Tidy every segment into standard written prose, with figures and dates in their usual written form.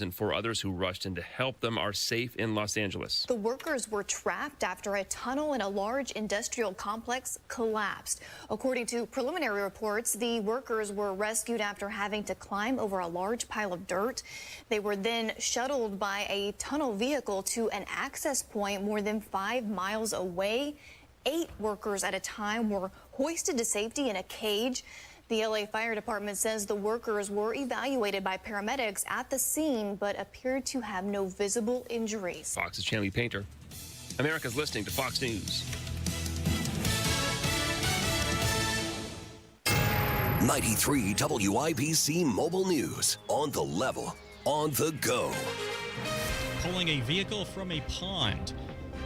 and 4 others who rushed in to help them are safe in Los Angeles. The workers were trapped after a tunnel in a large industrial complex collapsed. According to preliminary reports, the workers were rescued after having to climb over a large pile of dirt. They were then shuttled by a tunnel vehicle to an access point more than 5 miles away. 8 workers at a time were hoisted to safety in a cage. The LA Fire Department says the workers were evaluated by paramedics at the scene but appeared to have no visible injuries. Fox's Chanley Painter. America's listening to Fox News. 93 WIBC Mobile News. On the level, on the go. Pulling a vehicle from a pond.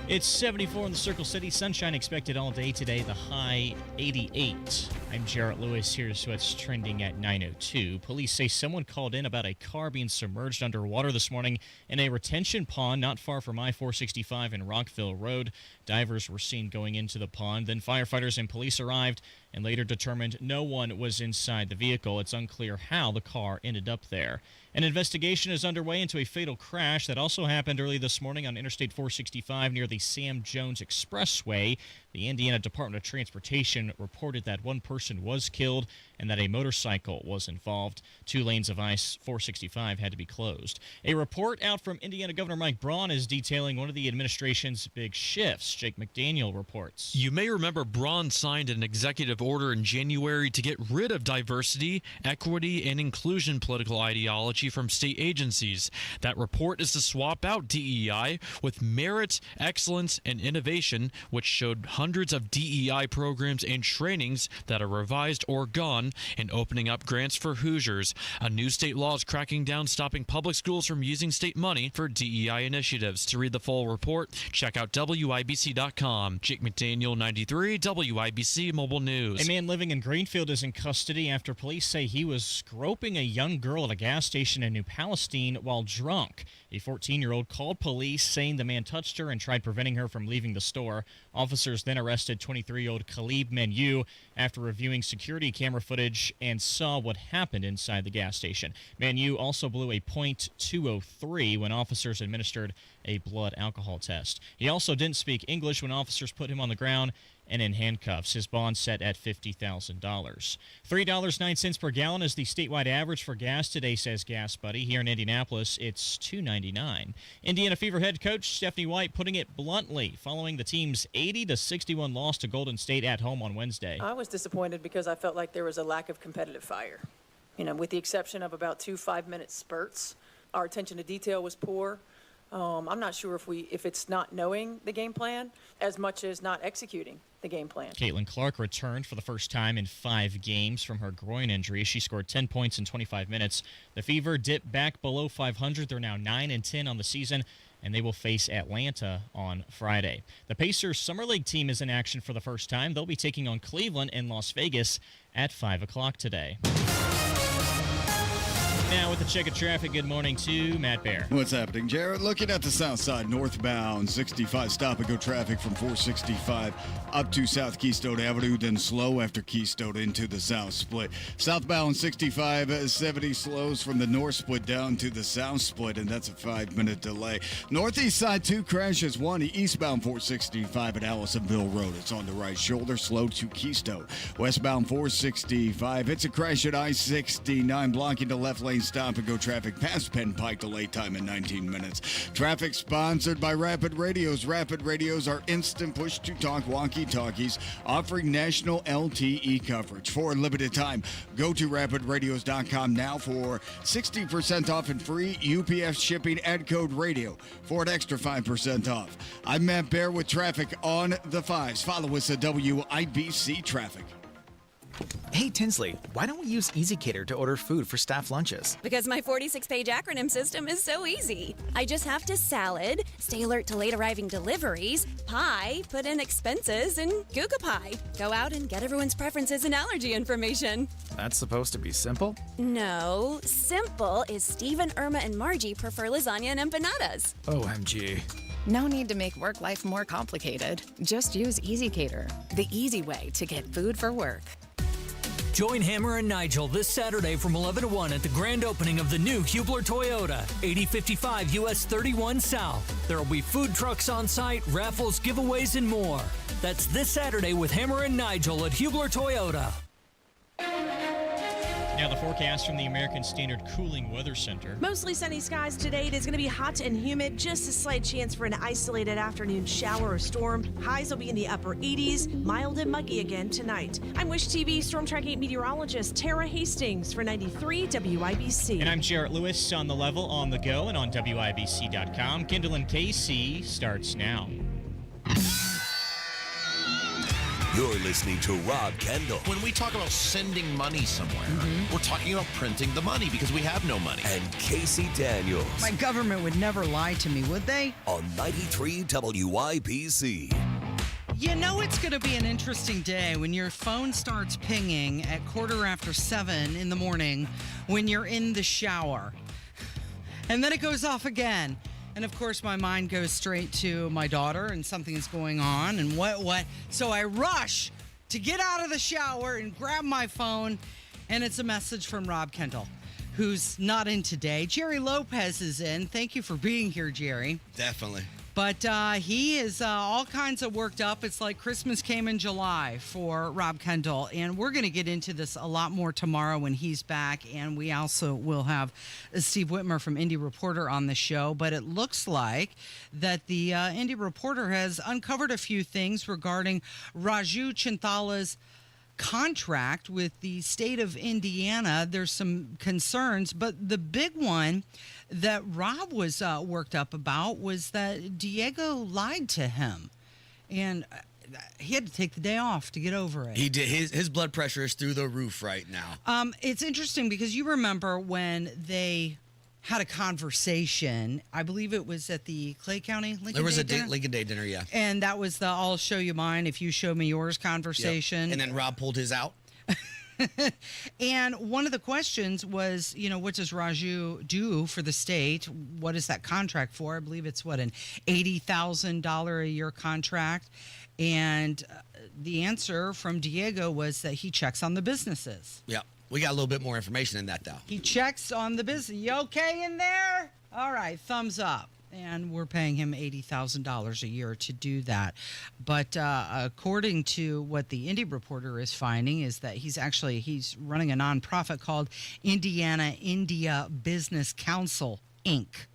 It's 74 in the Circle City. Sunshine expected all day today. The high 88. I'm Jarrett Lewis. Here's what's trending at 9:02. Police say someone called in about a car being submerged underwater this morning in a retention pond not far from I-465 and Rockville Road. Divers were seen going into the pond. Then firefighters and police arrived and later determined no one was inside the vehicle. It's unclear how the car ended up there. An investigation is underway into a fatal crash that also happened early this morning on Interstate 465 near the Sam Jones Expressway. The Indiana Department of Transportation reported that one person was killed and that a motorcycle was involved. 2 lanes of I-465 had to be closed. A report out from Indiana Governor Mike Braun is detailing one of the administration's big shifts. Jake McDaniel reports. You may remember Braun signed an executive order in January to get rid of diversity, equity, and inclusion political ideology from state agencies. That report is to swap out DEI with merit, excellence, and innovation, which showed hundreds of DEI programs and trainings that are revised or gone, and opening up grants for Hoosiers. A new state law is cracking down, stopping public schools from using state money for DEI initiatives. To read the full report, check out WIBC.com. Jake McDaniel, 93 WIBC Mobile News. A man living in Greenfield is in custody after police say he was groping a young girl at a gas station in New Palestine while drunk. A 14-year-old called police saying the man touched her and tried preventing her from leaving the store. Officers then arrested 23-year-old Khalib Menu after reviewing security camera footage and saw what happened inside the gas station. Manu also blew a .203 when officers administered a blood alcohol test. He also didn't speak English when officers put him on the ground and in handcuffs. His bond set at $50,000. $3.09 per gallon is the statewide average for gas today, says Gas Buddy. Here in Indianapolis, it's $2.99. Indiana Fever head coach Stephanie White putting it bluntly following the team's 80-61 loss to Golden State at home on Wednesday. I was disappointed because I felt like there was a lack of competitive fire. With the exception of about 2 5-minute spurts, our attention to detail was poor. I'm not sure if it's not knowing the game plan as much as not executing the game plan. Caitlin Clark returned for the first time in 5 games from her groin injury. She scored 10 points in 25 minutes. The Fever dipped back below 500. They're now 9-10 on the season, and they will face Atlanta on Friday. The Pacers Summer League team is in action for the first time. They'll be taking on Cleveland in Las Vegas at 5 o'clock today. Now with the check of traffic, good morning to Matt Bear. What's happening, Jared? Looking at the south side, northbound 65, stop-and-go traffic from 465 up to South Keystone Avenue, then slow after Keystone into the south split. Southbound 65, 70 slows from the north split down to the south split, and that's a 5-minute delay. Northeast side, 2 crashes, one eastbound 465 at Allisonville Road. It's on the right shoulder, slow to Keystone. Westbound 465, it's a crash at I-69, blocking the left lane stop-and-go traffic past Penn Pike. Delay time in 19 minutes. Traffic sponsored by Rapid Radios. Rapid Radios are instant push-to-talk walkie-talkies offering national LTE coverage. For a limited time, go to rapidradios.com now for 60% off and free UPS shipping. Add code RADIO for an extra 5% off. I'm Matt Bear with traffic on the 5s. Follow us at WIBC Traffic. Hey, Tinsley, why don't we use EasyCater to order food for staff lunches? Because my 46-page acronym system is so easy. I just have to salad, stay alert to late-arriving deliveries, pie, put in expenses, and Google Pie. Go out and get everyone's preferences and allergy information. That's supposed to be simple? No, simple is Steve and Irma and Margie prefer lasagna and empanadas. OMG. No need to make work life more complicated. Just use EasyCater, the easy way to get food for work. Join Hammer and Nigel this Saturday from 11 to 1 at the grand opening of the new Hubler Toyota, 8055 US 31 South. There will be food trucks on site, raffles, giveaways, and more. That's this Saturday with Hammer and Nigel at Hubler Toyota. Now the forecast from the American Standard Cooling Weather Center. Mostly sunny skies today. It is going to be hot and humid. Just a slight chance for an isolated afternoon shower or storm. Highs will be in the upper 80s. Mild and muggy again tonight. I'm Wish TV Storm Tracking meteorologist Tara Hastings for 93 WIBC. And I'm Jarrett Lewis on the level, on the go, and on WIBC.com. Kendall Casey starts now. You're listening to Rob Kendall. When we talk about sending money somewhere, we're talking about printing the money because we have no money. And Casey Daniels. My government would never lie to me, would they? On 93 WIBC. You know it's going to be an interesting day when your phone starts pinging at 7:15 in the morning when you're in the shower. And then it goes off again. And of course, my mind goes straight to my daughter and something's going on and what. So I rush to get out of the shower and grab my phone. And it's a message from Rob Kendall, who's not in today. Jerry Lopez is in. Thank you for being here, Jerry. Definitely. But he is all kinds of worked up. It's like Christmas came in July for Rob Kendall. And we're going to get into this a lot more tomorrow when he's back. And we also will have Steve Whitmer from Indy Reporter on the show. But it looks like that the Indy Reporter has uncovered a few things regarding Raju Chintala's contract with the state of Indiana. There's some concerns, but the big one that Rob was worked up about was that Diego lied to him, and he had to take the day off to get over it. He did. His blood pressure is through the roof right now. It's interesting because you remember when they had a conversation. I believe it was at the Clay County Lincoln There was Day a dinner? Lincoln Day dinner, yeah. And that was the I'll show you mine if you show me yours conversation. Yep. And then Rob pulled his out. And one of the questions was, what does Raju do for the state? What is that contract for? I believe it's an $80,000 a year contract. And the answer from Diego was that he checks on the businesses. Yeah. We got a little bit more information than that, though. He checks on the business. You okay in there? All right, thumbs up. And we're paying him $80,000 a year to do that. But according to what the Indy Reporter is finding is that he's running a nonprofit called Indiana India Business Council, Inc.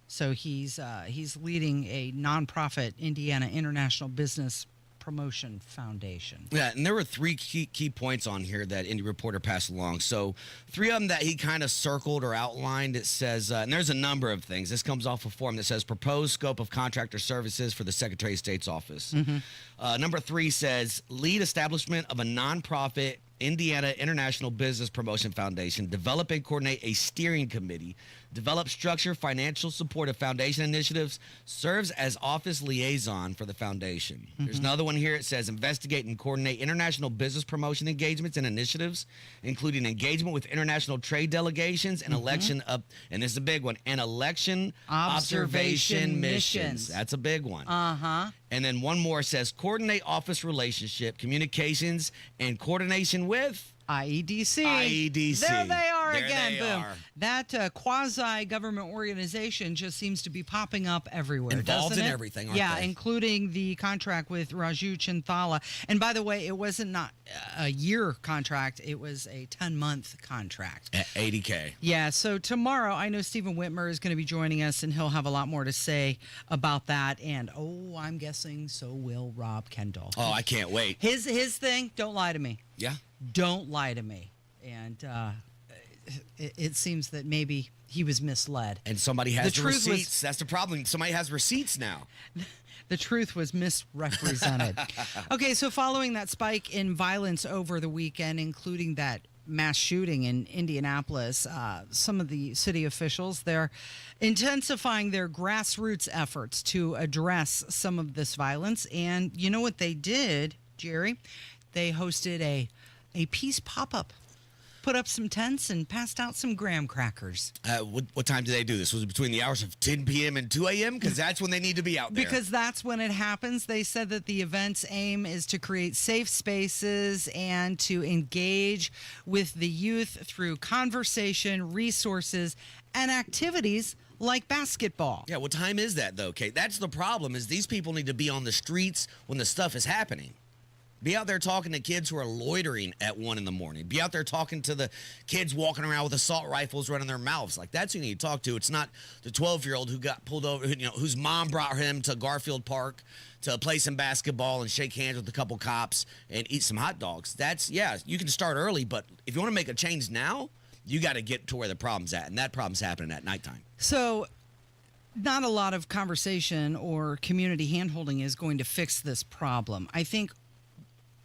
So he's leading a nonprofit Indiana International Business Promotion Foundation. Yeah, and there were three key points on here that Indy Reporter passed along. So 3 of them that he kind of circled or outlined. It says, and there's a number of things. This comes off a form that says proposed scope of contractor services for the Secretary of State's office. Number 3 says lead establishment of a nonprofit Indiana International Business Promotion Foundation, develop and coordinate a steering committee, develop structure, financial support of foundation initiatives, serves as office liaison for the foundation. There's another one here. It says investigate and coordinate international business promotion engagements and initiatives, including engagement with international trade delegations and election of, and this is a big one, and election observation missions. That's a big one. And then one more says coordinate office relationship, communications, and coordination with IEDC. IEDC. There they are There again. they Boom. are. That quasi-government organization just seems to be popping up everywhere. Involved doesn't in it? everything, aren't Yeah, they? including the contract with Raju Chintala. And by the way, it wasn't not a year contract. It was a 10-month contract. At $80K. Yeah, so tomorrow, I know Stephen Whitmer is going to be joining us, and he'll have a lot more to say about that. And, I'm guessing so will Rob Kendall. Oh, I can't wait. His thing, don't lie to me. Yeah. Don't lie to me. And it seems that maybe he was misled. And somebody has the receipts. That's the problem. Somebody has receipts now. The truth was misrepresented. Okay, so following that spike in violence over the weekend, including that mass shooting in Indianapolis, some of the city officials, they're intensifying their grassroots efforts to address some of this violence. And you know what they did, Jerry? They hosted a peace pop-up. put up some tents and passed out some graham crackers. What time did they do this? Was it between the hours of 10 p.m. and 2 a.m.? Because that's when they need to be out there. Because that's when it happens. They said that the event's aim is to create safe spaces and to engage with the youth through conversation, resources, and activities like basketball. Yeah, what time is that, though, Kate? That's the problem, is these people need to be on the streets when the stuff is happening. Be out there talking to kids who are loitering at 1 in the morning. Be out there talking to the kids walking around with assault rifles running their mouths. Like, that's who you need to talk to. It's not the 12-year-old who got pulled over, whose mom brought him to Garfield Park to play some basketball and shake hands with a couple cops and eat some hot dogs. You can start early, but if you want to make a change now, you got to get to where the problem's at, and that problem's happening at nighttime. So not a lot of conversation or community handholding is going to fix this problem. I think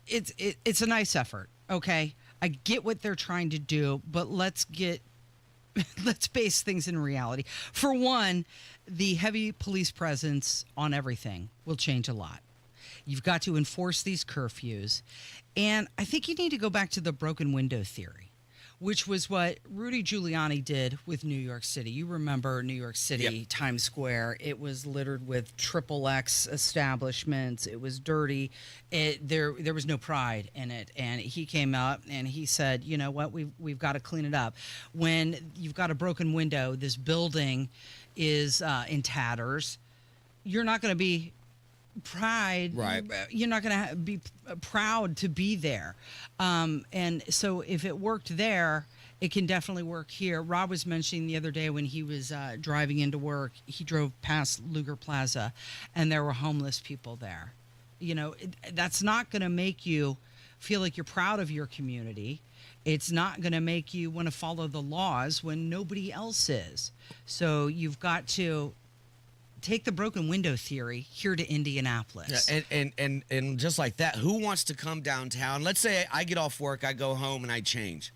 it's a nice effort, okay? I get what they're trying to do, but let's base things in reality. For one, the heavy police presence on everything will change a lot. You've got to enforce these curfews, and I think you need to go back to the broken window theory, which was what Rudy Giuliani did with New York City. You remember New York City, Yep. Times Square. It was littered with XXX establishments. It was dirty. There was no pride in it. And he came out and he said, you know what, we've got to clean it up. When you've got a broken window, this building is in tatters, you're not going to be Right. You're not going to be proud to be there. And so if it worked there, it can definitely work here. Rob was mentioning the other day when he was driving into work, he drove past Luger Plaza and there were homeless people there. That's not going to make you feel like you're proud of your community. It's not going to make you want to follow the laws when nobody else is. So you've got to take the broken window theory here to Indianapolis. Yeah, and just like that, who wants to come downtown? Let's say I get off work, I go home, and I change.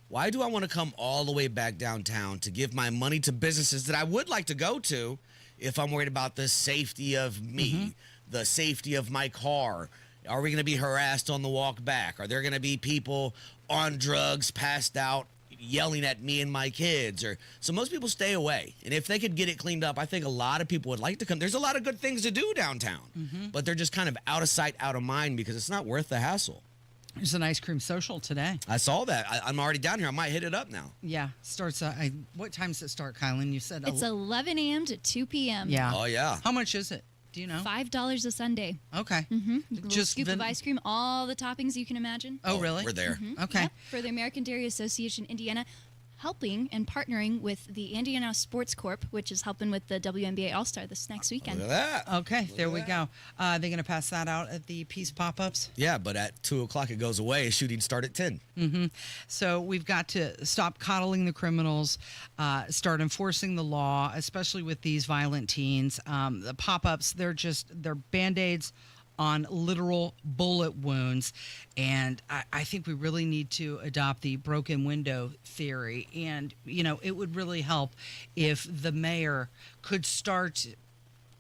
Why do I want to come all the way back downtown to give my money to businesses that I would like to go to if I'm worried about the safety of me, the safety of my car? Are we going to be harassed on the walk back? Are there going to be people on drugs, passed out, yelling at me and my kids? So most people stay away, and if they could get it cleaned up, I think a lot of people would like to come. There's a lot of good things to do downtown, but they're just kind of out of sight, out of mind, because it's not worth the hassle. There's an ice cream social today. I saw that. I'm already down here. I might hit it up now. Yeah, starts. What time does it start, Kylan? You said it's 11 a.m. to 2 p.m. Yeah. Oh yeah. How much is it? Do you know? $5 a Sunday. Okay. Just scoop of ice cream, all the toppings you can imagine. Oh, really? We're there. Okay. Yep, for the American Dairy Association Indiana, helping and partnering with the Indiana Sports Corp, which is helping with the WNBA All-Star this next weekend. Look at that. Okay, there we go. They're going to pass that out at the Peace Pop-Ups? Yeah, but at 2 o'clock it goes away. Shooting start at 10. So we've got to stop coddling the criminals, start enforcing the law, especially with these violent teens. The pop-ups, they're Band-Aids on literal bullet wounds. And I think we really need to adopt the broken window theory. And, it would really help if the mayor could start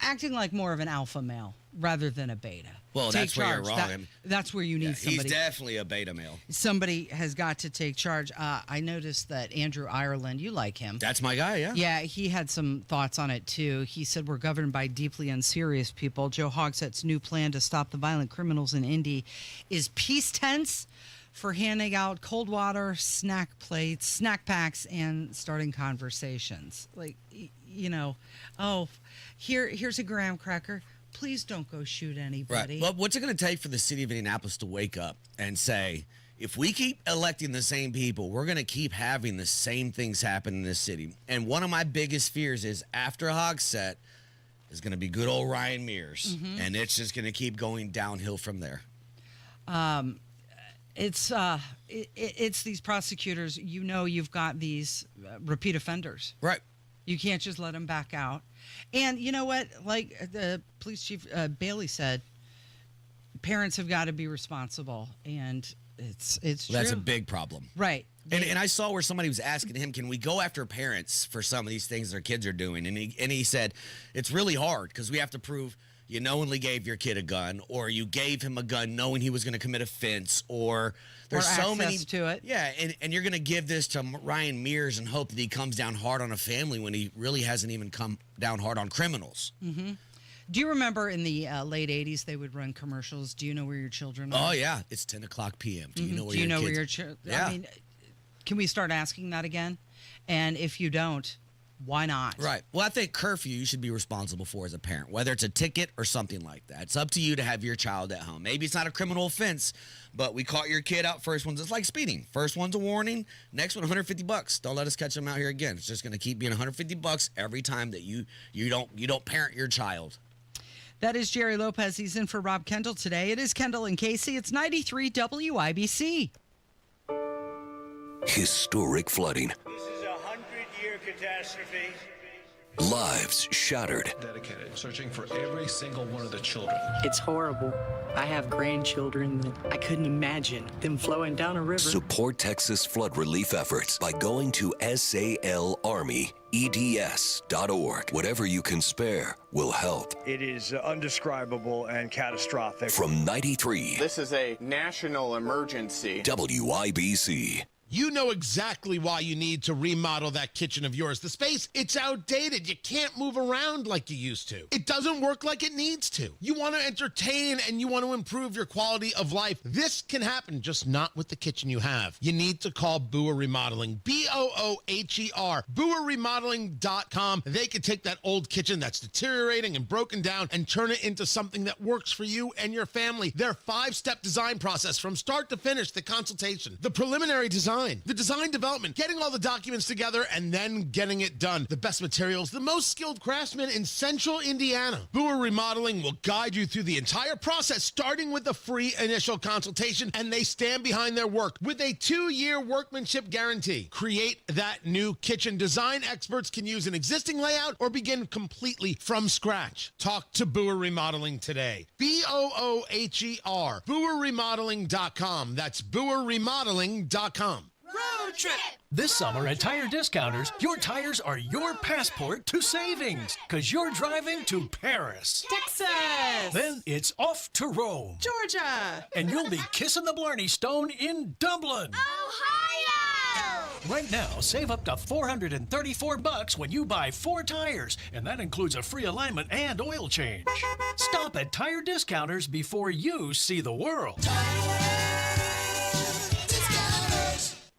acting like more of an alpha male rather than a beta. Well, Take that's where you're charge. wrong. That's where you need somebody. He's definitely a beta male. Somebody has got to take charge. I noticed that Andrew Ireland, you like him. That's my guy, yeah. Yeah, he had some thoughts on it, too. He said, we're governed by deeply unserious people. Joe Hogsett's new plan to stop the violent criminals in Indy is peace tents for handing out cold water, snack plates, snack packs, and starting conversations. Like, here's a graham cracker. Please don't go shoot anybody. Right. Well, what's it going to take for the city of Indianapolis to wake up and say, if we keep electing the same people, we're going to keep having the same things happen in this city? And one of my biggest fears is after Hogsett is going to be good old Ryan Mears, and it's just going to keep going downhill from there. It's these prosecutors. You've got these repeat offenders. Right. You can't just let them back out. And you know what? Like the police chief Bailey said, parents have got to be responsible, and it's true. That's a big problem. Right. And I saw where somebody was asking him, can we go after parents for some of these things their kids are doing? And he said, it's really hard because we have to prove you knowingly gave your kid a gun, or you gave him a gun knowing he was going to commit offense, or there's so many to it. Yeah, and you're going to give this to Ryan Mears and hope that he comes down hard on a family when he really hasn't even come down hard on criminals. Mm-hmm. Do you remember in the late 80s they would run commercials? Do you know where your children are? Oh, yeah. It's 10 o'clock p.m. Do you know where Do you your know kids... where your children... Yeah. I mean, can we start asking that again? And if you don't, why not? Right. Well, I think curfew you should be responsible for as a parent, whether it's a ticket or something like that. It's up to you to have your child at home. Maybe it's not a criminal offense, but we caught your kid out first one's. It's like speeding. First one's a warning. Next one, $150. Don't let us catch them out here again. It's just going to keep being $150 every time that you don't parent your child. That is Jerry Lopez. He's in for Rob Kendall today. It is Kendall and Casey. It's 93 WIBC. Historic flooding. This is a 100-year catastrophe. Lives shattered. Dedicated, searching for every single one of the children. It's horrible. I have grandchildren that I couldn't imagine them flowing down a river. Support Texas flood relief efforts by going to SALArmyEDS.org. Whatever you can spare will help. It is undescribable and catastrophic. From 93 This is a national emergency. WIBC. You know exactly why you need to remodel that kitchen of yours. The space, it's outdated. You can't move around like you used to. It doesn't work like it needs to. You want to entertain and you want to improve your quality of life. This can happen, just not with the kitchen you have. You need to call Booher Remodeling, BOOHER, BooherRemodeling.com. They can take that old kitchen that's deteriorating and broken down and turn it into something that works for you and your family. Their 5-step design process from start to finish, the consultation, the preliminary design, the design development, getting all the documents together, and then getting it done. The best materials, the most skilled craftsmen in Central Indiana. Booher Remodeling will guide you through the entire process, starting with a free initial consultation, and they stand behind their work with a 2-year workmanship guarantee. Create that new kitchen. Design experts can use an existing layout or begin completely from scratch. Talk to Booher Remodeling today. BOOHER, BooherRemodeling.com. That's BooherRemodeling.com. Road trip! This summer at Tire Discounters, your tires are your passport to savings, because you're driving to Paris, Texas, then it's off to Rome, Georgia, and you'll be kissing the Blarney Stone in Dublin, Ohio! Right now, save up to $434 when you buy 4 tires, and that includes a free alignment and oil change. Stop at Tire Discounters before you see the world.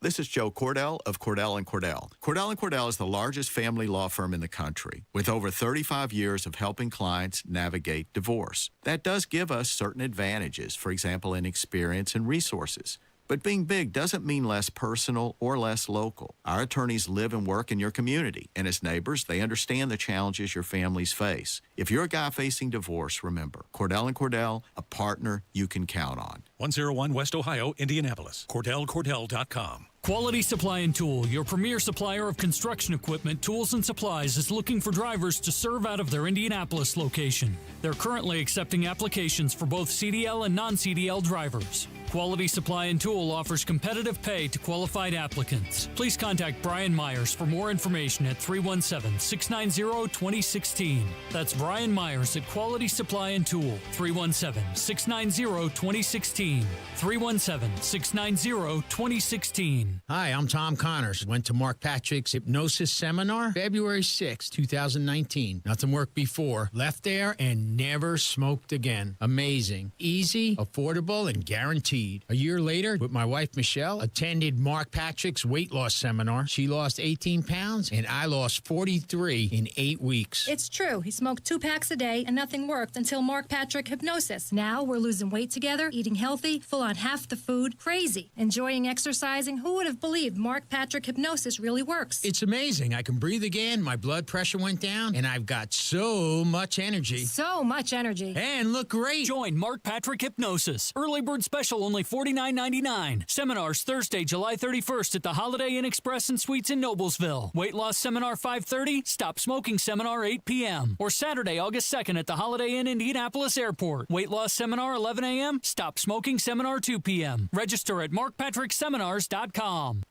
This is Joe Cordell of Cordell & Cordell. Cordell & Cordell is the largest family law firm in the country with over 35 years of helping clients navigate divorce. That does give us certain advantages, for example, in experience and resources. But being big doesn't mean less personal or less local. Our attorneys live and work in your community, and as neighbors, they understand the challenges your families face. If you're a guy facing divorce, remember, Cordell & Cordell, a partner you can count on. 101 West Ohio, Indianapolis. CordellCordell.com. Quality Supply and Tool, your premier supplier of construction equipment, tools, and supplies, is looking for drivers to serve out of their Indianapolis location. They're currently accepting applications for both CDL and non-CDL drivers. Quality Supply and Tool offers competitive pay to qualified applicants. Please contact Brian Myers for more information at 317-690-2016. That's Brian Myers at Quality Supply and Tool, 317-690-2016. 317-690-2016. Hi, I'm Tom Connors. Went to Mark Patrick's hypnosis seminar February 6, 2019. Nothing worked before. Left there and never smoked again. Amazing. Easy, affordable, and guaranteed. A year later, with my wife Michelle, attended Mark Patrick's weight loss seminar. She lost 18 pounds, and I lost 43 in 8 weeks. It's true. He smoked 2 packs a day, and nothing worked until Mark Patrick Hypnosis. Now we're losing weight together, eating healthy, full on half the food, crazy, enjoying exercising. Who would have believed Mark Patrick Hypnosis really works? It's amazing. I can breathe again, my blood pressure went down, and I've got so much energy. So much energy. And look great. Join Mark Patrick Hypnosis. Early bird special only $49.99. Seminars Thursday, July 31st at the Holiday Inn Express and Suites in Noblesville. Weight loss seminar 5:30, stop smoking seminar 8 p.m. Or Saturday, August 2nd at the Holiday Inn Indianapolis Airport. Weight loss seminar 11 a.m., stop smoking seminar 2 p.m. Register at markpatrickseminars.com.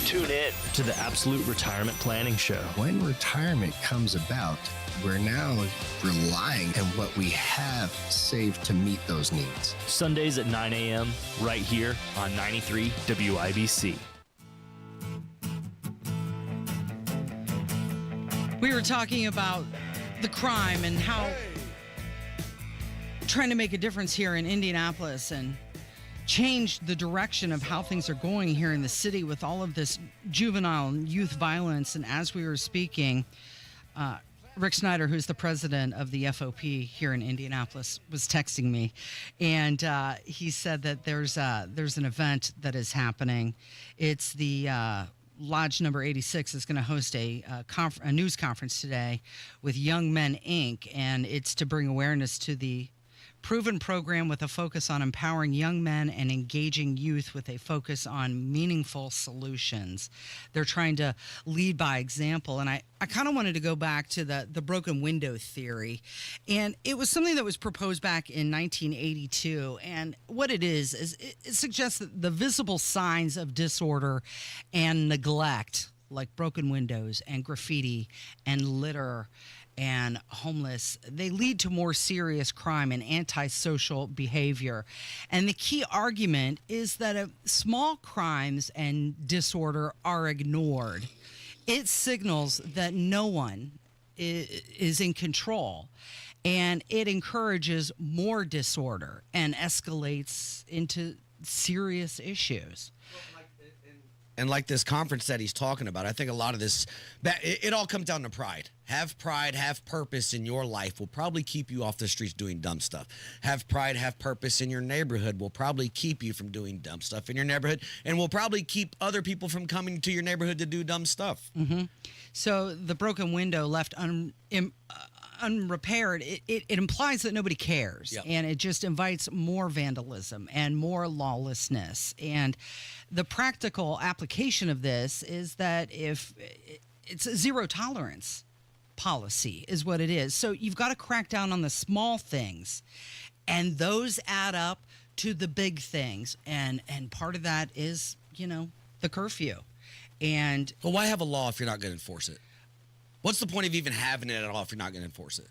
Tune in to the Absolute Retirement Planning Show. When retirement comes about, we're now relying on what we have saved to meet those needs. Sundays at 9 a.m. right here on 93 WIBC. We were talking about the crime and how trying to make a difference here in Indianapolis and change the direction of how things are going here in the city with all of this juvenile and youth violence. And as we were speaking, Rick Snyder, who's the president of the FOP here in Indianapolis, was texting me, and he said that there's an event that is happening. It's the Lodge number 86 is going to host a news conference today with Young Men Inc., and it's to bring awareness to the proven program with a focus on empowering young men and engaging youth with a focus on meaningful solutions. They're trying to lead by example. And I kind of wanted to go back to the broken window theory. And it was something that was proposed back in 1982. And what it is it suggests that the visible signs of disorder and neglect, like broken windows and graffiti and litter and homeless, they lead to more serious crime and antisocial behavior. And the key argument is that if small crimes and disorder are ignored, it signals that no one is in control, and it encourages more disorder and escalates into serious issues. And like this conference that he's talking about, I think a lot of this, it all comes down to pride. Have pride, have purpose in your life will probably keep you off the streets doing dumb stuff. Have pride, have purpose in your neighborhood will probably keep you from doing dumb stuff in your neighborhood, and will probably keep other people from coming to your neighborhood to do dumb stuff. Mm-hmm. So the broken window left unrepaired, it implies that nobody cares. Yep. And it just invites more vandalism and more lawlessness. And the practical application of this is that if it's a zero tolerance policy is what it is. So you've got to crack down on the small things, and those add up to the big things. And part of that is, the curfew. And but why have a law if you're not going to enforce it? What's the point of even having it at all if you're not going to enforce it?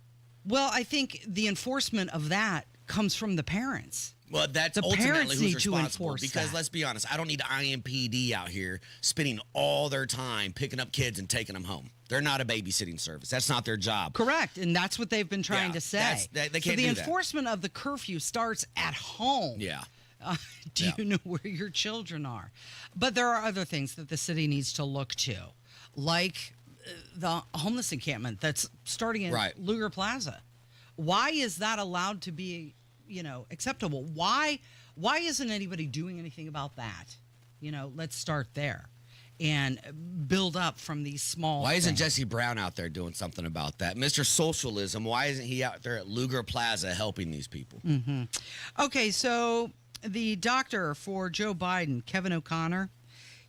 Well, I think the enforcement of that comes from the parents. Well, that's the ultimately parents who's need responsible. to enforce because that. Let's be honest, I don't need IMPD out here spending all their time picking up kids and taking them home. They're not a babysitting service. That's not their job. Correct, and that's what they've been trying to say. They can't so the do that. enforcement of the curfew starts at home. Yeah. Do you know where your children are? But there are other things that the city needs to look to, like the homeless encampment that's starting in Luger Plaza. Why is that allowed to be, acceptable? Why isn't anybody doing anything about that? Let's start there and build up from these small Why isn't things. Jesse Brown out there doing something about that? Mr. Socialism, why isn't he out there at Luger Plaza helping these people? Mm-hmm. Okay, so the doctor for Joe Biden, Kevin O'Connor,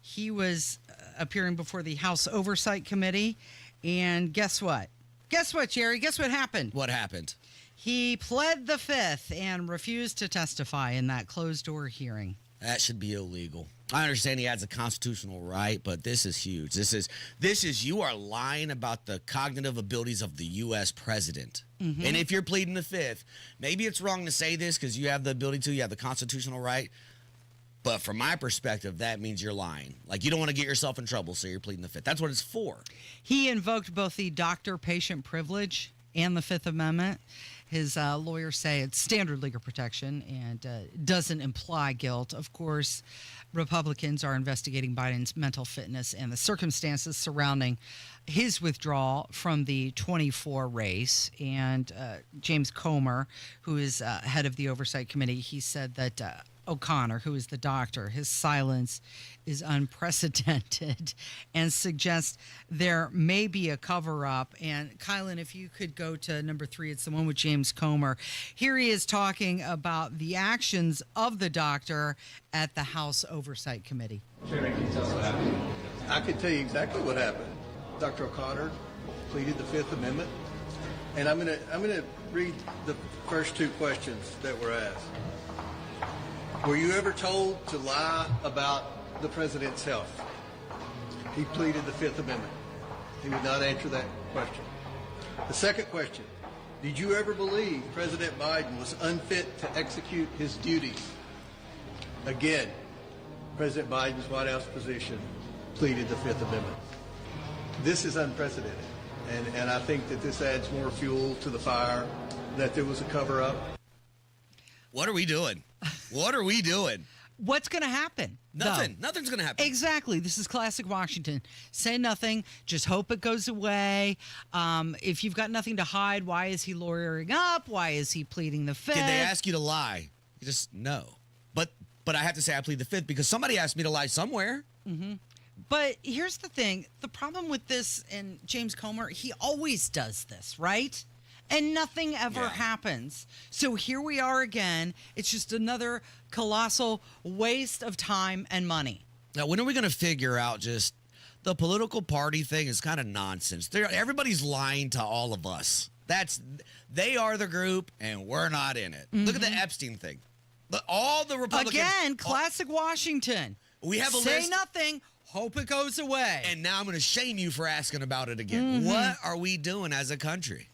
he was appearing before the House Oversight Committee, and guess what? Guess what, Jerry? Guess what happened? What happened? He pled the fifth and refused to testify in that closed-door hearing. That should be illegal. I understand he has a constitutional right, but this is huge. This is you are lying about the cognitive abilities of the U.S. president. Mm-hmm. And if you're pleading the fifth, maybe it's wrong to say this because you have the ability to, you have the constitutional right. But from my perspective, that means you're lying. Like, you don't want to get yourself in trouble, so you're pleading the fifth. That's what it's for. He invoked both the doctor-patient privilege and the Fifth Amendment. His lawyers say it's standard legal protection and doesn't imply guilt. Of course, Republicans are investigating Biden's mental fitness and the circumstances surrounding his withdrawal from the 24 race. And James Comer, who is head of the Oversight Committee, he said that O'Connor, who is the doctor. His silence is unprecedented and suggests there may be a cover-up. And Kylan, if you could go to number 3, it's the one with James Comer. Here he is talking about the actions of the doctor at the House Oversight Committee. Chairman, can you tell us what happened? I can tell you exactly what happened. Dr. O'Connor pleaded the Fifth Amendment, and I'm gonna read the first 2 questions that were asked. Were you ever told to lie about the president's health? He pleaded the Fifth Amendment. He would not answer that question. The second question, did you ever believe President Biden was unfit to execute his duties? Again, President Biden's White House position pleaded the Fifth Amendment. This is unprecedented, and I think that this adds more fuel to the fire that there was a cover-up. What are we doing? What are we doing? What's going to happen? Nothing. Nothing's going to happen. Exactly. This is classic Washington. Say nothing. Just hope it goes away. If you've got nothing to hide, why is he lawyering up? Why is he pleading the Fifth? Did they ask you to lie? You just no. But I have to say I plead the Fifth because somebody asked me to lie somewhere. Mm-hmm. But here's the thing. The problem with this, and James Comer, he always does this, right? And nothing ever happens. So here we are again. It's just another colossal waste of time and money. Now, when are we going to figure out just the political party thing is kind of nonsense? Everybody's lying to all of us. They are the group, and we're not in it. Look at the Epstein thing. All the Republicans. Again, classic Washington. We have a Say list. nothing. Hope it goes away. And now I'm going to shame you for asking about it again. What are we doing as a country?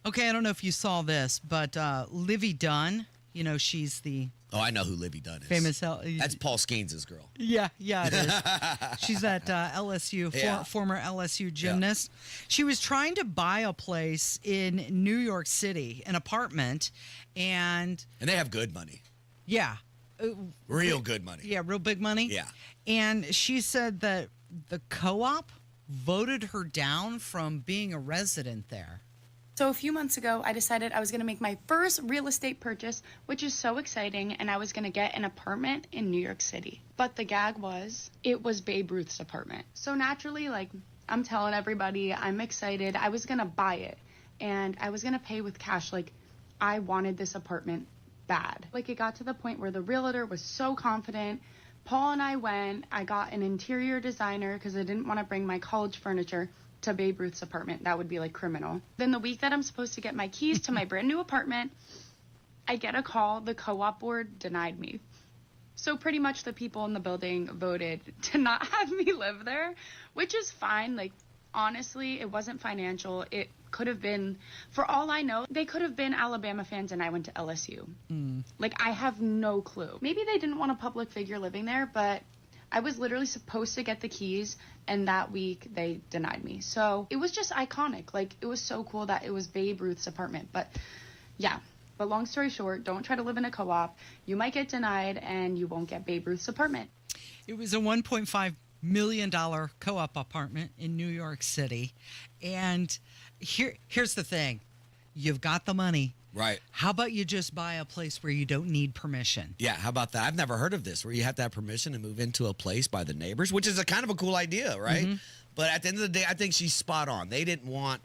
Okay, I don't know if you saw this, but Livy Dunn, you know, she's the... Oh, I know who Livy Dunn is. Famous... That's Paul Skeens' girl. Yeah, it is. She's at LSU, former LSU gymnast. She was trying to buy a place in New York City, an apartment, and they have good money. Yeah. Real good money. Yeah, real big money. Yeah. And she said that the co-op voted her down from being a resident there. So a few months ago, I decided I was going to make my first real estate purchase, which is so exciting, and I was going to get an apartment in New York City. But the gag was, it was Babe Ruth's apartment. So naturally, I'm telling everybody, I'm excited. I was going to buy it, and I was going to pay with cash. I wanted this apartment bad. It got to the point where the realtor was so confident. Paul and I went. I got an interior designer because I didn't want to bring my college furniture to Babe Ruth's apartment. That would be criminal. Then the week that I'm supposed to get my keys to my brand new apartment, I get a call. The co-op board denied me. So pretty much the people in the building voted to not have me live there, which is fine. Honestly, it wasn't financial. It could have been, for all I know, they could have been Alabama fans and I went to LSU. I have no clue. Maybe they didn't want a public figure living there, but I was literally supposed to get the keys, and that week they denied me. So it was just iconic. It was so cool that it was Babe Ruth's apartment. But yeah, but long story short, don't try to live in a co-op. You might get denied, and you won't get Babe Ruth's apartment. It was a $1.5 million co-op apartment in New York City. And here's the thing. You've got the money. Right. How about you just buy a place where you don't need permission? Yeah, how about that? I've never heard of this, where you have to have permission to move into a place by the neighbors, which is a kind of a cool idea, right? But at the end of the day, I think she's spot on. They didn't want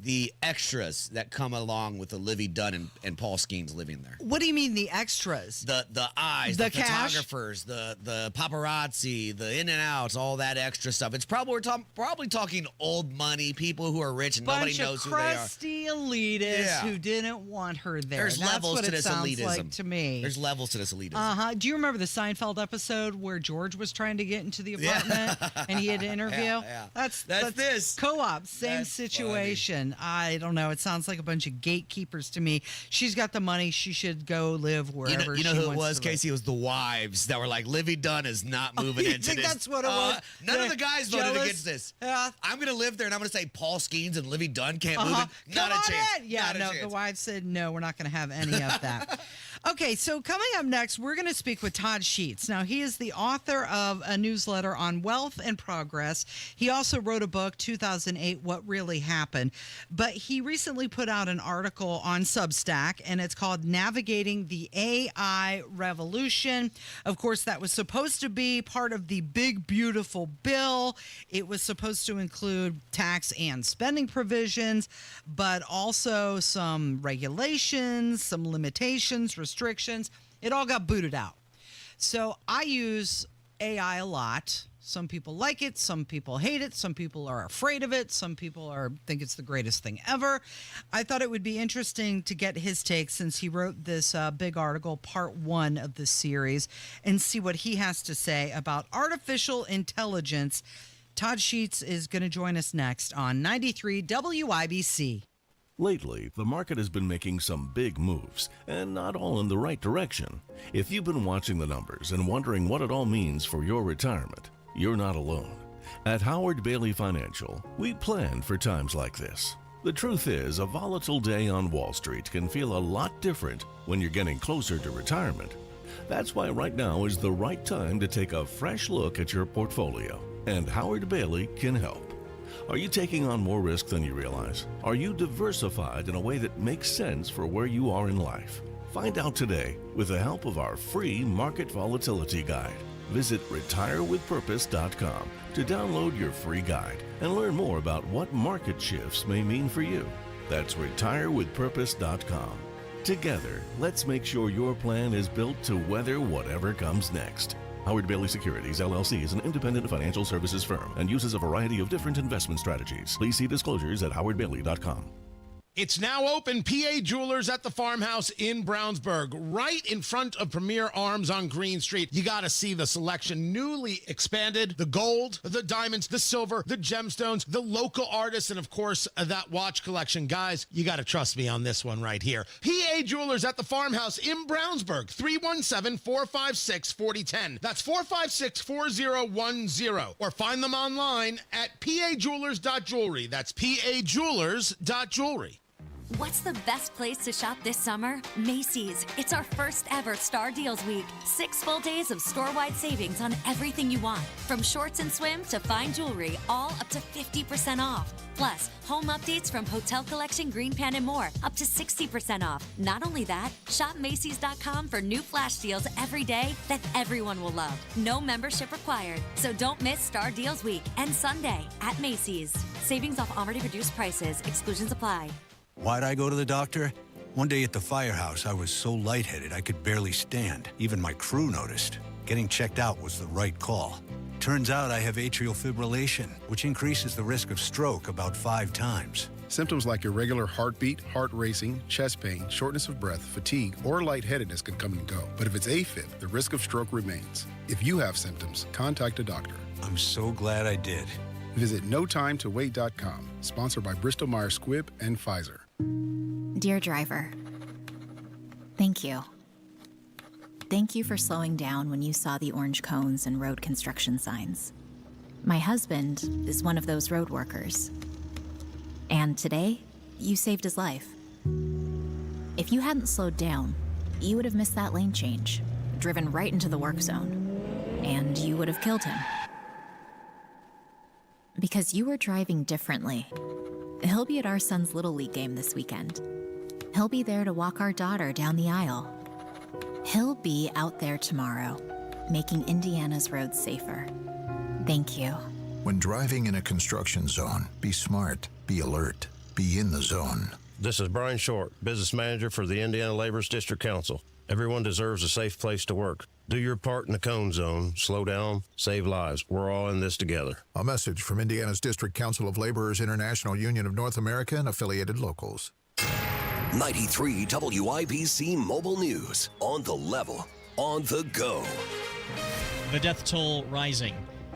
the extras that come along with the Livy Dunn and Paul Skeens living there. What do you mean the extras? The eyes, the photographers, the paparazzi, the in and outs, all that extra stuff. It's probably probably talking old money, people who are rich and nobody knows who they are. Bunch of crusty elitists who didn't want her there. There's levels to this elitism. Like to me. There's levels to this elitism. Do you remember the Seinfeld episode where George was trying to get into the apartment and he had an interview? Yeah. That's this co-op, same situation. I don't know. It sounds like a bunch of gatekeepers to me. She's got the money. She should go live wherever she wants to live. You know who it was, Casey? It was the wives that were like, Livy Dunn is not moving into think this. That's what it was? None of the guys voted against this. Yeah. I'm going to live there, and I'm going to say Paul Skeens and Livy Dunn can't move it. Not a chance. Yeah, not a chance. The wives said, no, we're not going to have any of that. Okay, so coming up next, we're going to speak with Todd Sheets. Now, he is the author of a newsletter on wealth and progress. He also wrote a book, 2008, What Really Happened. But he recently put out an article on Substack, and it's called Navigating the AI Revolution. Of course, that was supposed to be part of the big, beautiful bill. It was supposed to include tax and spending provisions, but also some regulations, some limitations, restrictions. It all got booted out. So I use AI a lot. Some people like it, some people hate it, some people are afraid of it, some people think it's the greatest thing ever. I thought it would be interesting to get his take since he wrote this big article, part 1 of the series, and see what he has to say about artificial intelligence. Todd Sheets is going to join us next on 93 WIBC. Lately, the market has been making some big moves, and not all in the right direction. If you've been watching the numbers and wondering what it all means for your retirement, you're not alone. At Howard Bailey Financial, we plan for times like this. The truth is, a volatile day on Wall Street can feel a lot different when you're getting closer to retirement. That's why right now is the right time to take a fresh look at your portfolio, and Howard Bailey can help. Are you taking on more risk than you realize? Are you diversified in a way that makes sense for where you are in life? Find out today with the help of our free Market Volatility Guide. Visit retirewithpurpose.com to download your free guide and learn more about what market shifts may mean for you. That's retirewithpurpose.com. Together, let's make sure your plan is built to weather whatever comes next. Howard Bailey Securities, LLC is an independent financial services firm and uses a variety of different investment strategies. Please see disclosures at howardbailey.com. It's now open. PA Jewelers at the Farmhouse in Brownsburg, right in front of Premier Arms on Green Street. You got to see the selection. Newly expanded, the gold, the diamonds, the silver, the gemstones, the local artists, and of course, that watch collection. Guys, you got to trust me on this one right here. PA Jewelers at the Farmhouse in Brownsburg, 317-456-4010. That's 456-4010. Or find them online at pajewelers.jewelry. That's pajewelers.jewelry. What's the best place to shop this summer? Macy's. It's our first ever Star Deals Week. 6 full days of store-wide savings on everything you want. From shorts and swim to fine jewelry, all up to 50% off. Plus, home updates from Hotel Collection, Green Pan, and more, up to 60% off. Not only that, shop Macy's.com for new flash deals every day that everyone will love. No membership required. So don't miss Star Deals Week and Sunday at Macy's. Savings off already reduced prices. Exclusions apply. Why'd I go to the doctor? One day at the firehouse, I was so lightheaded I could barely stand. Even my crew noticed. Getting checked out was the right call. Turns out I have atrial fibrillation, which increases the risk of stroke about 5 times. Symptoms like irregular heartbeat, heart racing, chest pain, shortness of breath, fatigue, or lightheadedness can come and go. But if it's AFib, the risk of stroke remains. If you have symptoms, contact a doctor. I'm so glad I did. Visit NoTimeToWait.com, sponsored by Bristol-Myers Squibb and Pfizer. Dear driver, thank you. Thank you for slowing down when you saw the orange cones and road construction signs. My husband is one of those road workers. And today, you saved his life. If you hadn't slowed down, you would have missed that lane change, driven right into the work zone, and you would have killed him. Because you were driving differently. He'll be at our son's Little League game this weekend. He'll be there to walk our daughter down the aisle. He'll be out there tomorrow, making Indiana's roads safer. Thank you. When driving in a construction zone, be smart, be alert, be in the zone. This is Brian Short, business manager for the Indiana Laborers District Council. Everyone deserves a safe place to work. Do your part in the cone zone. Slow down, save lives. We're all in this together. A message from Indiana's District Council of Laborers International Union of North America and affiliated locals. 93 WIBC Mobile News. On the level, on the go. The death toll rising.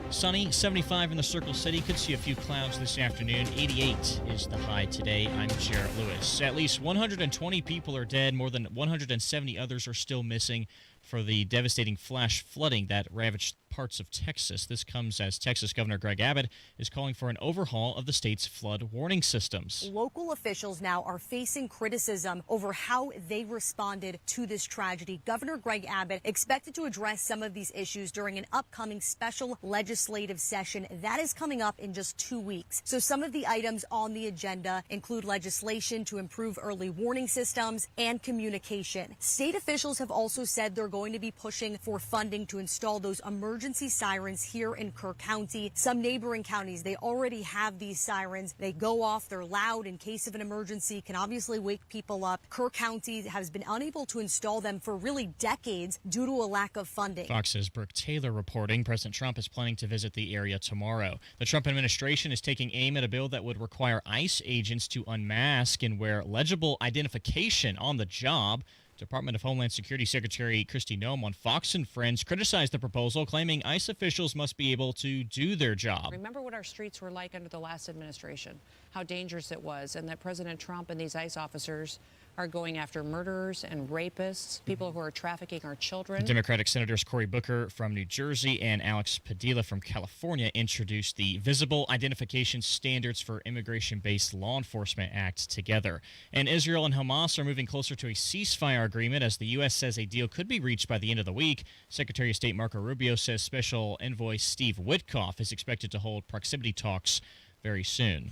Sunny, 75 in the Circle City. Could see a few clouds this afternoon. 88 is the high today. I'm Jarrett Lewis. At least 120 people are dead. More than 170 others are still missing. for the devastating flash flooding that ravaged parts of Texas. This comes as Texas Governor Greg Abbott is calling for an overhaul of the state's flood warning systems. Local officials now are facing criticism over how they responded to this tragedy. Governor Greg Abbott expected to address some of these issues during an upcoming special legislative session that is coming up in just 2 weeks. So some of the items on the agenda include legislation to improve early warning systems and communication. State officials have also said they're going to be pushing for funding to install those emergency sirens here in Kerr County. Some neighboring counties, they already have these sirens. They go off, they're loud in case of an emergency, can obviously wake people up. Kerr County has been unable to install them for really decades due to a lack of funding. Fox's Brooke Taylor reporting President Trump is planning to visit the area tomorrow. The Trump administration is taking aim at a bill that would require ICE agents to unmask and wear legible identification on the job. Department of Homeland Security Secretary Kristi Noem on Fox and Friends criticized the proposal, claiming ICE officials must be able to do their job. Remember what our streets were like under the last administration, how dangerous it was, and that President Trump and these ICE officers are going after murderers and rapists, people who are trafficking our children. Democratic Senators Cory Booker from New Jersey and Alex Padilla from California introduced the Visible Identification Standards for Immigration-Based Law Enforcement Act together. And Israel and Hamas are moving closer to a ceasefire agreement as the U.S. says a deal could be reached by the end of the week. Secretary of State Marco Rubio says Special Envoy Steve Witkoff is expected to hold proximity talks very soon.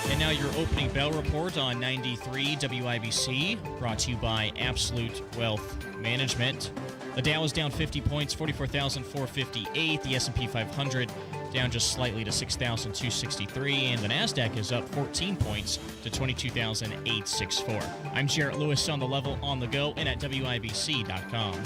And now your opening bell report on 93 WIBC, brought to you by Absolute Wealth Management. The Dow is down 50 points, 44,458. The S&P 500 down just slightly to 6,263. And the NASDAQ is up 14 points to 22,864. I'm Jarrett Lewis on The Level, on the go, and at WIBC.com.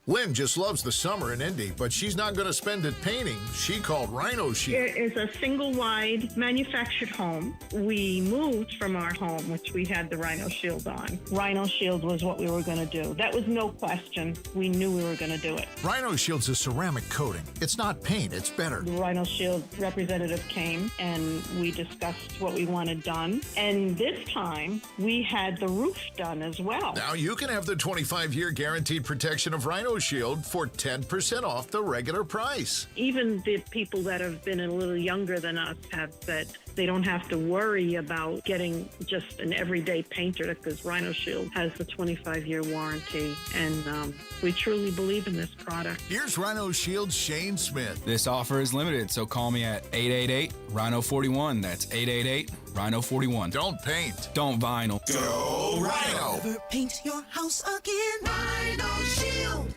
Lynn just loves the summer in Indy, but she's not going to spend it painting. She called Rhino Shield. It is a single-wide manufactured home. We moved from our home, which we had the Rhino Shield on. Rhino Shield was what we were going to do. That was no question. We knew we were going to do it. Rhino Shield's a ceramic coating. It's not paint, it's better. The Rhino Shield representative came, and we discussed what we wanted done. And this time, we had the roof done as well. Now you can have the 25-year guaranteed protection of Rhino Shield for 10% off the regular price. Even the people that have been a little younger than us have said they don't have to worry about getting just an everyday painter because Rhino Shield has the 25-year warranty, and we truly believe in this product. Here's Rhino Shield's Shane Smith. This offer is limited, so call me at 888-RHINO-41. That's 888-RHINO-41. Don't paint. Don't vinyl. Go Rhino! Never paint your house again. Rhino Shield.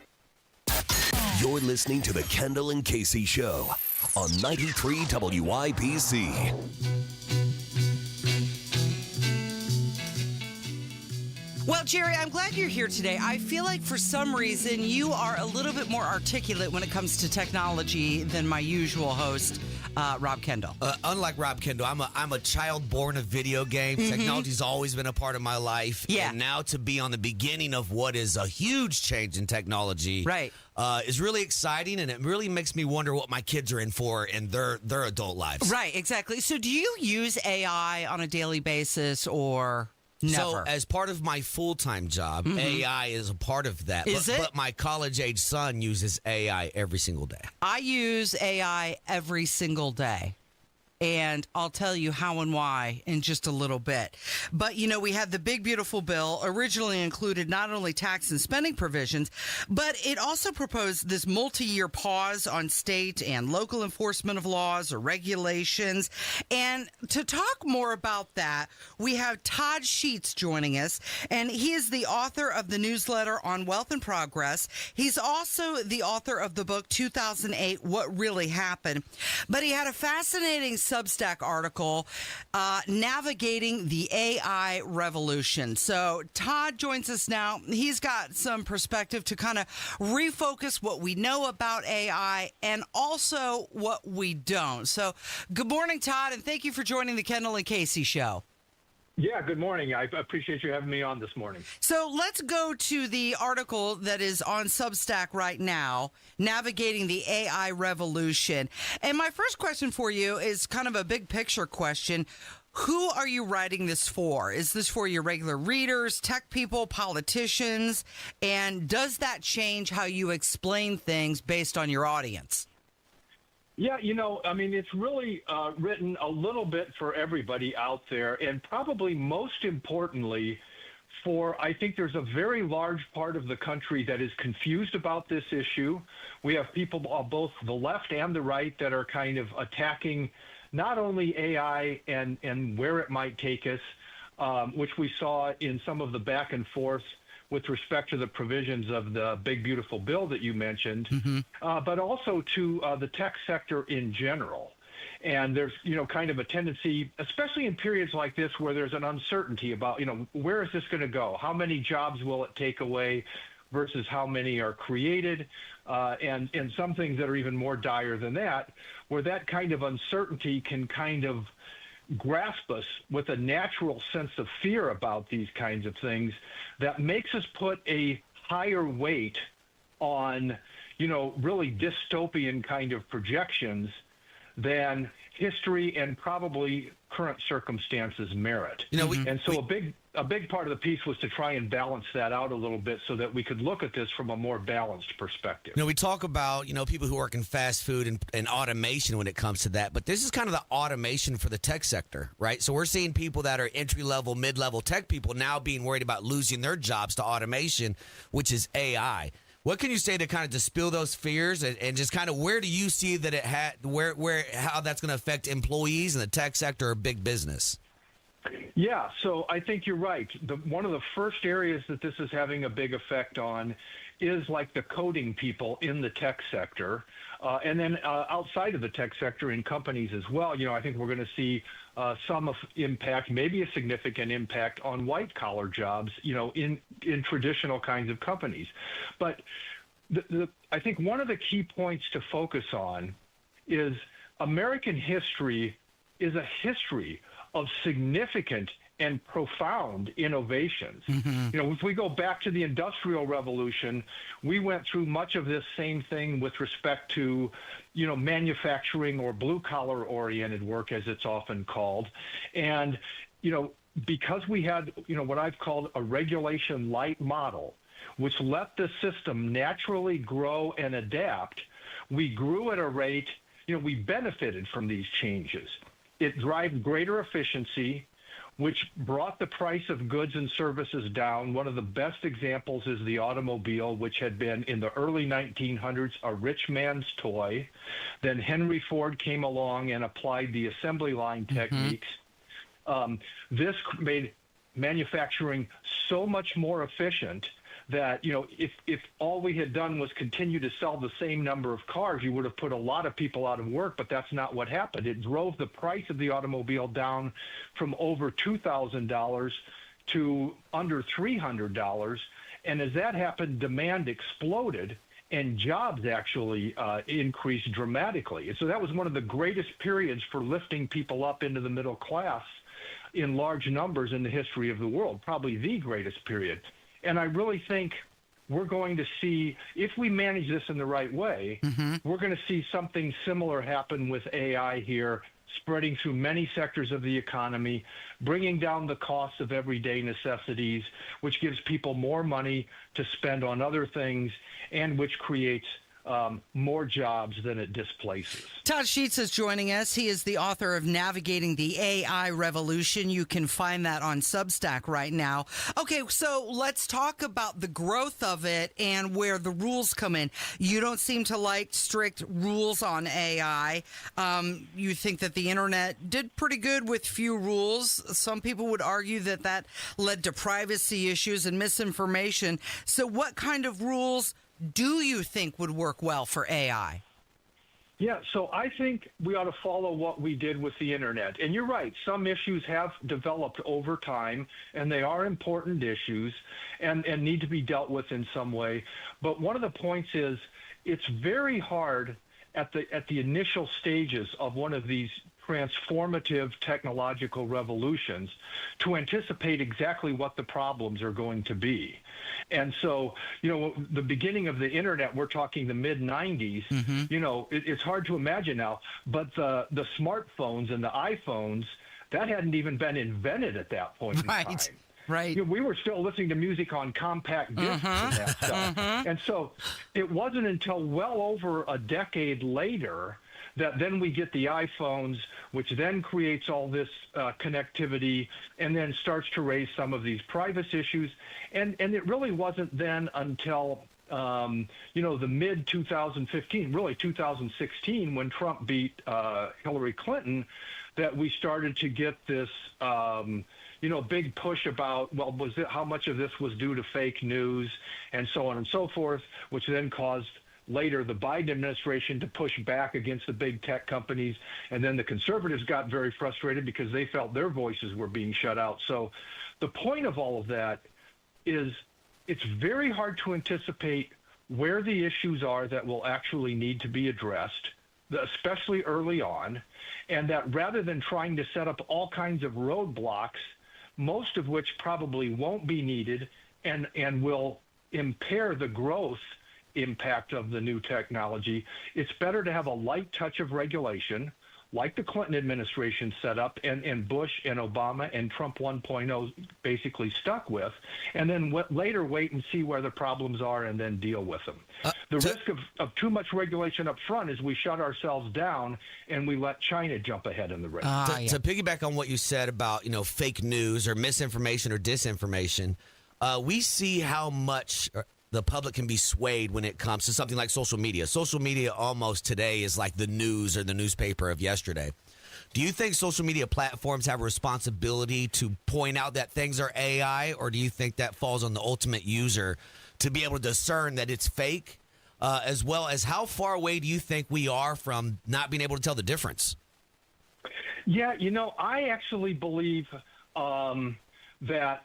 You're listening to the Kendall and Casey Show on 93 WIBC. Well, Jerry, I'm glad you're here today. I feel like for some reason you are a little bit more articulate when it comes to technology than my usual host, Rob Kendall. Unlike Rob Kendall, I'm a child born of video games. Mm-hmm. Technology's always been a part of my life. Yeah. And now to be on the beginning of what is a huge change in technology, right, is really exciting, and it really makes me wonder what my kids are in for in their adult lives. Right, exactly. So do you use AI on a daily basis or... Never. So, as part of my full-time job, AI is a part of that. Is it? But my college-age son uses AI every single day. I use AI every single day. And I'll tell you how and why in just a little bit. But, you know, we had the big, beautiful bill originally included not only tax and spending provisions, but it also proposed this multi-year pause on state and local enforcement of laws or regulations. And to talk more about that, we have Todd Sheets joining us, and he is the author of the newsletter on Wealth and Progress. He's also the author of the book 2008, What Really Happened. But he had a fascinating Substack article, Navigating the AI Revolution. So Todd joins us now. He's got some perspective to kind of refocus what we know about AI and also what we don't. So good morning, Todd, and thank you for joining the Kendall and Casey Show. Yeah, good morning. I appreciate you having me on this morning. So let's go to the article that is on Substack right now, Navigating the AI Revolution. And my first question for you is kind of a big picture question. Who are you writing this for? Is this for your regular readers, tech people, politicians? And does that change how you explain things based on your audience? Yeah, it's really written a little bit for everybody out there, and probably most importantly, I think there's a very large part of the country that is confused about this issue. We have people on both the left and the right that are kind of attacking not only AI and where it might take us, which we saw in some of the back and forth with respect to the provisions of the big, beautiful bill that you mentioned, but also to the tech sector in general. And there's, kind of a tendency, especially in periods like this where there's an uncertainty about, where is this going to go? How many jobs will it take away versus how many are created? And some things that are even more dire than that, where that kind of uncertainty can kind of grasp us with a natural sense of fear about these kinds of things that makes us put a higher weight on, really dystopian kind of projections than history and probably current circumstances merit. And so a big part of the piece was to try and balance that out a little bit so that we could look at this from a more balanced perspective. We talk about, people who work in fast food and automation when it comes to that, but this is kind of the automation for the tech sector, right? So we're seeing people that are entry-level, mid-level tech people now being worried about losing their jobs to automation, which is AI. What can you say to kind of dispel those fears and just kind of where do you see that how that's going to affect employees in the tech sector or big business? Yeah, so I think you're right. One of the first areas that this is having a big effect on is like the coding people in the tech sector. And then outside of the tech sector in companies as well, I think we're going to see some impact, maybe a significant impact on white-collar jobs, in traditional kinds of companies. But I think one of the key points to focus on is American history is a history of significant and profound innovations. If we go back to the Industrial Revolution, we went through much of this same thing with respect to, manufacturing or blue-collar oriented work, as it's often called. And, because we had, what I've called a regulation light model, which let the system naturally grow and adapt, we grew at a rate, we benefited from these changes. It drove greater efficiency, which brought the price of goods and services down. One of the best examples is the automobile, which had been in the early 1900s a rich man's toy. Then Henry Ford came along and applied the assembly line techniques. This made manufacturing so much more efficient that, if all we had done was continue to sell the same number of cars, you would have put a lot of people out of work, but that's not what happened. It drove the price of the automobile down from over $2,000 to under $300. And as that happened, demand exploded and jobs actually increased dramatically. And so that was one of the greatest periods for lifting people up into the middle class in large numbers in the history of the world, probably the greatest period. And I really think we're going to see, if we manage this in the right way, we're going to see something similar happen with AI here, spreading through many sectors of the economy, bringing down the costs of everyday necessities, which gives people more money to spend on other things, and which creates more jobs than it displaces. Todd Sheets is joining us. He is the author of Navigating the AI Revolution. You can find that on Substack right now. Okay, so let's talk about the growth of it and where the rules come in. You don't seem to like strict rules on AI. You think that the internet did pretty good with few rules. Some people would argue that that led to privacy issues and misinformation. So what kind of rules do you think would work well for AI? Yeah, so I think we ought to follow what we did with the internet. And you're right, some issues have developed over time, and they are important issues and need to be dealt with in some way. But one of the points is it's very hard at the initial stages of one of these transformative technological revolutions to anticipate exactly what the problems are going to be. And so, the beginning of the internet, we're talking the mid-90s, it's hard to imagine now, but the smartphones and the iPhones, that hadn't even been invented at that point in time. Right. We were still listening to music on compact discs and that stuff. And so it wasn't until well over a decade later that then we get the iPhones, which then creates all this connectivity and then starts to raise some of these privacy issues. And it really wasn't then until, the mid-2015, really 2016, when Trump beat Hillary Clinton, that we started to get this big push about, how much of this was due to fake news and so on and so forth, which then caused later the Biden administration to push back against the big tech companies. And then the conservatives got very frustrated because they felt their voices were being shut out. So the point of all of that is it's very hard to anticipate where the issues are that will actually need to be addressed, especially early on, and that rather than trying to set up all kinds of roadblocks, most of which probably won't be needed and will impair the growth impact of the new technology, it's better to have a light touch of regulation, like the Clinton administration set up and Bush and Obama and Trump 1.0 basically stuck with, and then later wait and see where the problems are and then deal with them. The risk of too much regulation up front is we shut ourselves down and we let China jump ahead in the race. To piggyback on what you said about, fake news or misinformation or disinformation, we see how much the public can be swayed when it comes to something like social media. Social media almost today is like the news or the newspaper of yesterday. Do you think social media platforms have a responsibility to point out that things are AI, or do you think that falls on the ultimate user to be able to discern that it's fake, as well as how far away do you think we are from not being able to tell the difference? Yeah, I actually believe that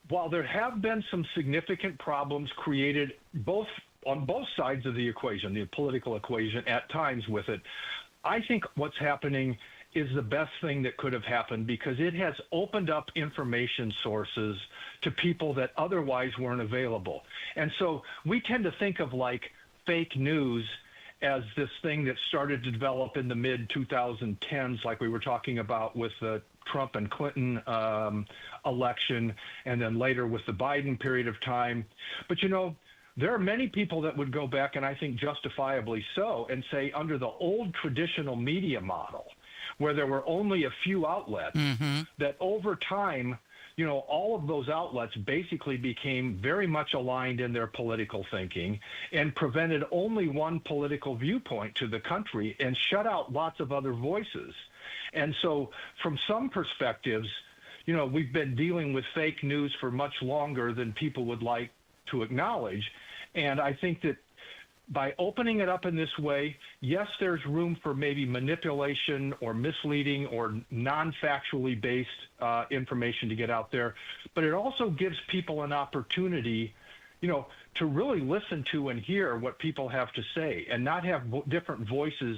while there have been some significant problems created on both sides of the equation, the political equation at times with it, I think what's happening is the best thing that could have happened because it has opened up information sources to people that otherwise weren't available. And so we tend to think of like fake news as this thing that started to develop in the mid-2010s, like we were talking about with the Trump and Clinton election, and then later with the Biden period of time. But, there are many people that would go back, and I think justifiably so, and say under the old traditional media model, where there were only a few outlets, that over time, all of those outlets basically became very much aligned in their political thinking and prevented only one political viewpoint to the country and shut out lots of other voices. And so from some perspectives, we've been dealing with fake news for much longer than people would like to acknowledge. And I think that by opening it up in this way, yes, there's room for maybe manipulation or misleading or non-factually based information to get out there. But it also gives people an opportunity, to really listen to and hear what people have to say and not have different voices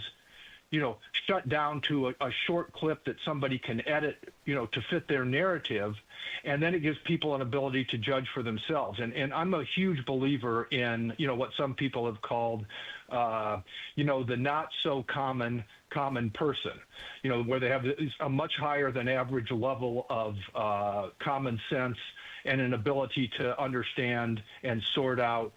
shut down to a short clip that somebody can edit, to fit their narrative. And then it gives people an ability to judge for themselves. And I'm a huge believer in, what some people have called, the not so common person, where they have a much higher than average level of common sense and an ability to understand and sort out,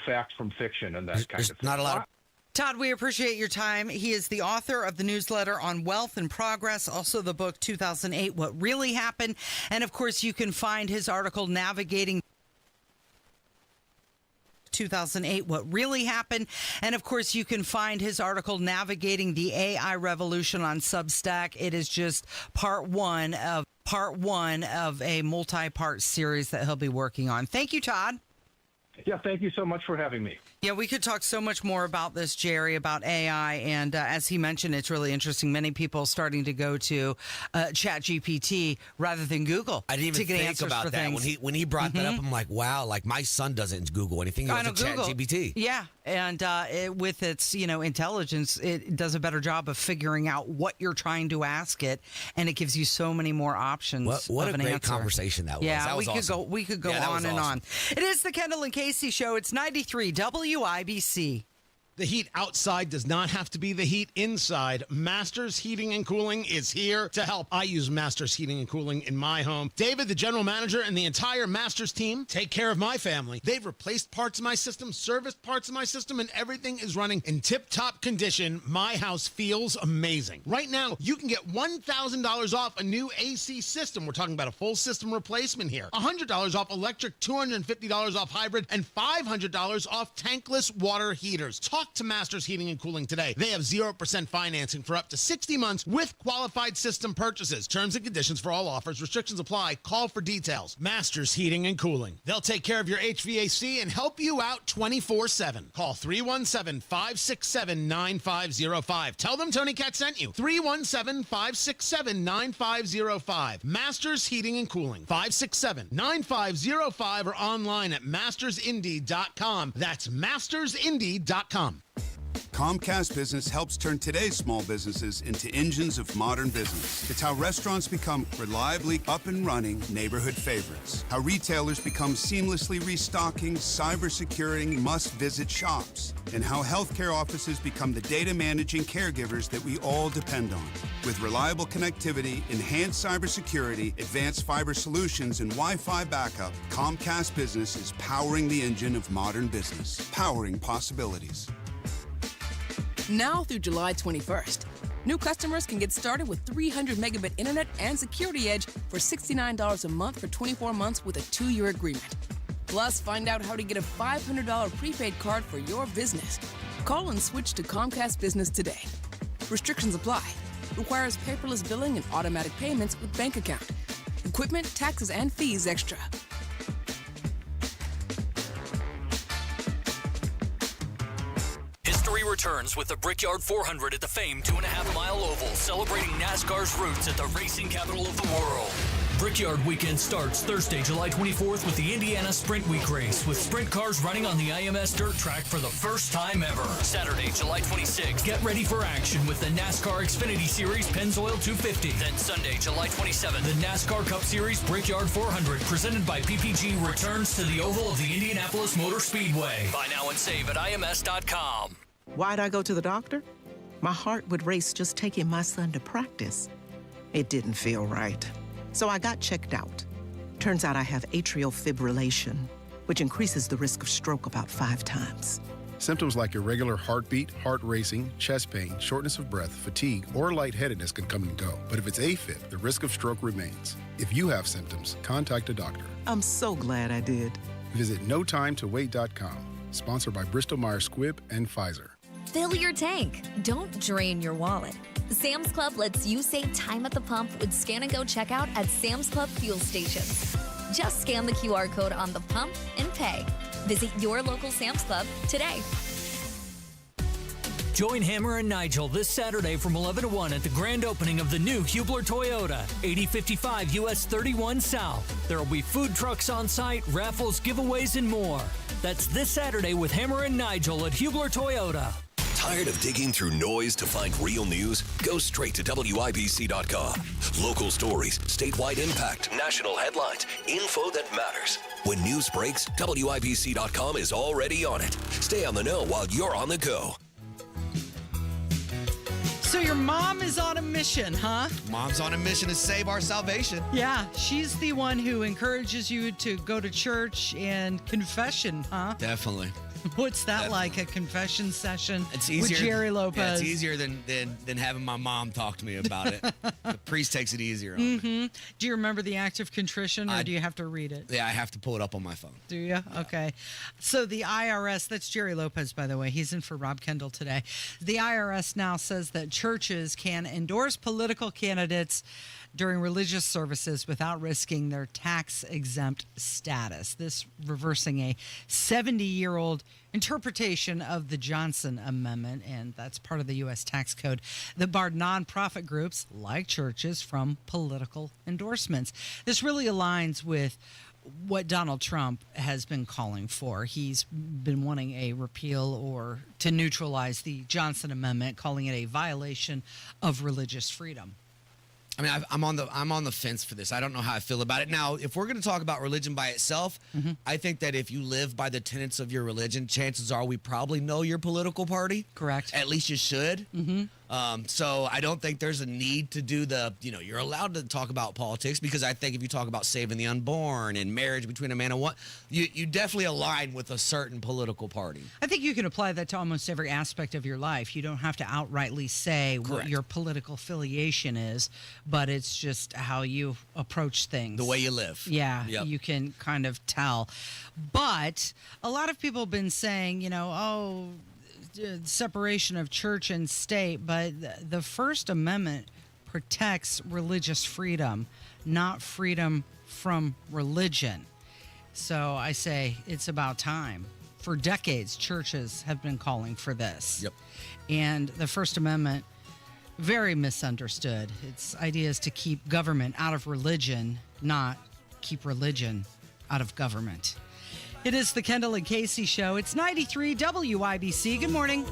fact from fiction and that kind of thing. Not a lot of Todd, we appreciate your time. He is the author of the newsletter on Wealth and Progress, also the book 2008, What Really Happened. And, of course, you can find his article, Navigating 2008, What Really Happened. And, of course, you can find his article, Navigating the AI Revolution, on Substack. It is just part one of a multi-part series that he'll be working on. Thank you, Todd. Yeah, thank you so much for having me. Yeah, we could talk so much more about this, Jerry, about AI. And as he mentioned, it's really interesting. Many people starting to go to ChatGPT rather than Google. I didn't even think about that. When he brought that up, I'm like, wow, like my son doesn't Google anything. He goes to ChatGPT. Yeah. And with its, intelligence, it does a better job of figuring out what you're trying to ask it. And it gives you so many more options. What of a an great answer. Conversation that was. Yeah, that was awesome. We could go on and on. It is the Kendall and Casey Show. It's 93 WIBC. The heat outside does not have to be the heat inside. Masters Heating and Cooling is here to help. I use Masters Heating and Cooling in my home. David, the general manager, and the entire Masters team take care of my family. They've replaced parts of my system, serviced parts of my system, and everything is running in tip-top condition. My house feels amazing. Right now, you can get $1,000 off a new AC system. We're talking about a full system replacement here. $100 off electric, $250 off hybrid, and $500 off tankless water heaters. Talk to Masters Heating and Cooling today. They have 0% financing for up to 60 months with qualified system purchases. Terms and conditions for all offers. Restrictions apply. Call for details. Masters Heating and Cooling. They'll take care of your HVAC and help you out 24/7. Call 317-567-9505. Tell them Tony Cat sent you. 317-567-9505. Masters Heating and Cooling. 567-9505 or online at mastersindy.com. That's mastersindy.com. Comcast Business helps turn today's small businesses into engines of modern business. It's how restaurants become reliably up and running neighborhood favorites. How retailers become seamlessly restocking, cyber-securing, must-visit shops. And how healthcare offices become the data managing caregivers that we all depend on. With reliable connectivity, enhanced cybersecurity, advanced fiber solutions, and Wi-Fi backup, Comcast Business is powering the engine of modern business. Powering possibilities. Now through July 21st, new customers can get started with 300 megabit internet and security edge for $69 a month for 24 months with a 2-year agreement. Plus, find out how to get a $500 prepaid card for your business. Call and switch to Comcast Business today. Restrictions apply. Requires paperless billing and automatic payments with bank account. Equipment, taxes, and fees extra. History returns with the Brickyard 400 at the famed 2.5-mile oval, celebrating NASCAR's roots at the racing capital of the world. Brickyard weekend starts Thursday, July 24th with the Indiana Sprint Week race, with sprint cars running on the IMS dirt track for the first time ever. Saturday, July 26th, get ready for action with the NASCAR Xfinity Series Pennzoil 250. Then Sunday, July 27th, the NASCAR Cup Series Brickyard 400, presented by PPG, returns to the oval of the Indianapolis Motor Speedway. Buy now and save at IMS.com. Why'd I go to the doctor? My heart would race just taking my son to practice. It didn't feel right. So I got checked out. Turns out I have atrial fibrillation, which increases the risk of stroke about 5 times. Symptoms like irregular heartbeat, heart racing, chest pain, shortness of breath, fatigue, or lightheadedness can come and go. But if it's AFib, the risk of stroke remains. If you have symptoms, contact a doctor. I'm so glad I did. Visit notimetowait.com. Sponsored by Bristol-Myers Squibb and Pfizer. Fill your tank. Don't drain your wallet. Sam's Club lets you save time at the pump with Scan and Go checkout at Sam's Club fuel stations. Just scan the QR code on the pump and pay. Visit your local Sam's Club today. Join Hammer and Nigel this Saturday from 11 to 1 at the grand opening of the new Hubler Toyota, 8055 US 31 South. There will be food trucks on site, raffles, giveaways, and more. That's this Saturday with Hammer and Nigel at Hubler Toyota. Tired of digging through noise to find real news? Go straight to WIBC.com. Local stories, statewide impact, national headlines, info that matters. When news breaks, WIBC.com is already on it. Stay on the know while you're on the go. So your mom is on a mission, huh? Mom's on a mission to save our salvation. Yeah, she's the one who encourages you to go to church and confession, huh? Definitely. What's that like, a confession session it's easier, with Jerry Lopez? Yeah, it's easier than having my mom talk to me about it. The priest takes it easier on me. Do you remember the act of contrition, or do you have to read it? Yeah, I have to pull it up on my phone. Do you? Yeah. Okay. So the IRS, that's Jerry Lopez, by the way. He's in for Rob Kendall today. The IRS now says that churches can endorse political candidates during religious services without risking their tax-exempt status. This reversing a 70-year-old interpretation of the Johnson Amendment, and that's part of the U.S. tax code that barred nonprofit groups like churches from political endorsements. This really aligns with what Donald Trump has been calling for. He's been wanting a repeal or to neutralize the Johnson Amendment, calling it a violation of religious freedom. I mean, I'm on the fence for this. I don't know how I feel about it. Now, if we're going to talk about religion by itself, I think that if you live by the tenets of your religion, chances are we probably know your political party. Correct. At least you should. So I don't think there's a need to do you're allowed to talk about politics, because I think if you talk about saving the unborn and marriage between a man and woman, you definitely align with a certain political party. I think you can apply that to almost every aspect of your life. You don't have to outrightly say what your political affiliation is, but it's just how you approach things. The way you live. Yeah, you can kind of tell. But a lot of people have been saying, separation of church and state, but the First Amendment protects religious freedom, not freedom from religion. So I say it's about time. For decades, churches have been calling for this. Yep. And the First Amendment, very misunderstood. Its idea is to keep government out of religion, not keep religion out of government. It is the Kendall and Casey Show. It's 93 WIBC. Good morning.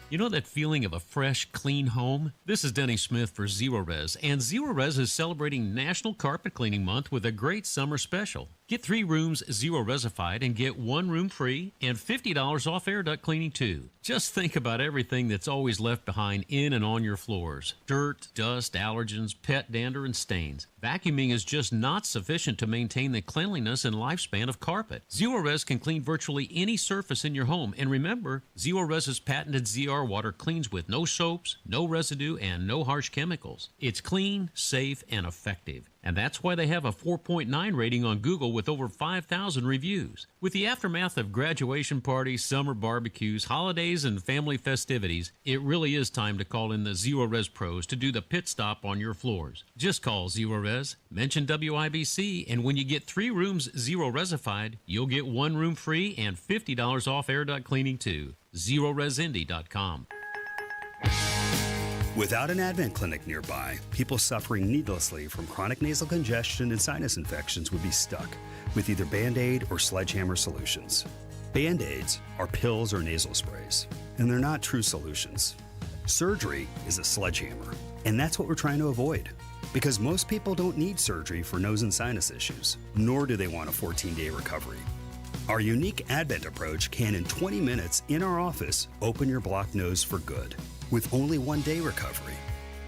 You know that feeling of a fresh, clean home? This is Denny Smith for Zero Res, and Zero Res is celebrating National Carpet Cleaning Month with a great summer special. Get 3 rooms Zero Resified and get 1 room free and $50 off air duct cleaning too. Just think about everything that's always left behind in and on your floors. Dirt, dust, allergens, pet dander, and stains. Vacuuming is just not sufficient to maintain the cleanliness and lifespan of carpet. Zero Res can clean virtually any surface in your home. And remember, Zero Res's patented ZR water cleans with no soaps, no residue, and no harsh chemicals. It's clean, safe, and effective. And that's why they have a 4.9 rating on Google with over 5,000 reviews. With the aftermath of graduation parties, summer barbecues, holidays, and family festivities, it really is time to call in the Zero Res pros to do the pit stop on your floors. Just call Zero Res, mention WIBC, and when you get 3 rooms Zero Resified, you'll get 1 room free and $50 off air duct cleaning too. ZeroResIndy.com. Without an Advent clinic nearby, people suffering needlessly from chronic nasal congestion and sinus infections would be stuck with either Band-Aid or sledgehammer solutions. Band-Aids are pills or nasal sprays, and they're not true solutions. Surgery is a sledgehammer, and that's what we're trying to avoid. Because most people don't need surgery for nose and sinus issues, nor do they want a 14-day recovery. Our unique Advent approach can, in 20 minutes in our office, open your blocked nose for good, with only 1-day recovery.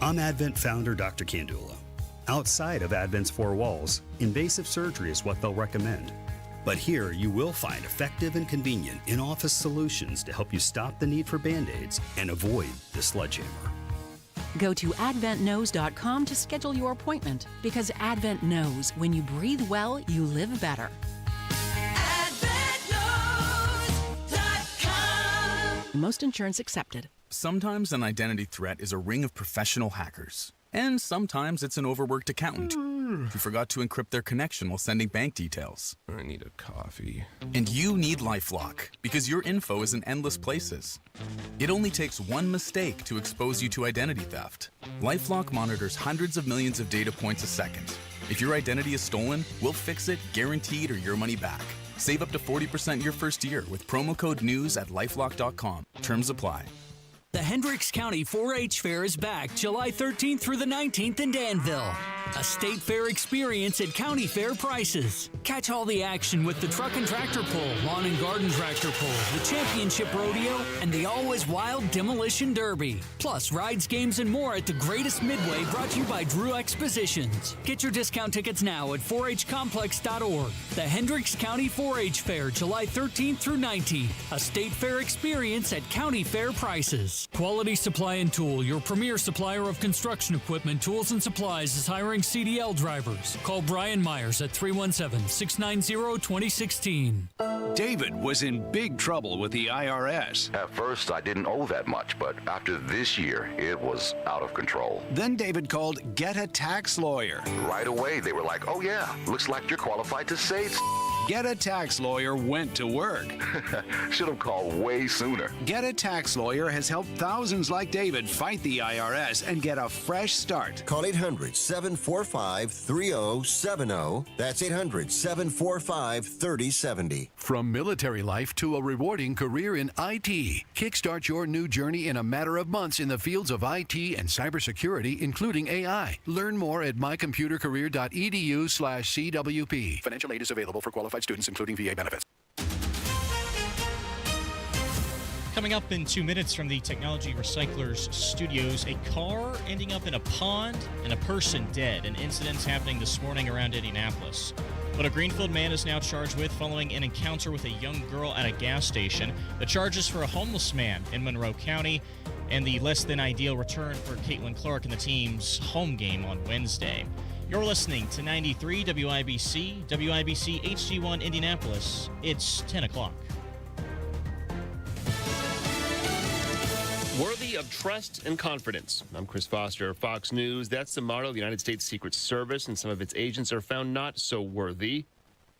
I'm Advent founder Dr. Kandula. Outside of Advent's 4 walls, invasive surgery is what they'll recommend. But here you will find effective and convenient in-office solutions to help you stop the need for Band-Aids and avoid the sledgehammer. Go to adventknows.com to schedule your appointment, because Advent knows when you breathe well, you live better. Most insurance accepted. Sometimes an identity threat is a ring of professional hackers. And sometimes it's an overworked accountant who forgot to encrypt their connection while sending bank details. I need a coffee. And you need LifeLock, because your info is in endless places. It only takes one mistake to expose you to identity theft. LifeLock monitors hundreds of millions of data points a second. If your identity is stolen, we'll fix it, guaranteed, or your money back. Save up to 40% your first year with promo code NEWS at lifelock.com. Terms apply. The Hendricks County 4-H Fair is back July 13th through the 19th in Danville. A state fair experience at county fair prices. Catch all the action with the truck and tractor pull, lawn and garden tractor pull, the championship rodeo, and the always wild demolition derby. Plus rides, games, and more at the Greatest Midway, brought to you by Drew Expositions. Get your discount tickets now at 4hcomplex.org. The Hendricks County 4-H Fair, July 13th through 19th. A state fair experience at county fair prices. Quality Supply and Tool, your premier supplier of construction equipment, tools, and supplies, is hiring CDL drivers. Call Brian Myers at 317-690-2016. David was in big trouble with the IRS. At first, I didn't owe that much, but after this year, it was out of control. Then David called Get a Tax Lawyer. Right away, they were like, oh yeah, looks like you're qualified to save. Get a Tax Lawyer went to work. Should have called way sooner. Get a Tax Lawyer has helped thousands like David fight the IRS and get a fresh start. Call 800-745-3070. That's 800-745-3070. From military life to a rewarding career in IT, kickstart your new journey in a matter of months in the fields of IT and cybersecurity, including AI. Learn more at mycomputercareer.edu/CWP. Financial aid is available for qualified students, including VA benefits. Coming up in 2 minutes from the Technology Recyclers Studios, a car ending up in a pond and a person dead. An incident's happening this morning around Indianapolis. But a Greenfield man is now charged with following an encounter with a young girl at a gas station. The charges for a homeless man in Monroe County and the less than ideal return for Caitlin Clark in the team's home game on Wednesday. You're listening to 93 WIBC, WIBC HD1 Indianapolis. It's 10 o'clock. Worthy of trust and confidence. I'm Chris Foster, Fox News. That's the motto of the United States Secret Service, and some of its agents are found not so worthy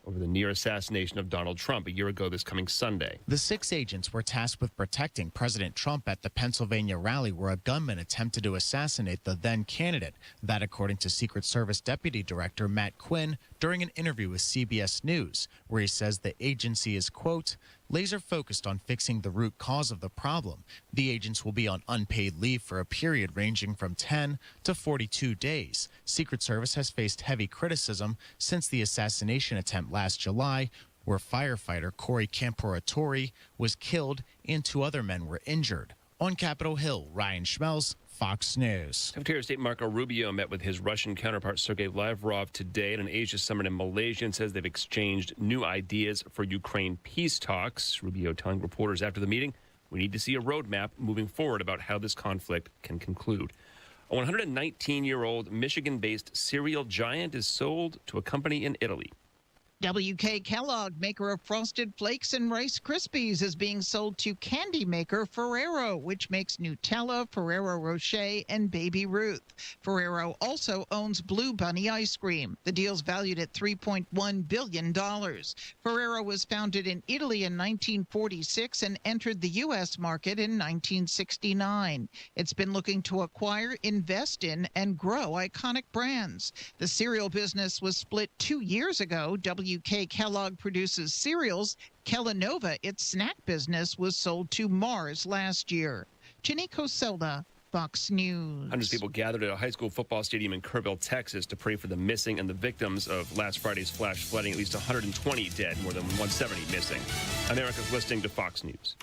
over the near assassination of Donald Trump a year ago this coming Sunday. The 6 agents were tasked with protecting President Trump at the Pennsylvania rally where a gunman attempted to assassinate the then candidate. That according to Secret Service Deputy Director Matt Quinn during an interview with CBS News, where he says the agency is, quote, laser focused on fixing the root cause of the problem. The agents will be on unpaid leave for a period ranging from 10 to 42 days. Secret Service has faced heavy criticism since the assassination attempt last July, where firefighter Corey Camporatori was killed and 2 other men were injured. On Capitol Hill, Ryan Schmelz, Fox News. Secretary of State Marco Rubio met with his Russian counterpart Sergei Lavrov today at an Asia summit in Malaysia and says they've exchanged new ideas for Ukraine peace talks. Rubio telling reporters after the meeting, we need to see a roadmap moving forward about how this conflict can conclude. A 119-year-old Michigan-based cereal giant is sold to a company in Italy. WK Kellogg, maker of Frosted Flakes and Rice Krispies, is being sold to candy maker Ferrero, which makes Nutella, Ferrero Rocher, and Baby Ruth. Ferrero also owns Blue Bunny ice cream. The deal's valued at $3.1 billion. Ferrero was founded in Italy in 1946 and entered the U.S. market in 1969. It's been looking to acquire, invest in, and grow iconic brands. The cereal business was split 2 years ago. WK Kellogg produces cereals. Kellanova, its snack business, was sold to Mars last year. Chinico Selda, Fox News. Hundreds of people gathered at a high school football stadium in Kerrville, Texas to pray for the missing and the victims of last Friday's flash flooding. At least 120 dead, more than 170 missing. America's listening to Fox News.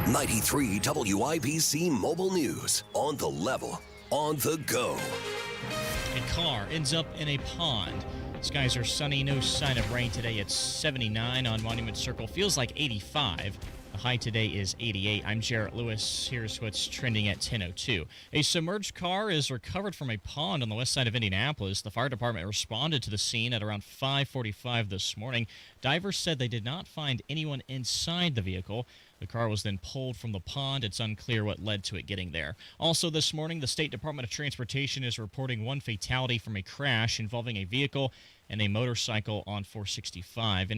93 WIBC Mobile News. On the level, on the go. A car ends up in a pond. Skies are sunny, no sign of rain today. It's 79 on Monument Circle. Feels like 85. The high today is 88. I'm Jarrett Lewis. Here's what's trending at 10:02. A submerged car is recovered from a pond on the west side of Indianapolis. The fire department responded to the scene at around 5:45 this morning. Divers said they did not find anyone inside the vehicle. The car was then pulled from the pond. It's unclear what led to it getting there. Also this morning, the State Department of Transportation is reporting 1 fatality from a crash involving a vehicle and a motorcycle on 465.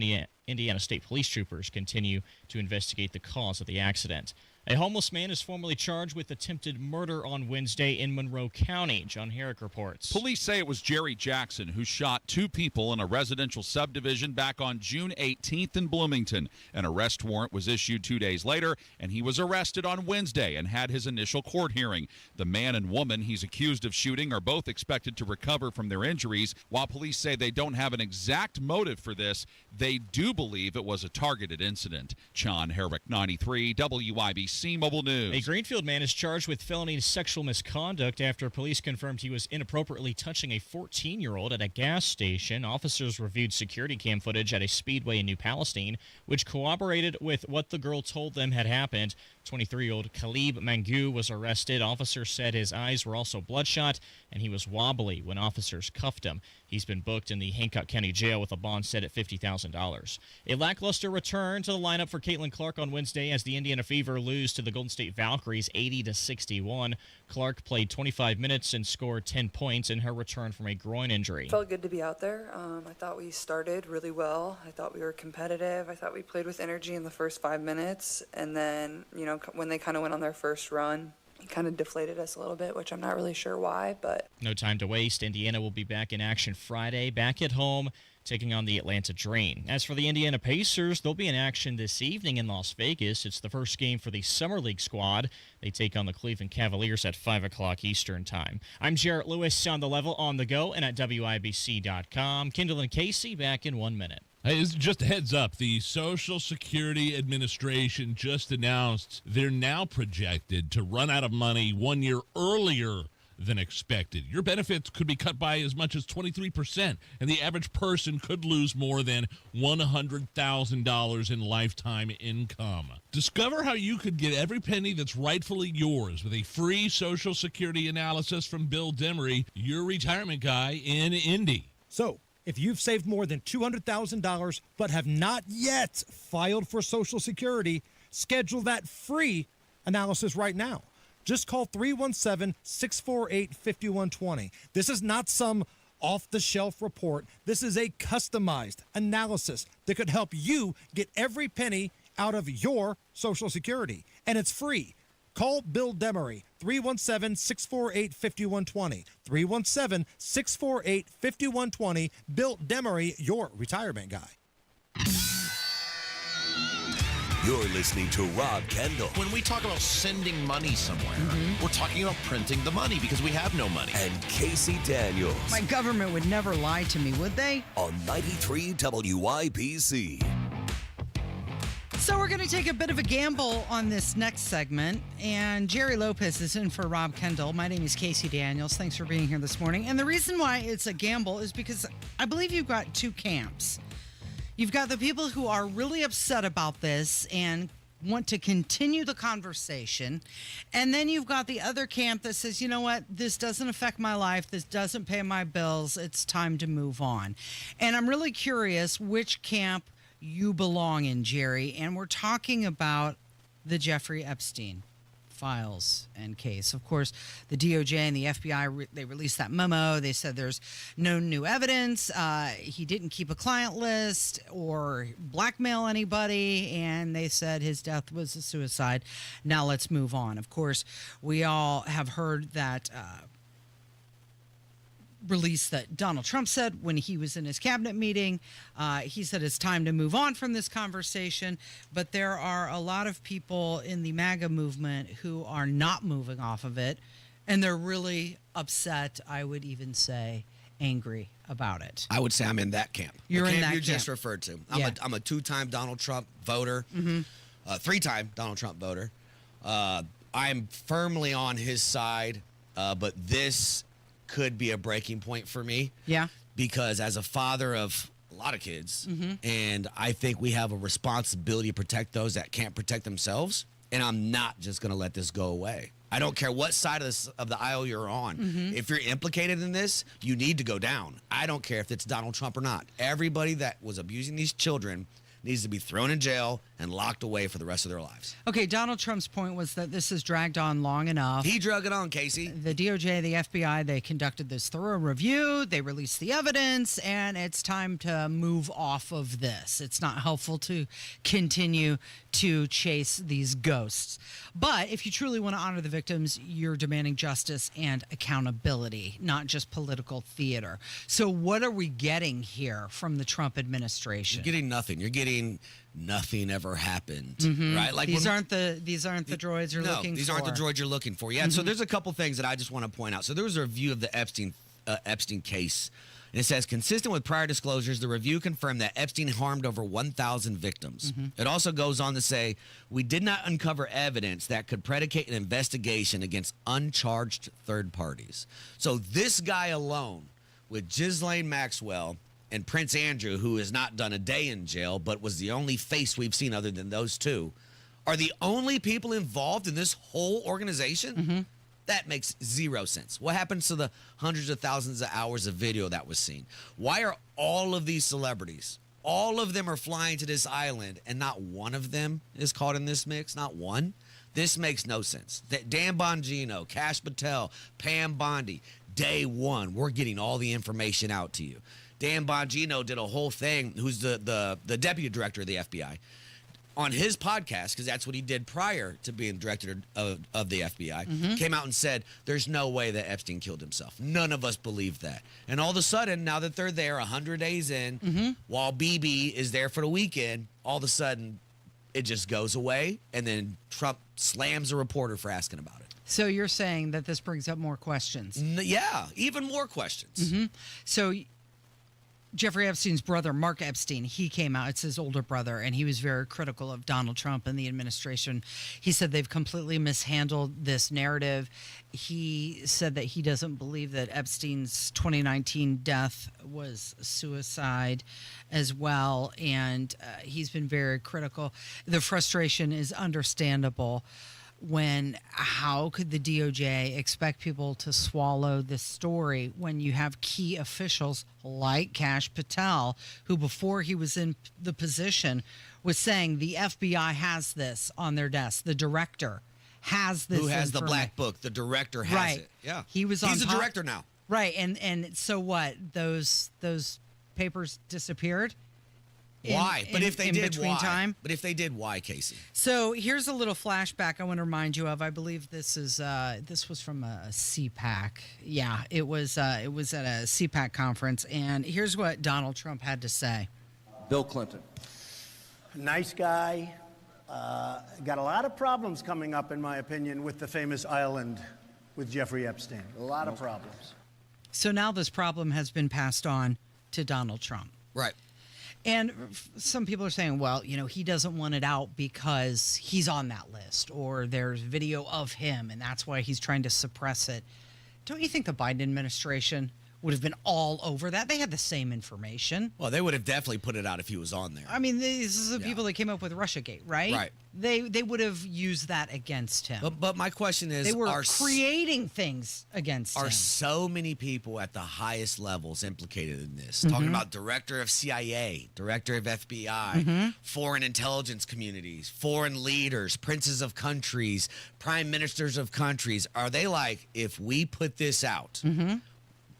Indiana State Police troopers continue to investigate the cause of the accident. A homeless man is formally charged with attempted murder on Wednesday in Monroe County. John Herrick reports. Police say it was Jerry Jackson who shot 2 people in a residential subdivision back on June 18th in Bloomington. An arrest warrant was issued 2 days later, and he was arrested on Wednesday and had his initial court hearing. The man and woman he's accused of shooting are both expected to recover from their injuries. While police say they don't have an exact motive for this, they do believe it was a targeted incident. John Herrick, 93 WIBC Mobile News. A Greenfield man is charged with felony sexual misconduct after police confirmed he was inappropriately touching a 14-year-old at a gas station. Officers reviewed security cam footage at a speedway in New Palestine, which corroborated with what the girl told them had happened. 23-year-old Khalib Mangu was arrested. Officers said his eyes were also bloodshot, and he was wobbly when officers cuffed him. He's been booked in the Hancock County Jail with a bond set at $50,000. A lackluster return to the lineup for Caitlin Clark on Wednesday as the Indiana Fever lose to the Golden State Valkyries 80-61. Clark played 25 minutes and scored 10 points in her return from a groin injury. Felt good to be out there. I thought we started really well. I thought we were competitive. I thought we played with energy in the first 5 minutes. And then, when they kind of went on their first run, it kind of deflated us a little bit, which I'm not really sure why, but... No time to waste. Indiana will be back in action Friday, back at home, taking on the Atlanta Dream. As for the Indiana Pacers, they'll be in action this evening in Las Vegas. It's the first game for the Summer League squad. They take on the Cleveland Cavaliers at 5 o'clock Eastern Time. I'm Jarrett Lewis on The Level on the go and at WIBC.com. Kendall Casey back in 1 minute. Hey, just a heads up, the Social Security Administration just announced they're now projected to run out of money 1 year earlier than expected. Your benefits could be cut by as much as 23%, and the average person could lose more than $100,000 in lifetime income. Discover how you could get every penny that's rightfully yours with a free Social Security analysis from Bill Demery, your retirement guy in Indy. So, if you've saved more than $200,000 but have not yet filed for Social Security, schedule that free analysis right now. Just call 317-648-5120. This is not some off-the-shelf report. This is a customized analysis that could help you get every penny out of your Social Security. And it's free. Call Bill Demery, 317-648-5120. 317-648-5120. Bill Demery, your retirement guy. You're listening to Rob Kendall. When we talk about sending money somewhere, we're talking about printing the money because we have no money. And Casey Daniels. My government would never lie to me, would they? On 93 WIBC. So we're going to take a bit of a gamble on this next segment, and Jerry Lopez is in for Rob Kendall. My name is Casey Daniels. Thanks for being here this morning. And the reason why it's a gamble is because I believe you've got two camps. You've got the people who are really upset about this and want to continue the conversation. And then you've got the other camp that says, you know what, this doesn't affect my life. This doesn't pay my bills. It's time to move on. And I'm really curious which camp you belong in, Jerry. And we're talking about the Jeffrey Epstein files and case. Of course, the DOJ and the FBI, they released that memo. They said there's no new evidence. He didn't keep a client list or blackmail anybody. And they said his death was a suicide. Now let's move on. Of course, we all have heard that release that Donald Trump said when he was in his cabinet meeting. He said it's time to move on from this conversation, but there are a lot of people in the MAGA movement who are not moving off of it, and they're really upset, I would even say angry about it. I would say I'm in that camp. You're the in camp that you camp. just referred to. I'm a two-time Donald Trump voter, three-time Donald Trump voter. I'm firmly on his side, but this could be a breaking point for me. Yeah. Because as a father of a lot of kids, and I think we have a responsibility to protect those that can't protect themselves, and I'm not just going to let this go away. I don't care what side of the aisle you're on. If you're implicated in this, you need to go down. I don't care if it's Donald Trump or not. Everybody that was abusing these children needs to be thrown in jail and locked away for the rest of their lives. Okay, Donald Trump's point was that this has dragged on long enough. He drug it on, Casey. The DOJ, the FBI, they conducted this thorough review. They released the evidence, and it's time to move off of this. It's not helpful to continue to chase these ghosts. But if you truly want to honor the victims, you're demanding justice and accountability, not just political theater. So what are we getting here from the Trump administration? You're getting nothing. You're getting nothing ever happened, right? Like these aren't the droids you're looking for. These aren't the droids you're looking for. Yeah. And so there's a couple things that I just want to point out. So there was a review of the Epstein case. And it says, consistent with prior disclosures, the review confirmed that Epstein harmed over 1,000 victims. It also goes on to say, we did not uncover evidence that could predicate an investigation against uncharged third parties. So this guy alone, with Ghislaine Maxwell and Prince Andrew, who has not done a day in jail, but was the only face we've seen other than those two, are the only people involved in this whole organization? That makes zero sense. What happens to the hundreds of thousands of hours of video that was seen? Why are all of these celebrities, all of them are flying to this island and not one of them is caught in this mix? Not one? This makes no sense. Dan Bongino, Kash Patel, Pam Bondi, day one, we're getting all the information out to you. Dan Bongino did a whole thing, who's the deputy director of the FBI, on his podcast, because that's what he did prior to being director of the FBI, came out and said, there's no way that Epstein killed himself. None of us believed that. And all of a sudden, now that they're there 100 days in, while BB is there for the weekend, all of a sudden, it just goes away, and then Trump slams a reporter for asking about it. So you're saying that this brings up more questions? Yeah, even more questions. So Jeffrey Epstein's brother, Mark Epstein, he came out. It's his older brother, and he was very critical of Donald Trump and the administration. He said they've completely mishandled this narrative. He said that he doesn't believe that Epstein's 2019 death was suicide as well, and he's been very critical. The frustration is understandable. How could the DOJ expect people to swallow this story when you have key officials like Kash Patel, who before he was in the position was saying the FBI has this on their desk, the director has this. Who has the black book? The director has it. Yeah, he's the director now. Right, and so what? Those papers disappeared. Why? But if they did, between why? Time? But if they did, why, Casey? So here's a little flashback I want to remind you of. I believe this was from a CPAC. Yeah, it was at a CPAC conference, and here's what Donald Trump had to say. Bill Clinton, nice guy, got a lot of problems coming up, in my opinion, with the famous island with Jeffrey Epstein. A lot of problems. So now this problem has been passed on to Donald Trump. Right. And some people are saying, well, he doesn't want it out because he's on that list or there's video of him and that's why he's trying to suppress it. Don't you think the Biden administration would have been all over that? They had the same information. Well, they would have definitely put it out if he was on there. I mean, these are the people that came up with Russiagate, right? Right. They would have used that against him. But my question is, they were creating things against him. Are so many people at the highest levels implicated in this? Talking about director of CIA, director of FBI, foreign intelligence communities, foreign leaders, princes of countries, prime ministers of countries. Are they like, if we put this out,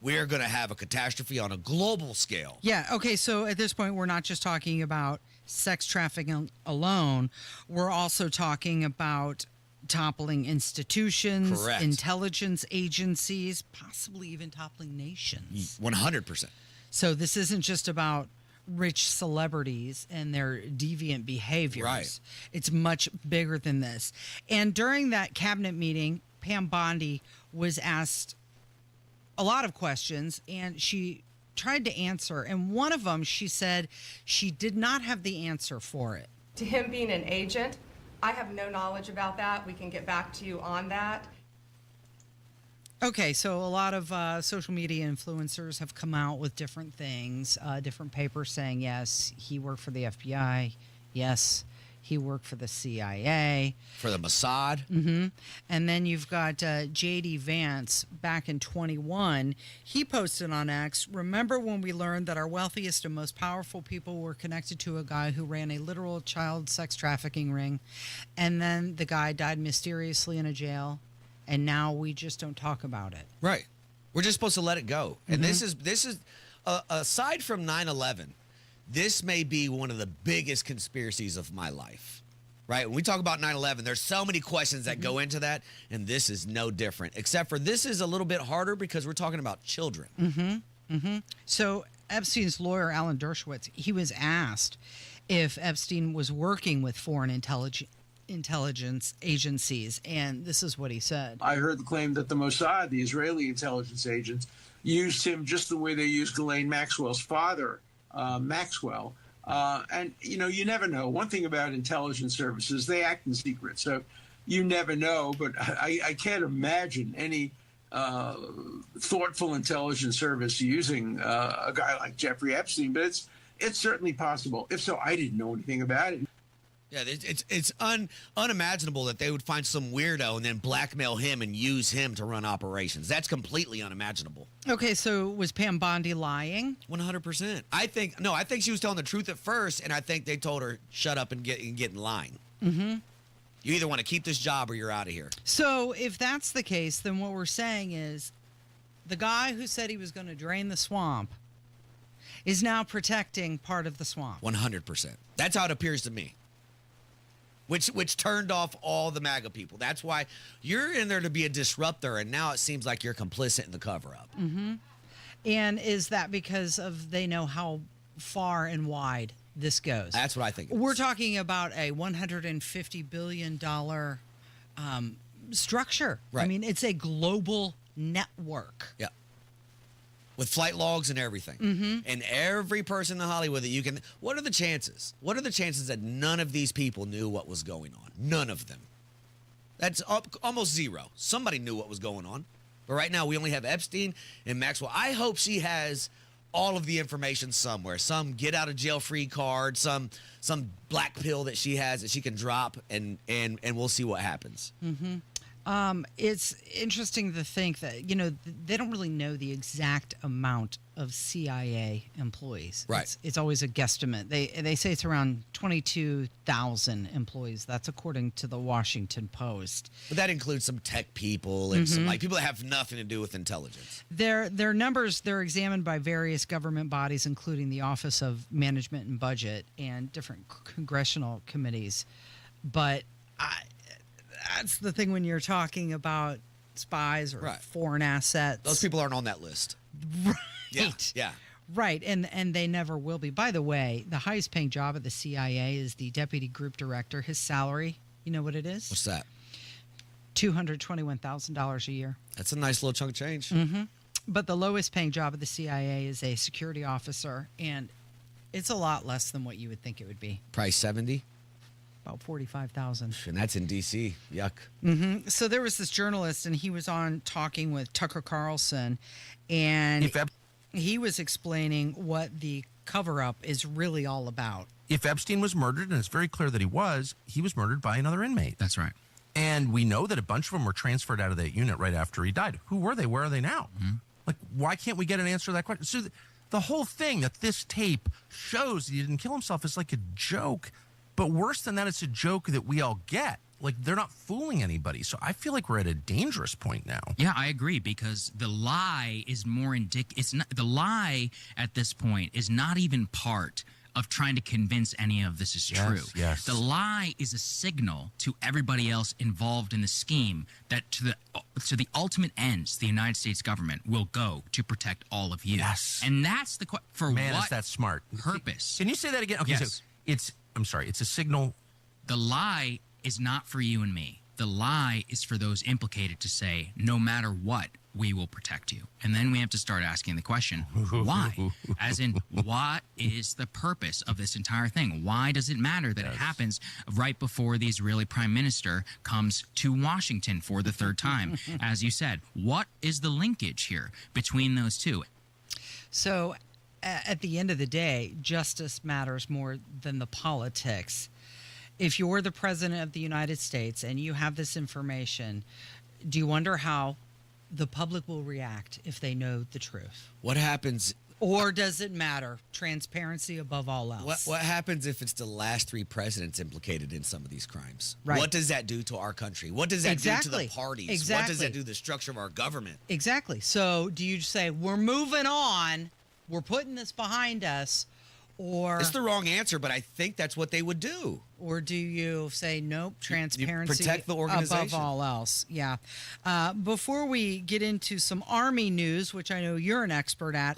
we're going to have a catastrophe on a global scale? Yeah. Okay. So at this point, we're not just talking about sex trafficking alone. We're also talking about toppling institutions, Correct. Intelligence agencies, possibly even toppling nations. 100%. So this isn't just about rich celebrities and their deviant behaviors. Right. It's much bigger than this. And during that cabinet meeting, Pam Bondi was asked a lot of questions, and she tried to answer. And one of them, she said she did not have the answer for it. To him being an agent, I have no knowledge about that. We can get back to you on that. Okay, so a lot of social media influencers have come out with different things, different papers saying, yes, he worked for the FBI. Yes, he worked for the CIA. For the Mossad. And then you've got J.D. Vance back in 21. He posted on X, remember when we learned that our wealthiest and most powerful people were connected to a guy who ran a literal child sex trafficking ring, and then the guy died mysteriously in a jail, and now we just don't talk about it. Right. We're just supposed to let it go. And this is aside from 9/11, this may be one of the biggest conspiracies of my life, right? When we talk about 9/11, there's so many questions that go into that, and this is no different, except for this is a little bit harder because we're talking about children. So Epstein's lawyer, Alan Dershowitz, he was asked if Epstein was working with foreign intelligence agencies, and this is what he said. I heard the claim that the Mossad, the Israeli intelligence agents, used him just the way they used Ghislaine Maxwell's father, Maxwell. And, you never know. One thing about intelligence services, they act in secret. So you never know. But I can't imagine any thoughtful intelligence service using a guy like Jeffrey Epstein. But it's certainly possible. If so, I didn't know anything about it. Yeah, it's unimaginable that they would find some weirdo and then blackmail him and use him to run operations. That's completely unimaginable. Okay, so was Pam Bondi lying? 100%. I think she was telling the truth at first, and I think they told her, shut up and get in line. Mm-hmm. You either want to keep this job or you're out of here. So if that's the case, then what we're saying is the guy who said he was going to drain the swamp is now protecting part of the swamp. 100%. That's how it appears to me. Which turned off all the MAGA people. That's why you're in there to be a disruptor, and now it seems like you're complicit in the cover-up. Mm-hmm. And is that because they know how far and wide this goes? That's what I think. We're talking about a $150 billion structure. Right. I mean, it's a global network. Yeah. With flight logs and everything. Mm-hmm. And every person in Hollywood that you can... What are the chances? What are the chances that none of these people knew what was going on? None of them. That's almost zero. Somebody knew what was going on. But right now, we only have Epstein and Maxwell. I hope she has all of the information somewhere. Some get-out-of-jail-free card, some black pill that she has that she can drop, and we'll see what happens. Mm-hmm. It's interesting to think that, they don't really know the exact amount of CIA employees. Right. It's always a guesstimate. They say it's around 22,000 employees. That's according to the Washington Post. But that includes some tech people and some people that have nothing to do with intelligence. Their numbers, they're examined by various government bodies, including the Office of Management and Budget and different congressional committees. But that's the thing when you're talking about spies or foreign assets. Those people aren't on that list. Right. Yeah. Right. And they never will be. By the way, the highest paying job at the CIA is the deputy group director. His salary, you know what it is? What's that? $221,000 a year. That's a nice little chunk of change. Mm-hmm. But the lowest paying job at the CIA is a security officer, and it's a lot less than what you would think it would be. Probably 70? About 45,000. And that's in D.C. Yuck. Mm-hmm. So there was this journalist, and he was on talking with Tucker Carlson, and he was explaining what the cover-up is really all about. If Epstein was murdered, and it's very clear that he was murdered by another inmate. That's right. And we know that a bunch of them were transferred out of that unit right after he died. Who were they? Where are they now? Mm-hmm. Like, why can't we get an answer to that question? So the whole thing that this tape shows he didn't kill himself is like a joke. But worse than that, it's a joke that we all get. Like, they're not fooling anybody. So I feel like we're at a dangerous point now. Yeah, I agree, because the lie is more the lie at this point is not even part of trying to convince any of this is true. Yes. The lie is a signal to everybody else involved in the scheme that to the ultimate ends, the United States government will go to protect all of you. Yes. And that's the for Man, what is that smart. purpose? Can you say that again? Okay, yes. So I'm sorry, it's a signal. The lie is not for you and me. The lie is for those implicated to say, no matter what, we will protect you. And then we have to start asking the question, why? As in, what is the purpose of this entire thing? Why does it matter that it happens right before the Israeli prime minister comes to Washington for the third time? As you said, what is the linkage here between those two? So at the end of the day, justice matters more than the politics. If you're the president of the United States and you have this information, do you wonder how the public will react if they know the truth? What happens? Or does it matter? Transparency above all else. What happens if it's the last three presidents implicated in some of these crimes? Right. What does that do to our country? What does that do to the parties? Exactly. What does that do to the structure of our government? Exactly. So do you say, we're moving on, we're putting this behind us, or... It's the wrong answer, but I think that's what they would do. Or do you say, nope, transparency you protect the organization. above all else? Yeah. Before we get into some Army news, which I know you're an expert at,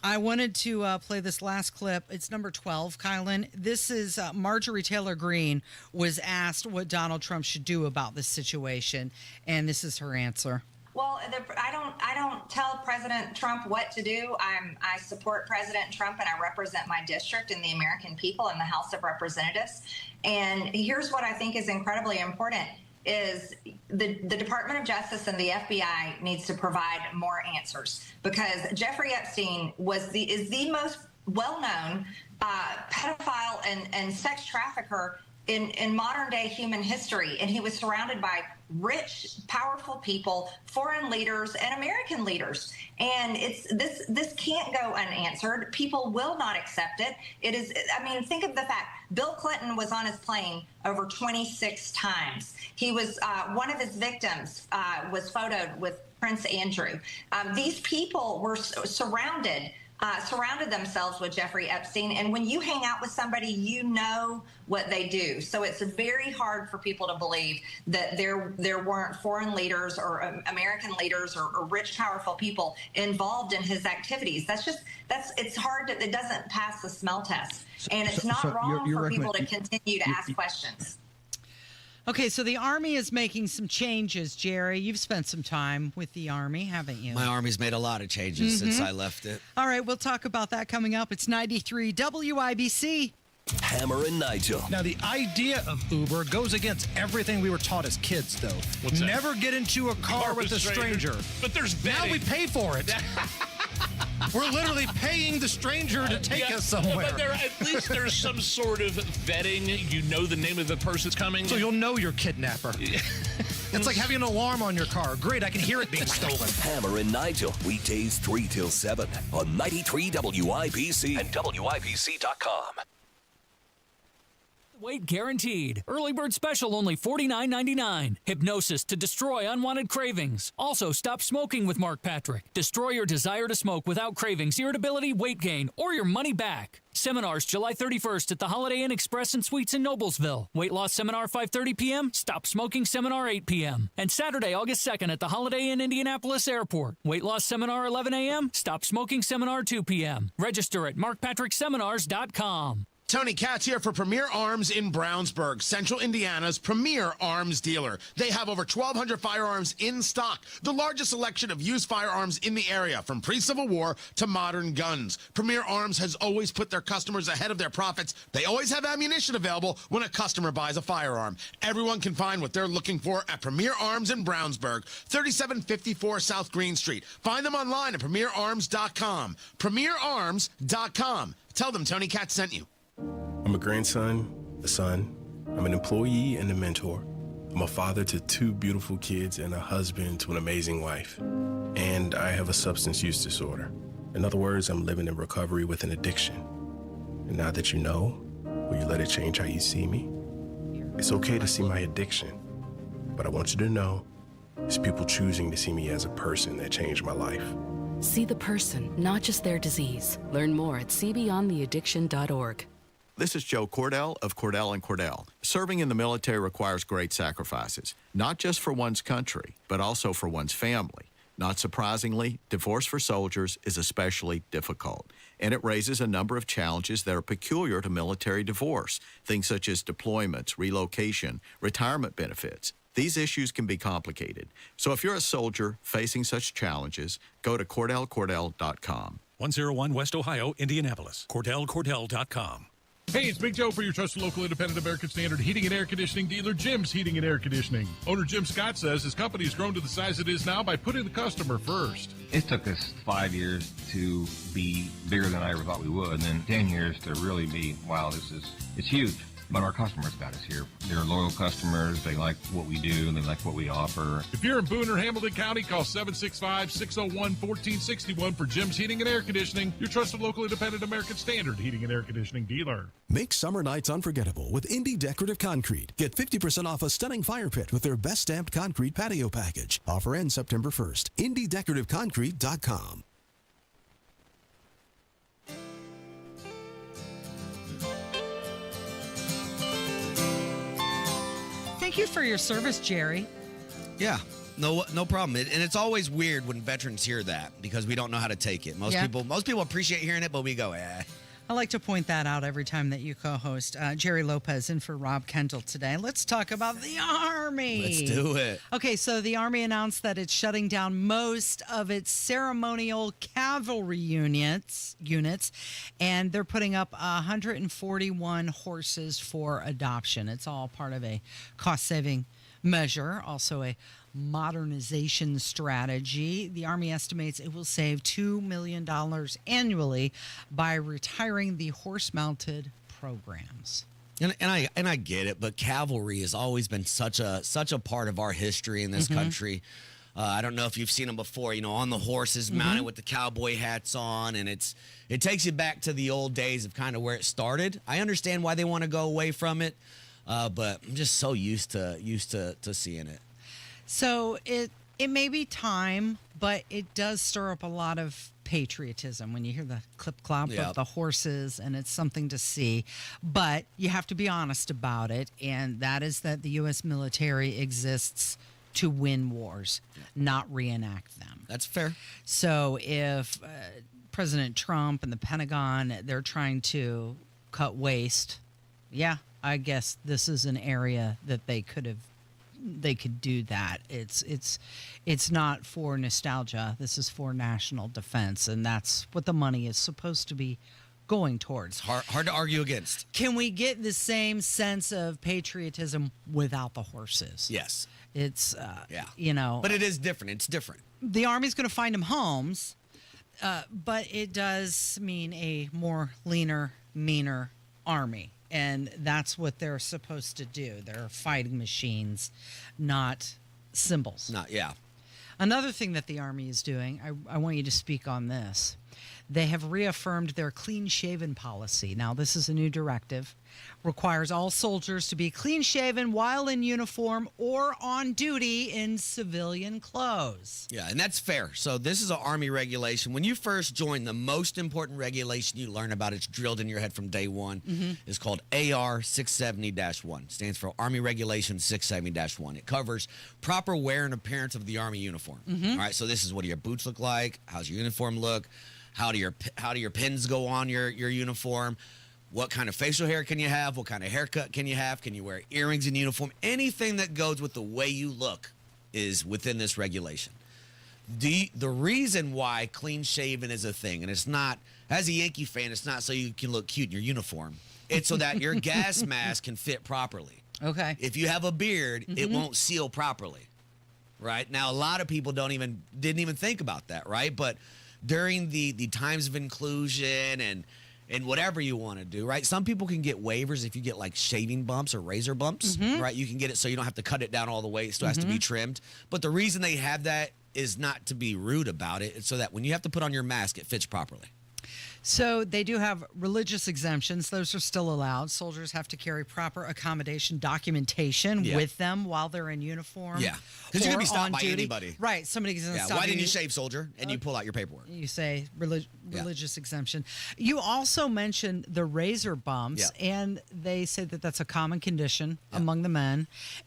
I wanted to play this last clip. It's number 12, Kylan. This is Marjorie Taylor Greene was asked what Donald Trump should do about this situation, and this is her answer. Well, I don't tell President Trump what to do. I support President Trump, and I represent my district and the American people in the House of Representatives. And here's what I think is incredibly important: is the Department of Justice and the FBI needs to provide more answers, because Jeffrey Epstein is the most well-known pedophile and sex trafficker in modern day human history. And he was surrounded by rich, powerful people, foreign leaders, and American leaders. And this can't go unanswered. People will not accept it. It is, I mean, think of the fact Bill Clinton was on his plane over 26 times. He was, one of his victims was photoed with Prince Andrew. These people were surrounded themselves with Jeffrey Epstein. And when you hang out with somebody, you know what they do. So it's very hard for people to believe that there weren't foreign leaders or American leaders or rich, powerful people involved in his activities. It's hard it doesn't pass the smell test. And it's not wrong for people to continue to ask questions. Okay, so the Army is making some changes, Jerry. You've spent some time with the Army, haven't you? My Army's made a lot of changes since I left it. All right, we'll talk about that coming up. It's 93 WIBC. Hammer and Nigel. Now, the idea of Uber goes against everything we were taught as kids, though. What's that? Never get into a car with a stranger. But there's betting. Now we pay for it. We're literally paying the stranger to take us somewhere. But at least there's some sort of vetting. You know the name of the person's coming. So you'll know your kidnapper. It's like having an alarm on your car. Great, I can hear it being stolen. Hammer and Nigel, weekdays 3 till 7 on 93 WIBC and WIBC.com. Weight guaranteed. Early bird special only $49.99. Hypnosis to destroy unwanted cravings. Also, stop smoking with Mark Patrick. Destroy your desire to smoke without cravings, irritability, weight gain, or your money back. Seminars July 31st at the Holiday Inn Express and Suites in Noblesville. Weight loss seminar 5:30 p.m. Stop smoking seminar 8 p.m. And Saturday, August 2nd at the Holiday Inn Indianapolis Airport. Weight loss seminar 11 a.m. Stop smoking seminar 2 p.m. Register at markpatrickseminars.com. Tony Katz here for Premier Arms in Brownsburg, Central Indiana's premier arms dealer. They have over 1,200 firearms in stock, the largest selection of used firearms in the area, from pre-Civil War to modern guns. Premier Arms has always put their customers ahead of their profits. They always have ammunition available when a customer buys a firearm. Everyone can find what they're looking for at Premier Arms in Brownsburg, 3754 South Green Street. Find them online at premierarms.com. Premierarms.com. Tell them Tony Katz sent you. I'm a grandson, a son. I'm an employee and a mentor. I'm a father to 2 beautiful kids and a husband to an amazing wife. And I have a substance use disorder. In other words, I'm living in recovery with an addiction. And now that you know, will you let it change how you see me? It's okay to see my addiction, but I want you to know it's people choosing to see me as a person that changed my life. See the person, not just their disease. Learn more at cbeyondtheaddiction.org. This is Joe Cordell of Cordell & Cordell. Serving in the military requires great sacrifices, not just for one's country, but also for one's family. Not surprisingly, divorce for soldiers is especially difficult, and it raises a number of challenges that are peculiar to military divorce, things such as deployments, relocation, retirement benefits. These issues can be complicated. So if you're a soldier facing such challenges, go to CordellCordell.com. 101 West Ohio, Indianapolis. CordellCordell.com. Hey, it's Big Joe for your trusted local independent American Standard heating and air conditioning dealer, Jim's Heating and Air Conditioning. Owner Jim Scott says his company has grown to the size it is now by putting the customer first. It took us 5 years to be bigger than I ever thought we would, and then 10 years to really be, wow, it's huge. But our customers got us here. They're loyal customers. They like what we do, and they like what we offer. If you're in Boone or Hamilton County, call 765-601-1461 for Jim's Heating and Air Conditioning, your trusted local independent American Standard heating and air conditioning dealer. Make summer nights unforgettable with Indy Decorative Concrete. Get 50% off a stunning fire pit with their best stamped concrete patio package. Offer ends September 1st. IndyDecorativeConcrete.com. Thank you for your service, Jerry. Yeah, no problem. And it's always weird when veterans hear that because we don't know how to take it. Most people appreciate hearing it, but we go, eh. I like to point that out every time that you co-host. Jerry Lopez in for Rob Kendall today. Let's talk about the Army. Let's do it. Okay, so the Army announced that it's shutting down most of its ceremonial cavalry units, and they're putting up 141 horses for adoption. It's all part of a cost-saving measure, also a modernization strategy. The Army estimates it will save $2 million annually by retiring the horse-mounted programs. And I get it, but cavalry has always been such a part of our history in this country. I don't know if you've seen them before, on the horses mounted with the cowboy hats on, and it takes you back to the old days of kind of where it started. I understand why they want to go away from it, but I'm just so used to seeing it. So it may be time, but it does stir up a lot of patriotism when you hear the clip-clop of the horses, and it's something to see. But you have to be honest about it, and that is that the U.S. military exists to win wars, not reenact them. That's fair. So if President Trump and the Pentagon, they're trying to cut waste, I guess this is an area that they could do that. It's not for nostalgia. This is for national defense, and that's what the money is supposed to be going towards. Hard to argue against. Can we get the same sense of patriotism without the horses? Yes. It's but it is different. It's different. The Army's going to find them homes, but it does mean a more leaner, meaner Army. And that's what they're supposed to do. They're fighting machines, not symbols. Another thing that the Army is doing, I want you to speak on this. They have reaffirmed their clean-shaven policy. Now, this is a new directive. Requires all soldiers to be clean-shaven while in uniform or on duty in civilian clothes. Yeah, and that's fair. So this is an Army regulation. When you first join, the most important regulation you learn about, it's drilled in your head from day one, is called AR 670-1. Stands for Army Regulation 670-1. It covers proper wear and appearance of the Army uniform. All right, so this is what do your boots look like? How's your uniform look? How do your pins go on your uniform? What kind of facial hair can you have? What kind of haircut can you have? Can you wear earrings in uniform? Anything that goes with the way you look is within this regulation. The reason why clean shaven is a thing, and it's not, as a Yankee fan, it's not so you can look cute in your uniform. It's so that your gas mask can fit properly. Okay. If you have a beard, it won't seal properly. Right? Now, a lot of people didn't even think about that, right? But during the times of inclusion and whatever you want to do, right? Some people can get waivers if you get like shaving bumps or razor bumps, right? You can get it so you don't have to cut it down all the way. It still has to be trimmed. But the reason they have that is not to be rude about it. It's so that when you have to put on your mask, it fits properly. So they do have religious exemptions. Those are still allowed. Soldiers have to carry proper accommodation documentation with them while they're in uniform. Yeah, because you're going to be stopped by duty. Anybody. Right, somebody's going to stop you. Why didn't you shave, soldier? And you pull out your paperwork. You say religious exemption. You also mentioned the razor bumps, and they say that that's a common condition among the men.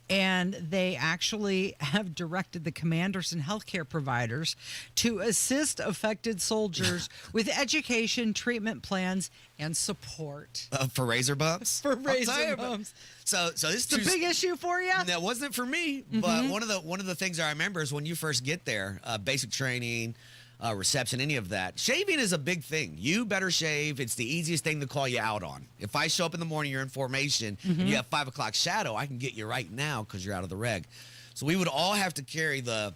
And they actually have directed the commanders and healthcare providers to assist affected soldiers with education, treatment plans, and support. For razor bumps? For razor bumps. So this is a big issue for you? That wasn't for me, but one of the things I remember is when you first get there, basic training, reception, any of that. Shaving is a big thing. You better shave. It's the easiest thing to call you out on. If I show up in the morning, you're in formation, and you have 5 o'clock shadow, I can get you right now because you're out of the reg. So we would all have to carry the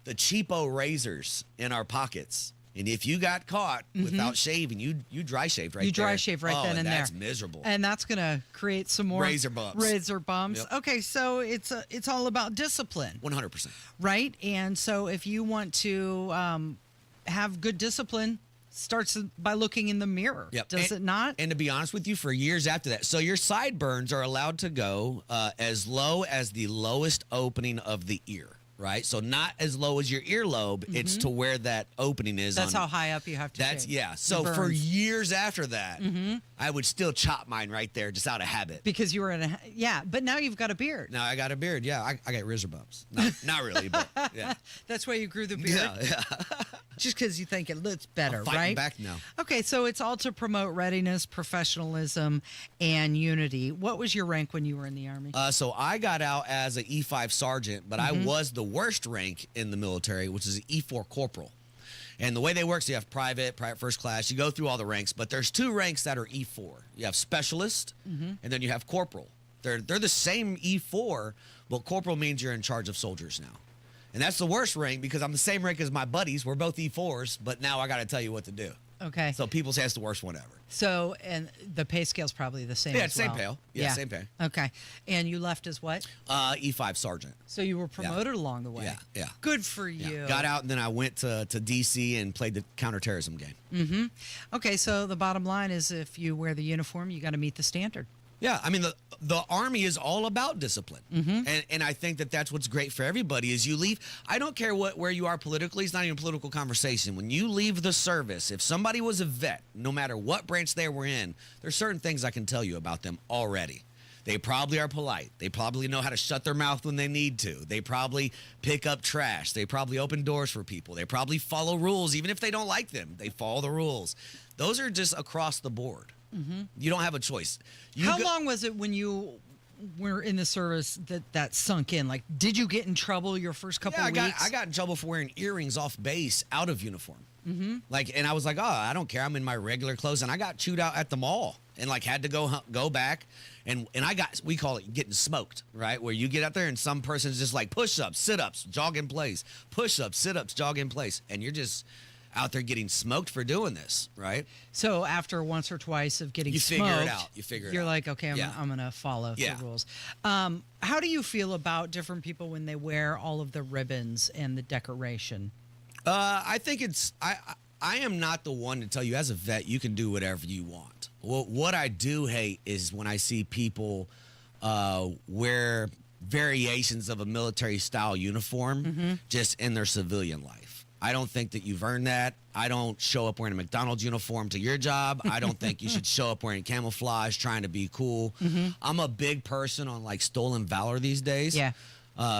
cheapo razors in our pockets. And if you got caught without shaving, you dry shaved right there. You dry shave right then and there. That's miserable. And that's going to create some more razor bumps. Yep. Okay, so it's all about discipline. 100%. Right? And so if you want to have good discipline, starts by looking in the mirror. Yep. Does it not? And to be honest with you, for years after that. So your sideburns are allowed to go as low as the lowest opening of the ear. Right? So not as low as your earlobe, it's to where that opening is. That's how high up you have to shave. Yeah. So for years after that, I would still chop mine right there just out of habit. Because you were in but now you've got a beard. Now I got a beard, I got razor bumps. Not really, but yeah. That's why you grew the beard? Yeah. Just because you think it looks better, right? Back now. Okay, so it's all to promote readiness, professionalism, and unity. What was your rank when you were in the Army? So I got out as an E5 sergeant, but I was the worst rank in the military, which is an E4 corporal. And the way they work, so you have private first class. You go through all the ranks, but there's 2 ranks that are E4. You have specialist, and then you have corporal. They're the same E4, but corporal means you're in charge of soldiers now. And that's the worst rank because I'm the same rank as my buddies. We're both E4s, but now I got to tell you what to do. Okay. So people say it's the worst one ever. So, and the pay scale's probably the same Yeah, as same well. pay. Yeah, same pay. Okay. And you left as what? E5 sergeant. So you were promoted along the way. Yeah. Good for you. Got out, and then I went to D.C. and played the counterterrorism game. Mm-hmm. Okay, so the bottom line is if you wear the uniform, you got to meet the standard. Yeah, I mean, the Army is all about discipline. Mm-hmm. And I think that's what's great for everybody is you leave. I don't care where you are politically. It's not even a political conversation. When you leave the service, if somebody was a vet, no matter what branch they were in, there's certain things I can tell you about them already. They probably are polite. They probably know how to shut their mouth when they need to. They probably pick up trash. They probably open doors for people. They probably follow rules. Even if they don't like them, they follow the rules. Those are just across the board. Mm-hmm. You don't have a choice. How long was it when you were in the service that sunk in? Like, did you get in trouble your first couple of weeks? I got in trouble for wearing earrings off base out of uniform. Mm-hmm. And I was like, oh, I don't care. I'm in my regular clothes. And I got chewed out at the mall and had to go back. And we call it getting smoked, right? Where you get out there and some person's just like push-ups, sit-ups, jog in place, push-ups, sit-ups, jog in place. And you're just out there getting smoked for doing this, right? So after once or twice of getting smoked, figure it out. You figure it out. You're like, okay, I'm going to follow the rules. How do you feel about different people when they wear all of the ribbons and the decoration? I think I am not the one to tell you as a vet you can do whatever you want. Well, what I do hate is when I see people wear variations of a military style uniform just in their civilian life. I don't think that you've earned that. I don't show up wearing a McDonald's uniform to your job. I don't think you should show up wearing camouflage trying to be cool. I'm a big person on stolen valor these days. Yeah.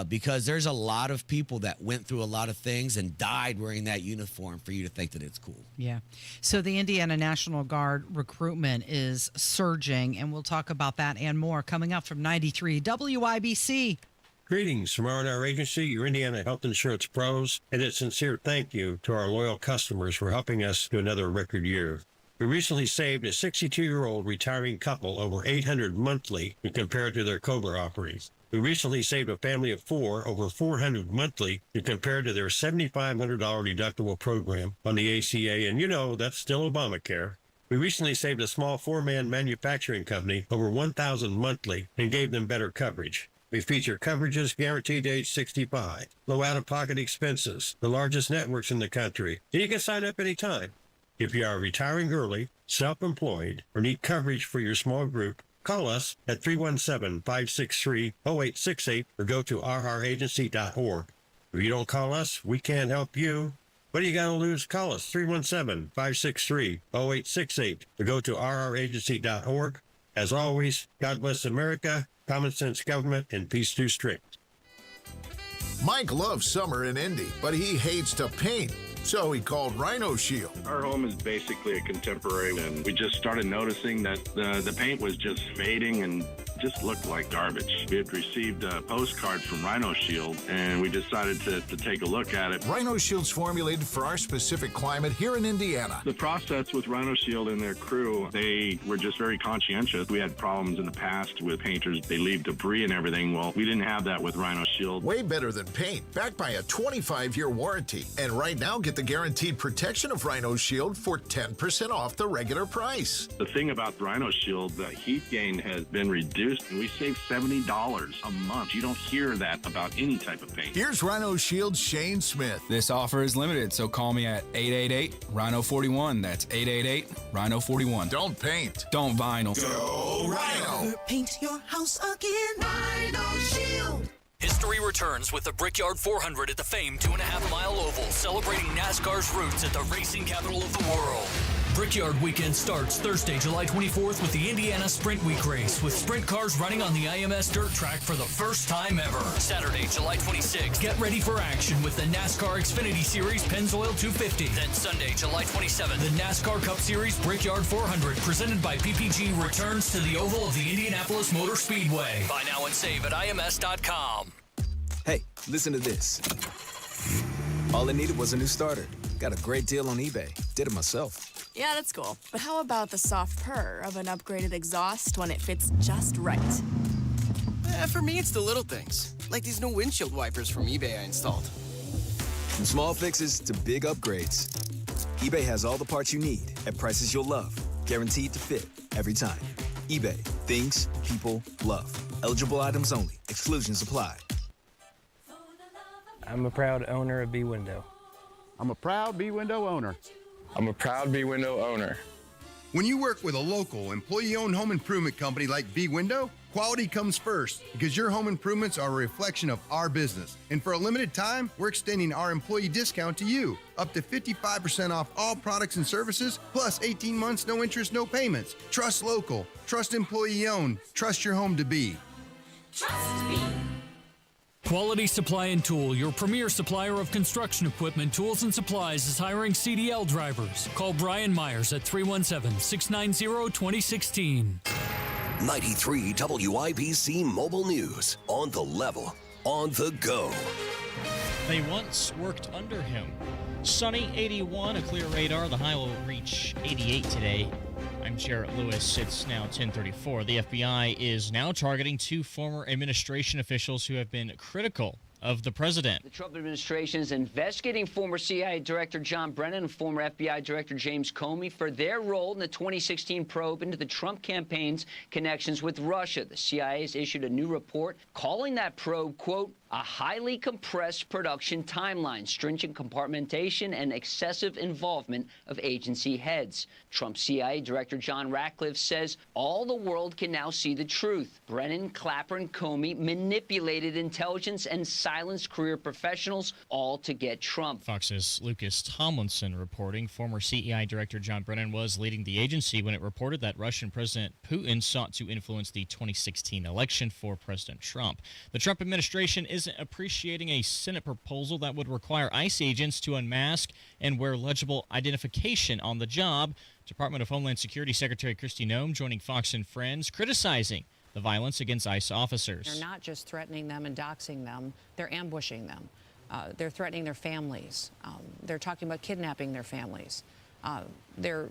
Because there's a lot of people that went through a lot of things and died wearing that uniform for you to think that it's cool. Yeah. So the Indiana National Guard recruitment is surging, and we'll talk about that and more coming up from 93 WIBC. Greetings from R&R Agency, your Indiana health insurance pros, and a sincere thank you to our loyal customers for helping us to another record year. We recently saved a 62-year-old retiring couple over $800 monthly when compared to their COBRA offerings. We recently saved a family of 4 over $400 monthly when compared to their $7,500 deductible program on the ACA, and that's still Obamacare. We recently saved a small 4-man manufacturing company over $1,000 monthly and gave them better coverage. We feature coverages guaranteed to age 65, low out-of-pocket expenses, the largest networks in the country, and you can sign up anytime. If you are retiring early, self-employed, or need coverage for your small group, call us at 317-563-0868 or go to rragency.org. If you don't call us, we can't help you. What do you got to lose? Call us 317-563-0868 or go to rragency.org. As always, God bless America, common sense government, and peace through strict. Mike loves summer in Indy, but he hates to paint. So he called Rhino Shield. Our home is basically a contemporary, and we just started noticing that the paint was just fading and just looked like garbage. We had received a postcard from Rhino Shield, and we decided to take a look at it. Rhino Shield's formulated for our specific climate here in Indiana. The process with Rhino Shield and their crew, they were just very conscientious. We had problems in the past with painters. They leave debris and everything. Well, we didn't have that with Rhino Shield. Way better than paint, backed by a 25-year warranty. And right now, get the guaranteed protection of Rhino Shield for 10% off the regular price. The thing about the Rhino Shield, the heat gain has been reduced, and we save $70 a month. You don't hear that about any type of paint. Here's Rhino Shield's Shane Smith. This offer is limited, so call me at 888-RHINO-41. That's 888-RHINO-41. Don't paint. Don't vinyl. Go Rhino. Paint your house again. Rhino Shield. History returns with the Brickyard 400 at the famed 2.5-mile oval, celebrating NASCAR's roots at the racing capital of the world. Brickyard weekend starts Thursday, July 24th with the Indiana Sprint Week race, with sprint cars running on the IMS dirt track for the first time ever. Saturday, July 26th, get ready for action with the NASCAR Xfinity Series Pennzoil 250. Then Sunday, July 27th, the NASCAR Cup Series Brickyard 400, presented by PPG, returns to the oval of the Indianapolis Motor Speedway. Buy now and save at ims.com. Hey, listen to this. All I needed was a new starter. Got a great deal on eBay. Did it myself. Yeah, that's cool. But how about the soft purr of an upgraded exhaust when it fits just right? For me, it's the little things. Like these new windshield wipers from eBay I installed. From small fixes to big upgrades. eBay has all the parts you need at prices you'll love, guaranteed to fit every time. eBay, things people love. Eligible items only. Exclusions apply. I'm a proud owner of B-Window. I'm a proud B-Window owner. I'm a proud B-Window owner. When you work with a local, employee-owned home improvement company like B-Window, quality comes first because your home improvements are a reflection of our business. And for a limited time, we're extending our employee discount to you, up to 55% off all products and services, plus 18 months, no interest, no payments. Trust local, trust employee-owned, trust your home to be. Trust me. Quality Supply and Tool, your premier supplier of construction equipment, tools, and supplies, is hiring CDL drivers. Call Brian Myers at 317-690-2016. 93 WIBC Mobile News. On the level, on the go. They once worked under him. Sunny 81, a clear radar. The high will reach 88 today. I'm Jarrett Lewis. It's now 10:34. The FBI is now targeting two former administration officials who have been critical of the president. The Trump administration is investigating former CIA Director John Brennan and former FBI Director James Comey for their role in the 2016 probe into the Trump campaign's connections with Russia. The CIA has issued a new report calling that probe, quote, a highly compressed production timeline, stringent compartmentation, and excessive involvement of agency heads. Trump CIA Director John Ratcliffe says all the world can now see the truth. Brennan, Clapper, and Comey manipulated intelligence and silenced career professionals, all to get Trump. Fox's Lucas Tomlinson reporting former CEI Director John Brennan was leading the agency when it reported that Russian President Putin sought to influence the 2016 election for President Trump. The Trump administration isn't appreciating a Senate proposal that would require ICE agents to unmask and wear legible identification on the job. Department of Homeland Security Secretary Kristi Noem joining Fox and Friends, criticizing the violence against ICE officers. They're not just threatening them and doxing them, they're ambushing them. They're threatening their families. They're talking about kidnapping their families. They're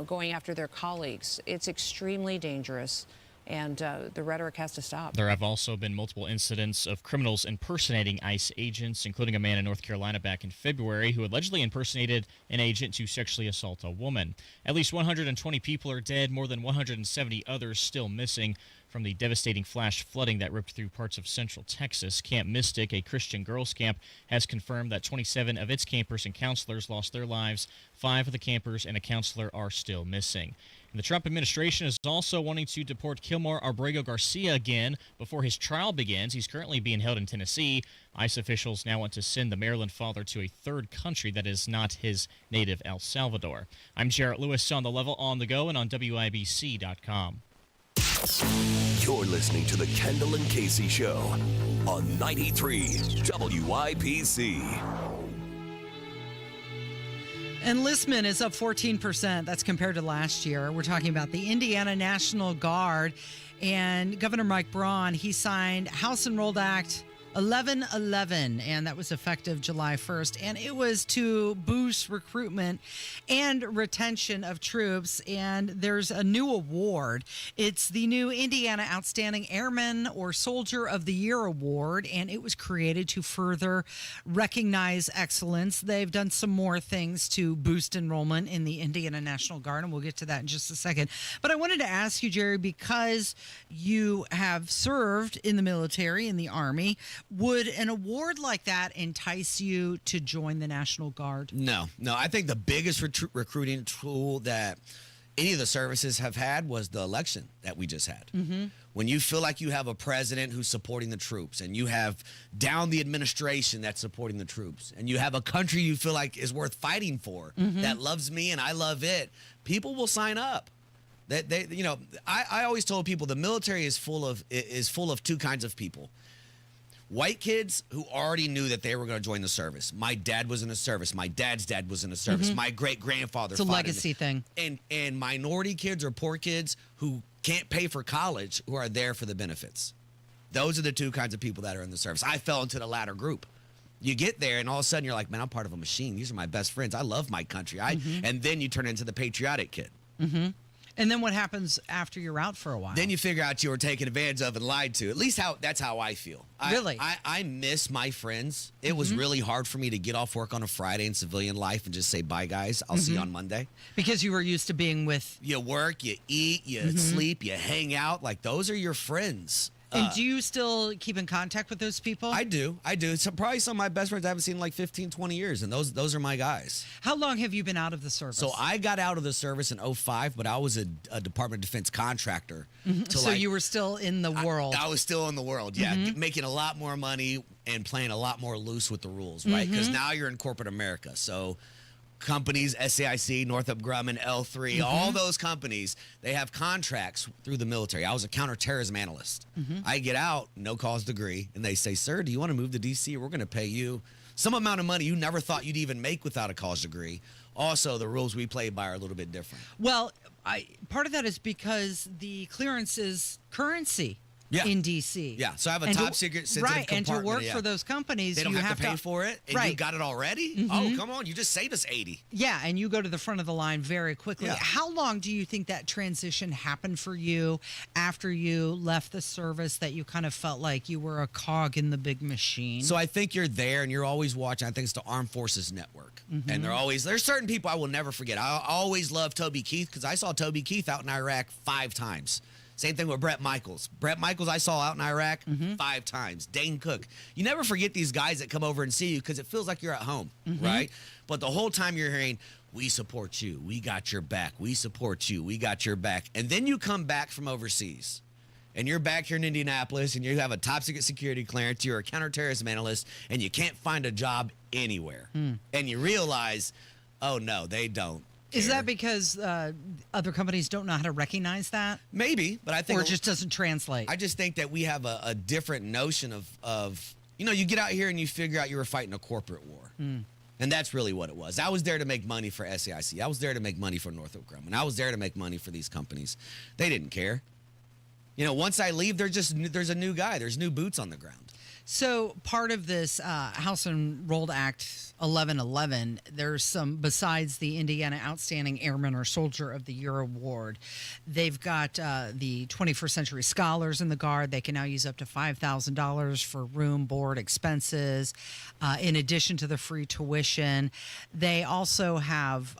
going after their colleagues. It's extremely dangerous, and the rhetoric has to stop. There have also been multiple incidents of criminals impersonating ICE agents, including a man in North Carolina back in February who allegedly impersonated an agent to sexually assault a woman. At least 120 people are dead, more than 170 others still missing from the devastating flash flooding that ripped through parts of central Texas. Camp Mystic, a Christian girls' camp, has confirmed that 27 of its campers and counselors lost their lives. 5 of the campers and a counselor are still missing. And the Trump administration is also wanting to deport Kilmar Abrego Garcia again before his trial begins. He's currently being held in Tennessee. ICE officials now want to send the Maryland father to a third country that is not his native El Salvador. I'm Jarrett Lewis on the level, on the go, and on WIBC.com. You're listening to the Kendall and Casey Show on 93 WIBC. Enlistment is up 14%. That's compared to last year. We're talking about the Indiana National Guard. And Governor Mike Braun, he signed House Enrolled Act 1111, and that was effective July 1st. And it was to boost recruitment and retention of troops. And there's a new award. It's the new Indiana Outstanding Airman or Soldier of the Year Award, and it was created to further recognize excellence. They've done some more things to boost enrollment in the Indiana National Guard, and we'll get to that in just a second. But I wanted to ask you, Jerry, because you have served in the military, in the Army, would an award like that entice you to join the National Guard? No. I think the biggest recruiting tool that any of the services have had was the election that we just had. Mm-hmm. When you feel like you have a president who's supporting the troops, and you have down the administration that's supporting the troops, and you have a country you feel like is worth fighting for, that loves me and I love it, people will sign up. I always told people the military is full of two kinds of people. White kids who already knew that they were going to join the service. My dad was in the service. My dad's dad was in the service. My great-grandfather It's a fought legacy thing. And minority kids or poor kids who can't pay for college who are there for the benefits. Those are the two kinds of people that are in the service. I fell into the latter group. You get there, and all of a sudden you're like, man, I'm part of a machine. These are my best friends. I love my country. And then you turn into the patriotic kid. Mm-hmm. And then what happens after you're out for a while? Then you figure out you were taken advantage of and lied to. At least that's how I feel. Really? I miss my friends. It was really hard for me to get off work on a Friday in civilian life and just say, bye, guys. I'll see you on Monday. Because you were used to being with... You work, you eat, you sleep, you hang out. Like, those are your friends. And do you still keep in contact with those people? I do. So probably some of my best friends I haven't seen in like 15, 20 years, and those are my guys. How long have you been out of the service? So I got out of the service in 2005, but I was a Department of Defense contractor. So you were still in the world. I was still in the world, yeah. Making a lot more money and playing a lot more loose with the rules, right? Because now you're in corporate America. So companies, SAIC, Northrop Grumman, L3, all those companies, they have contracts through the military. I was a counterterrorism analyst. I get out, no cause degree, and they say, sir, do you want to move to D.C.? We're going to pay you some amount of money you never thought you'd even make without a college degree. Also, the rules we play by are a little bit different. Well, part of that is because the clearance is currency. In D.C. Yeah, so I have a top secret sensitive right, and to work yeah. for those companies, they don't you have to pay for it, and you got it already? Oh, come on, you just saved us 80. Yeah, and you go to the front of the line very quickly. Yeah. How long do you think that transition happened for you after you left the service, that you kind of felt like you were a cog in the big machine? So I think you're there, and you're always watching. I think it's the Armed Forces Network. And there's certain people I will never forget. I always love Toby Keith, because I saw Toby Keith out in Iraq 5 times. Same thing with Brett Michaels. Brett Michaels I saw out in Iraq 5 times. Dane Cook. You never forget these guys that come over and see you, because it feels like you're at home, right? But the whole time you're hearing, we support you. We got your back. We support you. We got your back. And then you come back from overseas, and you're back here in Indianapolis, and you have a top secret security clearance. You're a counterterrorism analyst, and you can't find a job anywhere. And you realize, oh, no, they don't. Is that because other companies don't know how to recognize that? Maybe, but I think... Or it just doesn't translate? I just think that we have a different notion of, you get out here and you figure out you were fighting a corporate war. And that's really what it was. I was there to make money for SAIC. I was there to make money for Northrop Grumman. I was there to make money for these companies. They didn't care. Once I leave, there's a new guy. There's new boots on the ground. So part of this House Enrolled Act 1111, there's some, besides the Indiana Outstanding Airman or Soldier of the Year Award, they've got the 21st Century Scholars in the Guard. They can now use up to $5,000 for room, board, expenses, in addition to the free tuition. They also have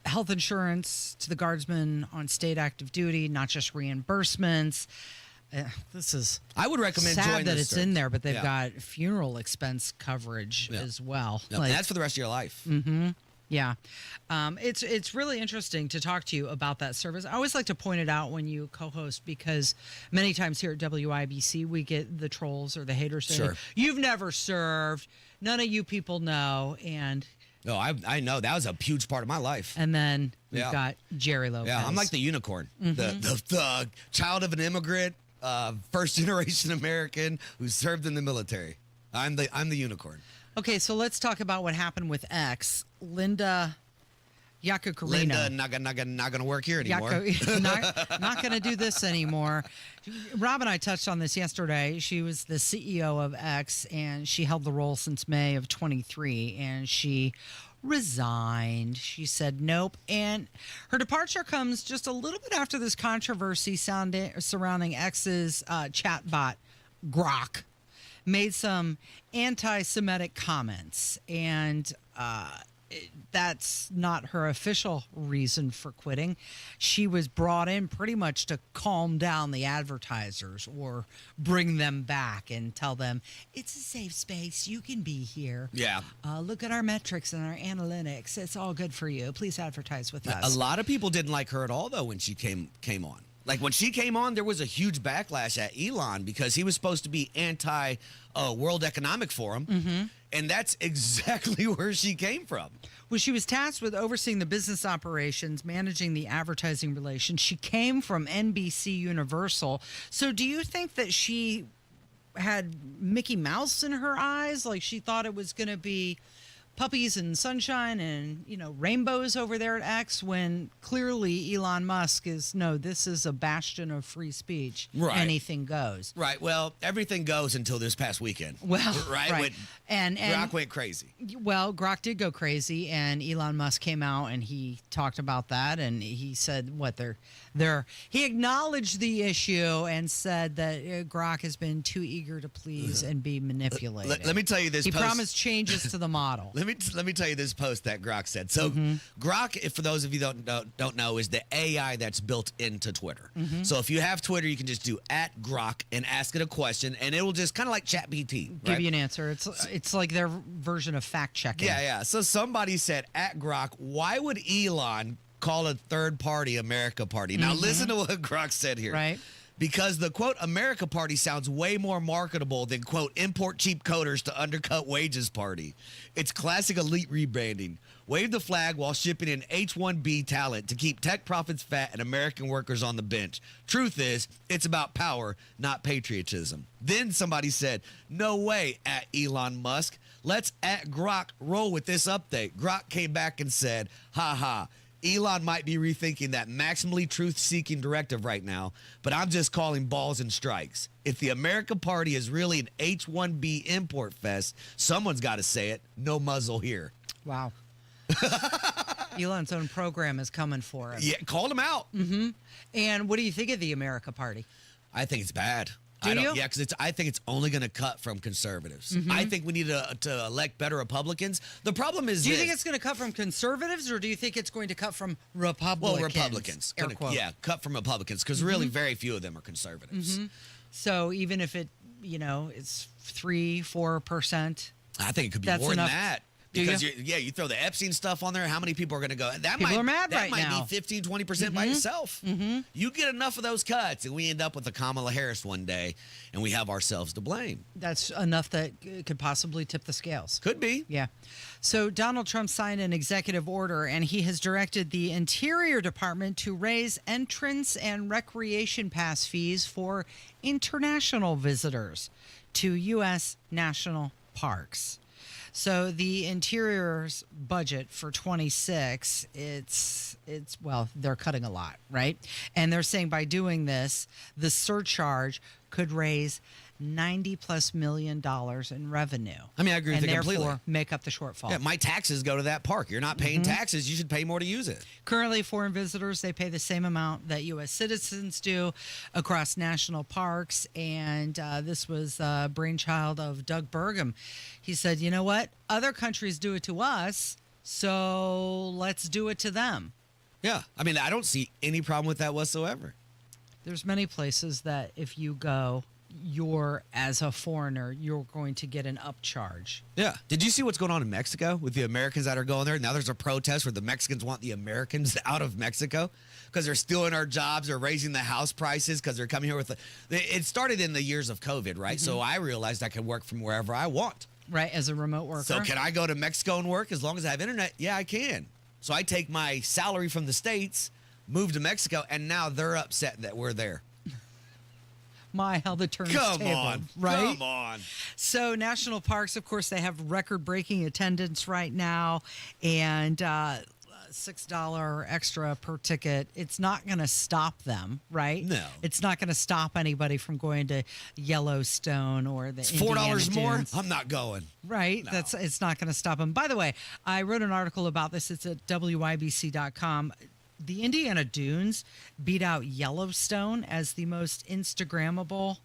health insurance to the Guardsmen on state active duty, not just reimbursements. This is I would recommend sad joining that this it's in there, but they've Yeah. got funeral expense coverage as well. No, and that's for the rest of your life. Yeah. It's really interesting to talk to you about that service. I always like to point it out when you co-host, because many times here at WIBC, we get the trolls or the haters saying, Sure. you've never served, none of you people know, and... No, I know. That was a huge part of my life. And then we've got Jerry Lopez. Yeah, I'm like the unicorn, the child of an immigrant, first-generation American who served in the military. I'm the unicorn. Okay, so let's talk about what happened with X. Linda Yaccarino. Linda, not gonna work here anymore. not going to do this anymore. Rob and I touched on this yesterday. She was the CEO of X, and she held the role since May of 23, and she resigned. She said nope, and her departure comes just a little bit after this controversy surrounding X's chatbot, Grok, made some anti-Semitic comments, and that's not her official reason for quitting. She was brought in pretty much to calm down the advertisers or bring them back and tell them, it's a safe space. You can be here. Yeah. Look at our metrics and our analytics. It's all good for you. Please advertise with us. A lot of people didn't like her at all, though, when she came on. Like, when she came on, there was a huge backlash at Elon because he was supposed to be anti-World Economic Forum, and that's exactly where she came from. Well, she was tasked with overseeing the business operations, managing the advertising relations. She came from NBC Universal. So do you think that she had Mickey Mouse in her eyes? Like, she thought it was going to be puppies and sunshine and, rainbows over there at X, when clearly Elon Musk is, no, this is a bastion of free speech. Right. Anything goes. Right. Well, everything goes until this past weekend. Well, right. right. And Grok went crazy. Well, Grok did go crazy, and Elon Musk came out and he talked about that, and he said he acknowledged the issue and said that Grok has been too eager to please and be manipulated. Let me tell you this. He promised changes to the model. Let me tell you this post that Grok said. So Grok, if for those of you don't know, is the AI that's built into Twitter. So if you have Twitter, you can just do @Grok and ask it a question, and it will just kind of like ChatGPT, give you an answer. It's like their version of fact checking. Yeah. So somebody said @Grok, why would Elon call a third party America Party? Now listen to what Grok said here. Right. Because the, quote, America Party sounds way more marketable than, quote, import cheap coders to undercut wages party. It's classic elite rebranding. Wave the flag while shipping in H-1B talent to keep tech profits fat and American workers on the bench. Truth is, it's about power, not patriotism. Then somebody said, no way, @Elon Musk. Let's @Grok roll with this update. Grok came back and said, ha. Elon might be rethinking that maximally truth-seeking directive right now, but I'm just calling balls and strikes. If the America Party is really an H-1B import fest, someone's got to say it. No muzzle here. Wow. Elon's own program is coming for him. Yeah, called him out. And what do you think of the America Party? I think it's bad. Do you? Yeah, because I think it's only going to cut from conservatives. I think we need to elect better Republicans. The problem is, do you think it's going to cut from conservatives, or do you think it's going to cut from Republicans? Well, Republicans. Cut from Republicans, because really very few of them are conservatives. So even if it's 3-4%, I think it could be more than that. Because you throw the Epstein stuff on there, how many people are going to go? People are mad right now. That might be 15-20% by itself. You get enough of those cuts, and we end up with a Kamala Harris one day, and we have ourselves to blame. That's enough that could possibly tip the scales. Could be. Yeah. So Donald Trump signed an executive order, and he has directed the Interior Department to raise entrance and recreation pass fees for international visitors to U.S. national parks. So the Interior's budget for 26, it's they're cutting a lot, right? And they're saying by doing this, the surcharge could raise $90+ million in revenue. I mean, I agree with you completely. And therefore make up the shortfall. Yeah, my taxes go to that park. You're not paying taxes. You should pay more to use it. Currently, foreign visitors, they pay the same amount that U.S. citizens do across national parks. And this was a brainchild of Doug Burgum. He said, you know what? Other countries do it to us, so let's do it to them. Yeah. I mean, I don't see any problem with that whatsoever. There's many places that if you go, as a foreigner, you're going to get an upcharge. Yeah. Did you see what's going on in Mexico with the Americans that are going there? Now there's a protest where the Mexicans want the Americans out of Mexico because they're stealing our jobs. They're raising the house prices because they're coming here with it started in the years of COVID, right? So I realized I could work from wherever I want. Right, as a remote worker. So can I go to Mexico and work as long as I have internet? Yeah, I can. So I take my salary from the States, move to Mexico, and now they're upset that we're there. My, how the turns Come on. right? Come on. So national parks, of course, they have record-breaking attendance right now, and $6 extra per ticket. It's not going to stop them, right? No. It's not going to stop anybody from going to Yellowstone or the It's Indiana $4 more? Dunes. I'm not going. Right? No. It's not going to stop them. By the way, I wrote an article about this. It's at WIBC.com. The Indiana Dunes beat out Yellowstone as the most Instagrammable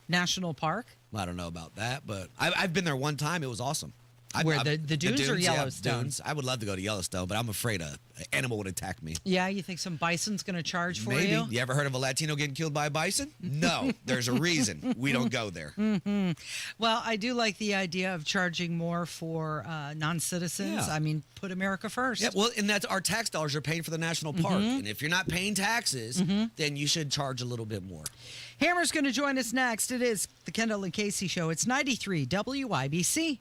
national park. I don't know about that, but I've been there one time. It was awesome. Where the dunes or Yellowstone? Yeah, dunes. I would love to go to Yellowstone, but I'm afraid an animal would attack me. Yeah, you think some bison's going to charge for Maybe. you? You ever heard of a Latino getting killed by a bison? No. There's a reason we don't go there. Well, I do like the idea of charging more for non-citizens. Yeah. I mean, put America first. Yeah, well, and that's our tax dollars are paying for the national park. And if you're not paying taxes, then you should charge a little bit more. Hammer's going to join us next. It is the Kendall and Casey Show. It's 93 WIBC.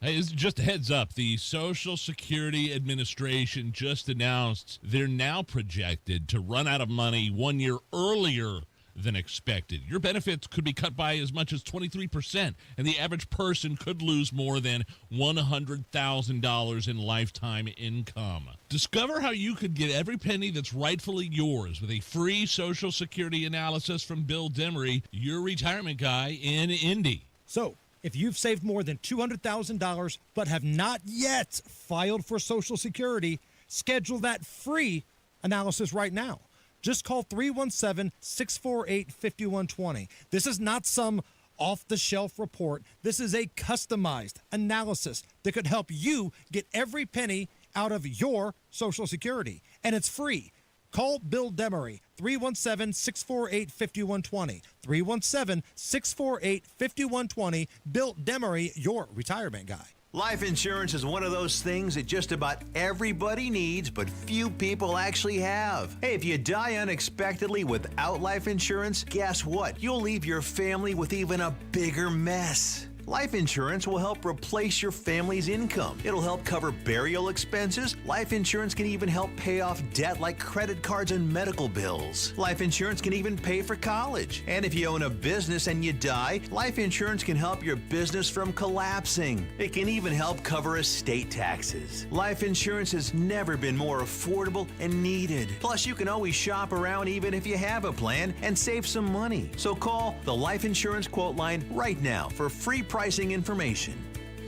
Hey, just a heads up, the Social Security Administration just announced they're now projected to run out of money 1 year earlier than expected. Your benefits could be cut by as much as 23%, and the average person could lose more than $100,000 in lifetime income. Discover how you could get every penny that's rightfully yours with a free Social Security analysis from Bill Demery, your retirement guy in Indy. So, if you've saved more than $200,000 but have not yet filed for Social Security, schedule that free analysis right now. Just call 317-648-5120. This is not some off-the-shelf report. This is a customized analysis that could help you get every penny out of your Social Security. And it's free. Call Bill Demery, 317-648-5120. 317-648-5120. Bill Demery, your retirement guy. Life insurance is one of those things that just about everybody needs, but few people actually have. Hey, if you die unexpectedly without life insurance, guess what? You'll leave your family with even a bigger mess. Life insurance will help replace your family's income. It'll help cover burial expenses. Life insurance can even help pay off debt like credit cards and medical bills. Life insurance can even pay for college. And if you own a business and you die, life insurance can help your business from collapsing. It can even help cover estate taxes. Life insurance has never been more affordable and needed. Plus, you can always shop around even if you have a plan and save some money. So call the Life Insurance Quote Line right now for free pricing information.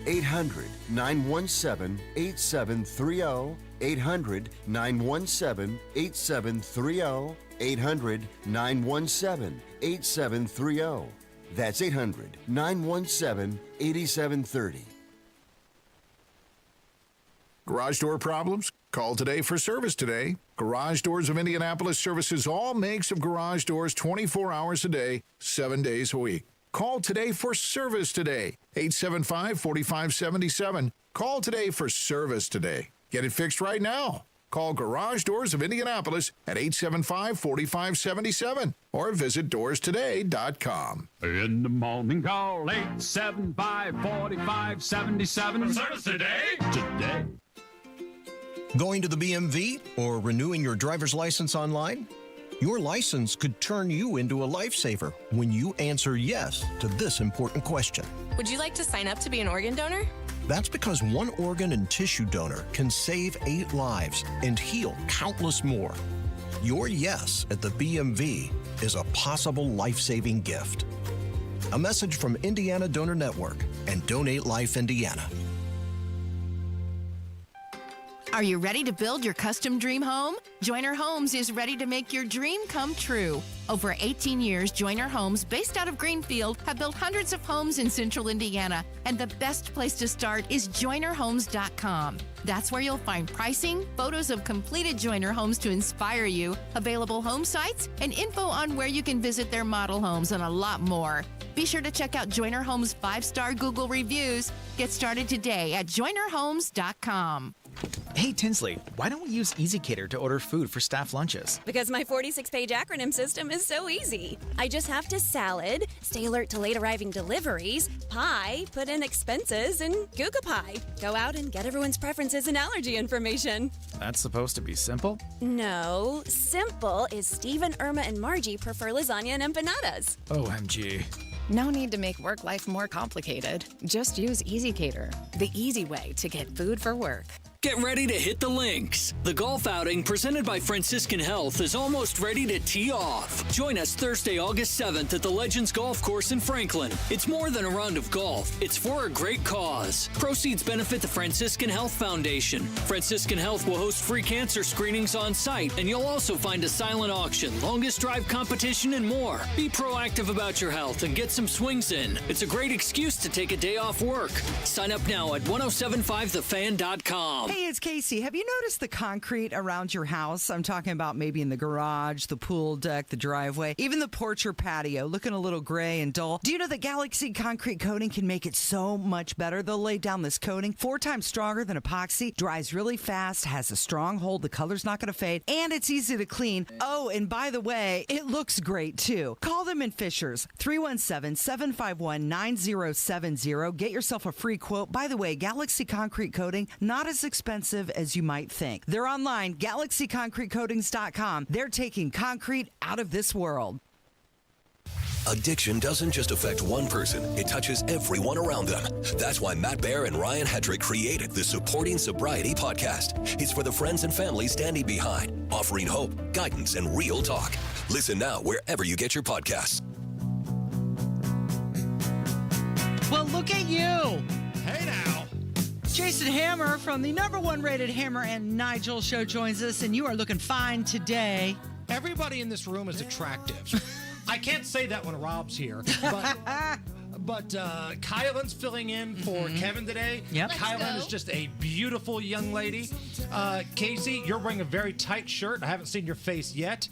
800-917-8730. 800-917-8730. 800-917-8730. That's 800-917-8730. Garage door problems? Call today for service today. Garage Doors of Indianapolis services all makes of garage doors 24 hours a day, 7 days a week. Call today for service today. 875-4577. Call today for service today. Get it fixed right now. Call Garage Doors of Indianapolis at 875-4577 or visit doorstoday.com. In the morning, call 875-4577. Service today? Today. Going to the BMV or renewing your driver's license online? Your license could turn you into a lifesaver when you answer yes to this important question. Would you like to sign up to be an organ donor? That's because one organ and tissue donor can save 8 lives and heal countless more. Your yes at the BMV is a possible life-saving gift. A message from Indiana Donor Network and Donate Life Indiana. Are you ready to build your custom dream home? Joyner Homes is ready to make your dream come true. Over 18 years, Joyner Homes, based out of Greenfield, have built hundreds of homes in central Indiana, and the best place to start is JoynerHomes.com. That's where you'll find pricing, photos of completed Joyner homes to inspire you, available home sites, and info on where you can visit their model homes and a lot more. Be sure to check out Joyner Homes' 5-star Google reviews. Get started today at JoynerHomes.com. Hey, Tinsley, why don't we use EasyCater to order food for staff lunches? Because my 46-page acronym system is so easy. I just have to salad, stay alert to late arriving deliveries, pie, put in expenses, and Google Pie. Go out and get everyone's preferences and allergy information. That's supposed to be simple? No, simple is Steve and Irma and Margie prefer lasagna and empanadas. OMG. No need to make work life more complicated. Just use EasyCater, the easy way to get food for work. Get ready to hit the links. The golf outing presented by Franciscan Health is almost ready to tee off. Join us Thursday, August 7th at the Legends Golf Course in Franklin. It's more than a round of golf. It's for a great cause. Proceeds benefit the Franciscan Health Foundation. Franciscan Health will host free cancer screenings on site, and you'll also find a silent auction, longest drive competition, and more. Be proactive about your health and get some swings in. It's a great excuse to take a day off work. Sign up now at 1075thefan.com. Hey, it's Casey. Have you noticed the concrete around your house? I'm talking about maybe in the garage, the pool deck, the driveway, even the porch or patio, looking a little gray and dull. Do you know that Galaxy Concrete Coating can make it so much better? They'll lay down this coating 4 times stronger than epoxy, dries really fast, has a strong hold, the color's not going to fade, and it's easy to clean. Oh, and by the way, it looks great too. Call them in Fishers, 317-751-9070. Get yourself a free quote. By the way, Galaxy Concrete Coating, not as expensive as you might think. They're online, galaxyconcretecoatings.com. They're taking concrete out of this world. Addiction doesn't just affect one person, it touches everyone around them. That's why Matt Baer and Ryan Hedrick created the Supporting Sobriety podcast. It's for the friends and family standing behind, offering hope, guidance, and real talk. Listen now wherever you get your podcasts. Well, look at you. Hey now. Jason Hammer from the #1 rated Hammer and Nigel show joins us, and you are looking fine today. Everybody in this room is attractive. I can't say that when Rob's here, but Kylan's filling in for Kevin today. Yep. Kylan is just a beautiful young lady. Casey, you're wearing a very tight shirt. I haven't seen your face yet.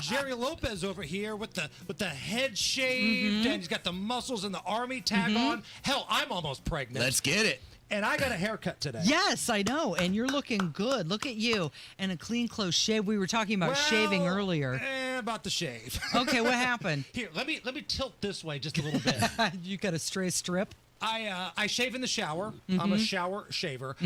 Jerry Lopez over here with the head shaved, and he's got the muscles and the army tag on. Hell, I'm almost pregnant. Let's get it. And I got a haircut today. Yes, I know, and you're looking good. Look at you, and a clean, close shave. We were talking about shaving earlier. About the shave. Okay, what happened? Here, let me tilt this way just a little bit. You got a stray strip? I shave in the shower. I'm a shower shaver.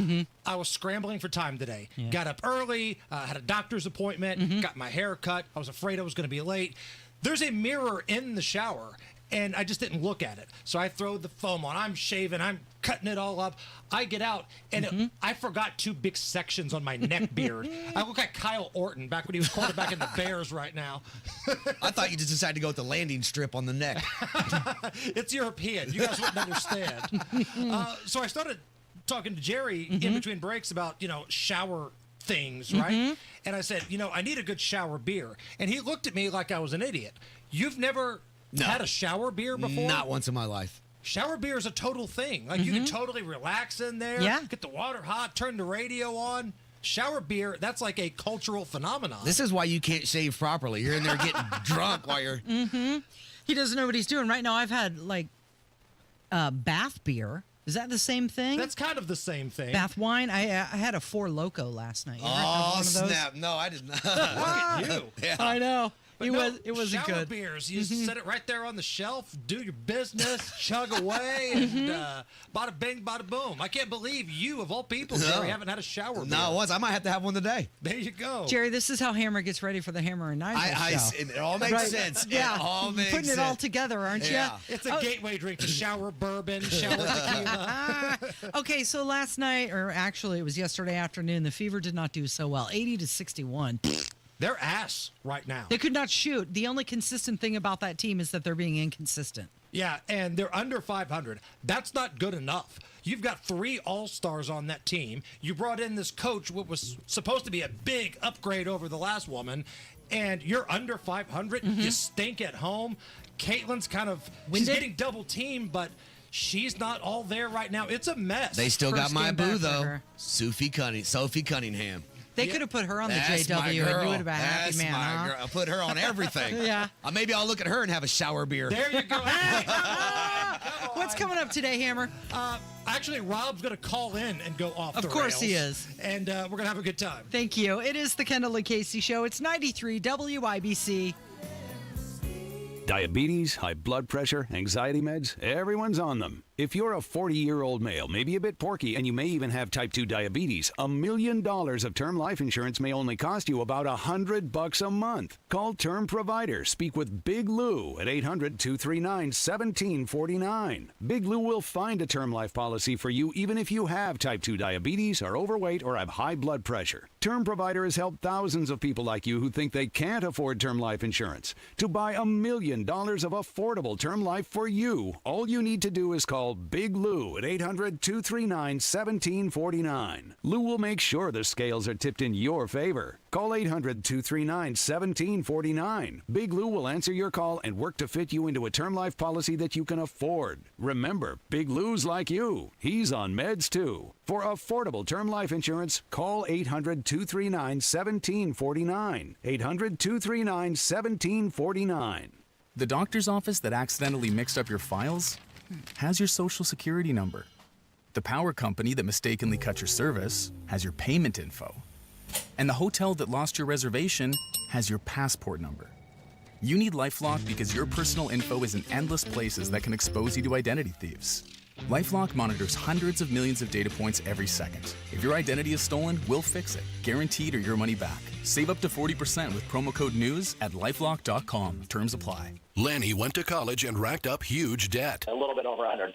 I was scrambling for time today. Yeah. Got up early, had a doctor's appointment, got my hair cut. I was afraid I was going to be late. There's a mirror in the shower, and I just didn't look at it. So I throw the foam on. I'm shaving. I'm cutting it all up. I get out, and I forgot 2 big sections on my neck beard. I look like Kyle Orton back when he was quarterbacking the Bears right now. I thought you just decided to go with the landing strip on the neck. It's European. You guys wouldn't understand. So I started talking to Jerry in between breaks about, shower things, right? And I said, I need a good shower beer. And he looked at me like I was an idiot. You've never had a shower beer before? Not once in my life. Shower beer is a total thing. Like, you can totally relax in there, get the water hot, turn the radio on. Shower beer, that's like a cultural phenomenon. This is why you can't shave properly. You're in there getting drunk while you're... He doesn't know what he's doing. Right now, I've had, bath beer. Is that the same thing? That's kind of the same thing. Bath wine? I had a Four Loko last night. You ever have one of those? Snap. No, I did not. Look at you. Yeah. I know. But It wasn't shower good. beers, you set it right there on the shelf, do your business, chug away, and bada bing, bada boom. I can't believe you, of all people, Jerry, haven't had a shower beer. No, once. I might have to have one today. There you go. Jerry, this is how Hammer gets ready for the Hammer and Nigel show. It all makes sense. Yeah, It all makes putting sense. it all together, aren't you? It's a gateway drink to shower bourbon, shower tequila. Okay, so last night, or actually it was yesterday afternoon, the Fever did not do so well. 80-61. They're ass right now. They could not shoot. The only consistent thing about that team is that they're being inconsistent. Yeah, and they're under 500. That's not good enough. You've got 3 all-stars on that team. You brought in this coach, what was supposed to be a big upgrade over the last woman, and you're under 500. You stink at home. Caitlin's she's getting double-teamed, but she's not all there right now. It's a mess. They still got my boo, though. her. Sophie Cunningham. They could have put her on the That's JW, my and you girl. would have been a happy That's man, my huh? girl. I'll put her on everything. Yeah. Maybe I'll look at her and have a shower beer. There you go. Hey, What's coming up today, Hammer? Actually, Rob's going to call in and go off the rails. Of course he is. And we're going to have a good time. Thank you. It is the Kendall Casey Show. It's 93 WIBC. Diabetes, high blood pressure, anxiety meds, everyone's on them. If you're a 40-year-old male, maybe a bit porky, and you may even have type 2 diabetes, $1 million of term life insurance may only cost you about $100 a month. Call Term Provider. Speak with Big Lou at 800-239-1749. Big Lou will find a term life policy for you even if you have type 2 diabetes, are overweight, or have high blood pressure. Term Provider has helped thousands of people like you who think they can't afford term life insurance to buy $1 million of affordable term life for you. All you need to do is call Big Lou at 800-239-1749. Lou will make sure the scales are tipped in your favor. Call 800-239-1749. Big Lou will answer your call and work to fit you into a term life policy that you can afford. Remember, Big Lou's like you. He's on meds too. For affordable term life insurance, call 800-239-1749. 800-239-1749. The doctor's office that accidentally mixed up your files has your social security number. The power company that mistakenly cut your service has your payment info. And the hotel that lost your reservation has your passport number. You need LifeLock because your personal info is in endless places that can expose you to identity thieves. LifeLock monitors hundreds of millions of data points every second. If your identity is stolen, we'll fix it. Guaranteed or your money back. Save up to 40% with promo code NEWS at LifeLock.com. Terms apply. Lanny went to college and racked up huge debt. A little bit over $100,000.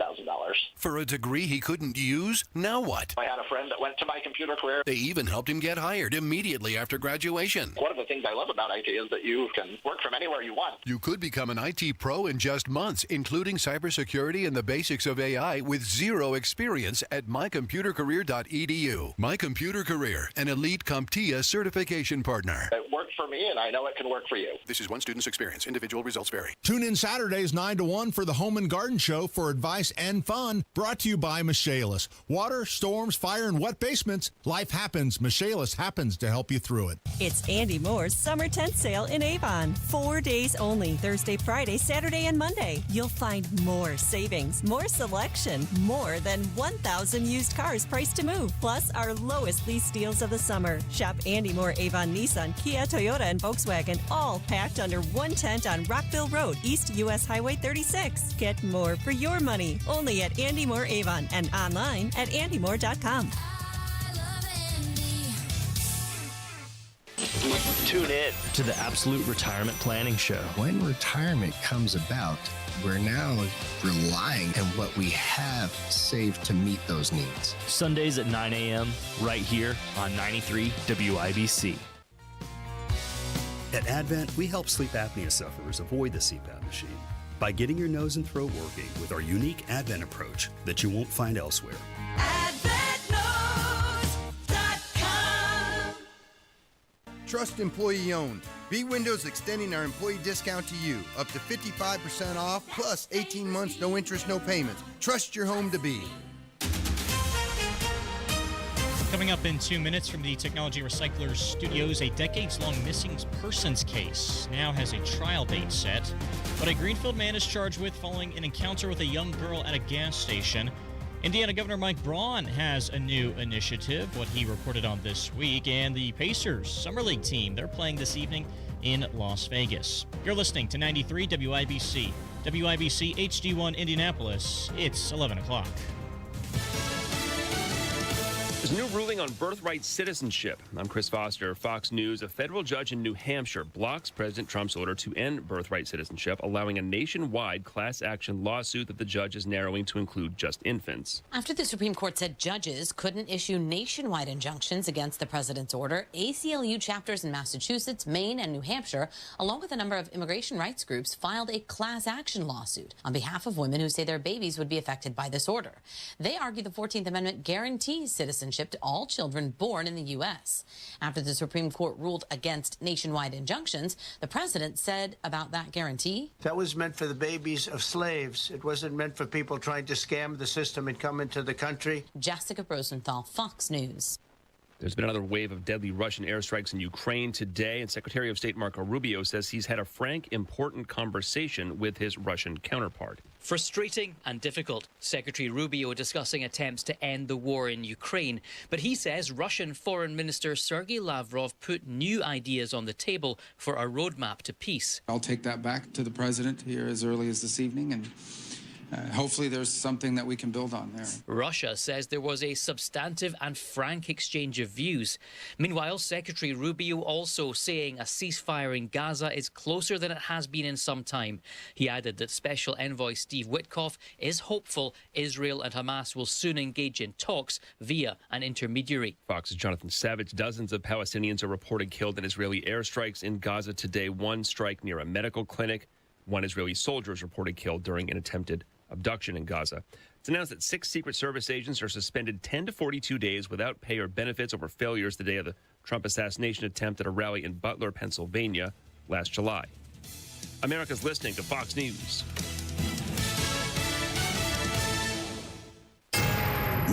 For a degree he couldn't use? Now what? I had a friend that went to My Computer Career. They even helped him get hired immediately after graduation. One of the things I love about IT is that you can work from anywhere you want. You could become an IT pro in just months, including cybersecurity and the basics of AI with zero experience at mycomputercareer.edu. My Computer Career, an elite CompTIA certification partner. It worked for me, and I know it can work for you. This is one student's experience. Individual results vary. Tune in Saturdays 9 to 1 for the Home and Garden Show for advice and fun, brought to you by Michaelis. Water, storms, fire, and wet basements. Life happens. Michaelis happens to help you through it. It's Andy Moore's summer tent sale in Avon. 4 days only, Thursday, Friday, Saturday, and Monday. You'll find more savings, more selection, more than 1,000 used cars priced to move, plus our lowest lease deals of the summer. Shop Andy Moore, Avon, Nissan, Kia, Toyota, and Volkswagen, all packed under one tent on Rockville Road, East US Highway 36. Get more for your money, only at Andy Moore Avon and online at andymore.com. Tune in to the Absolute Retirement Planning Show. When retirement comes about, we're now relying on what we have saved to meet those needs. Sundays at 9 a.m. right here on 93 WIBC. At Advent, we help sleep apnea sufferers avoid the CPAP machine by getting your nose and throat working with our unique Advent approach that you won't find elsewhere. Trust employee owned. B Windows extending our employee discount to you. Up to 55% off, plus 18 months, no interest, no payments. Trust your home to B. Coming up in 2 minutes from the Technology Recyclers Studios, a decades-long missing persons case now has a trial date set. But a Greenfield man is charged with following an encounter with a young girl at a gas station. Indiana Governor Mike Braun has a new initiative, what he reported on this week. And the Pacers Summer League team, they're playing this evening in Las Vegas. You're listening to 93 WIBC. WIBC HD1 Indianapolis. It's 11 o'clock. There's a new ruling on birthright citizenship. I'm Chris Foster, Fox News. A federal judge in New Hampshire blocks President Trump's order to end birthright citizenship, allowing a nationwide class action lawsuit that the judge is narrowing to include just infants. After the Supreme Court said judges couldn't issue nationwide injunctions against the president's order, ACLU chapters in Massachusetts, Maine, and New Hampshire, along with a number of immigration rights groups, filed a class action lawsuit on behalf of women who say their babies would be affected by this order. They argue the 14th Amendment guarantees citizenship to all children born in the U.S. After the Supreme Court ruled against nationwide injunctions, the president said about that guarantee, that was meant for the babies of slaves. It wasn't meant for people trying to scam the system and come into the country. Jessica Rosenthal, Fox News. There's been another wave of deadly Russian airstrikes in Ukraine today, and Secretary of State Marco Rubio says he's had a frank, important conversation with his Russian counterpart. Frustrating and difficult. Secretary Rubio discussing attempts to end the war in Ukraine. But he says Russian Foreign Minister Sergei Lavrov put new ideas on the table for a roadmap to peace. I'll take that back to the president here as early as this evening, and hopefully there's something that we can build on there. Russia says there was a substantive and frank exchange of views. Meanwhile, Secretary Rubio also saying a ceasefire in Gaza is closer than it has been in some time. He added that Special Envoy Steve Witkoff is hopeful Israel and Hamas will soon engage in talks via an intermediary. Fox's Jonathan Savage. Dozens of Palestinians are reported killed in Israeli airstrikes in Gaza today. One strike near a medical clinic. One Israeli soldier is reported killed during an attempted abduction in Gaza. It's announced that 6 Secret Service agents are suspended 10 to 42 days without pay or benefits over failures the day of the Trump assassination attempt at a rally in Butler, Pennsylvania last July. America's listening to Fox News.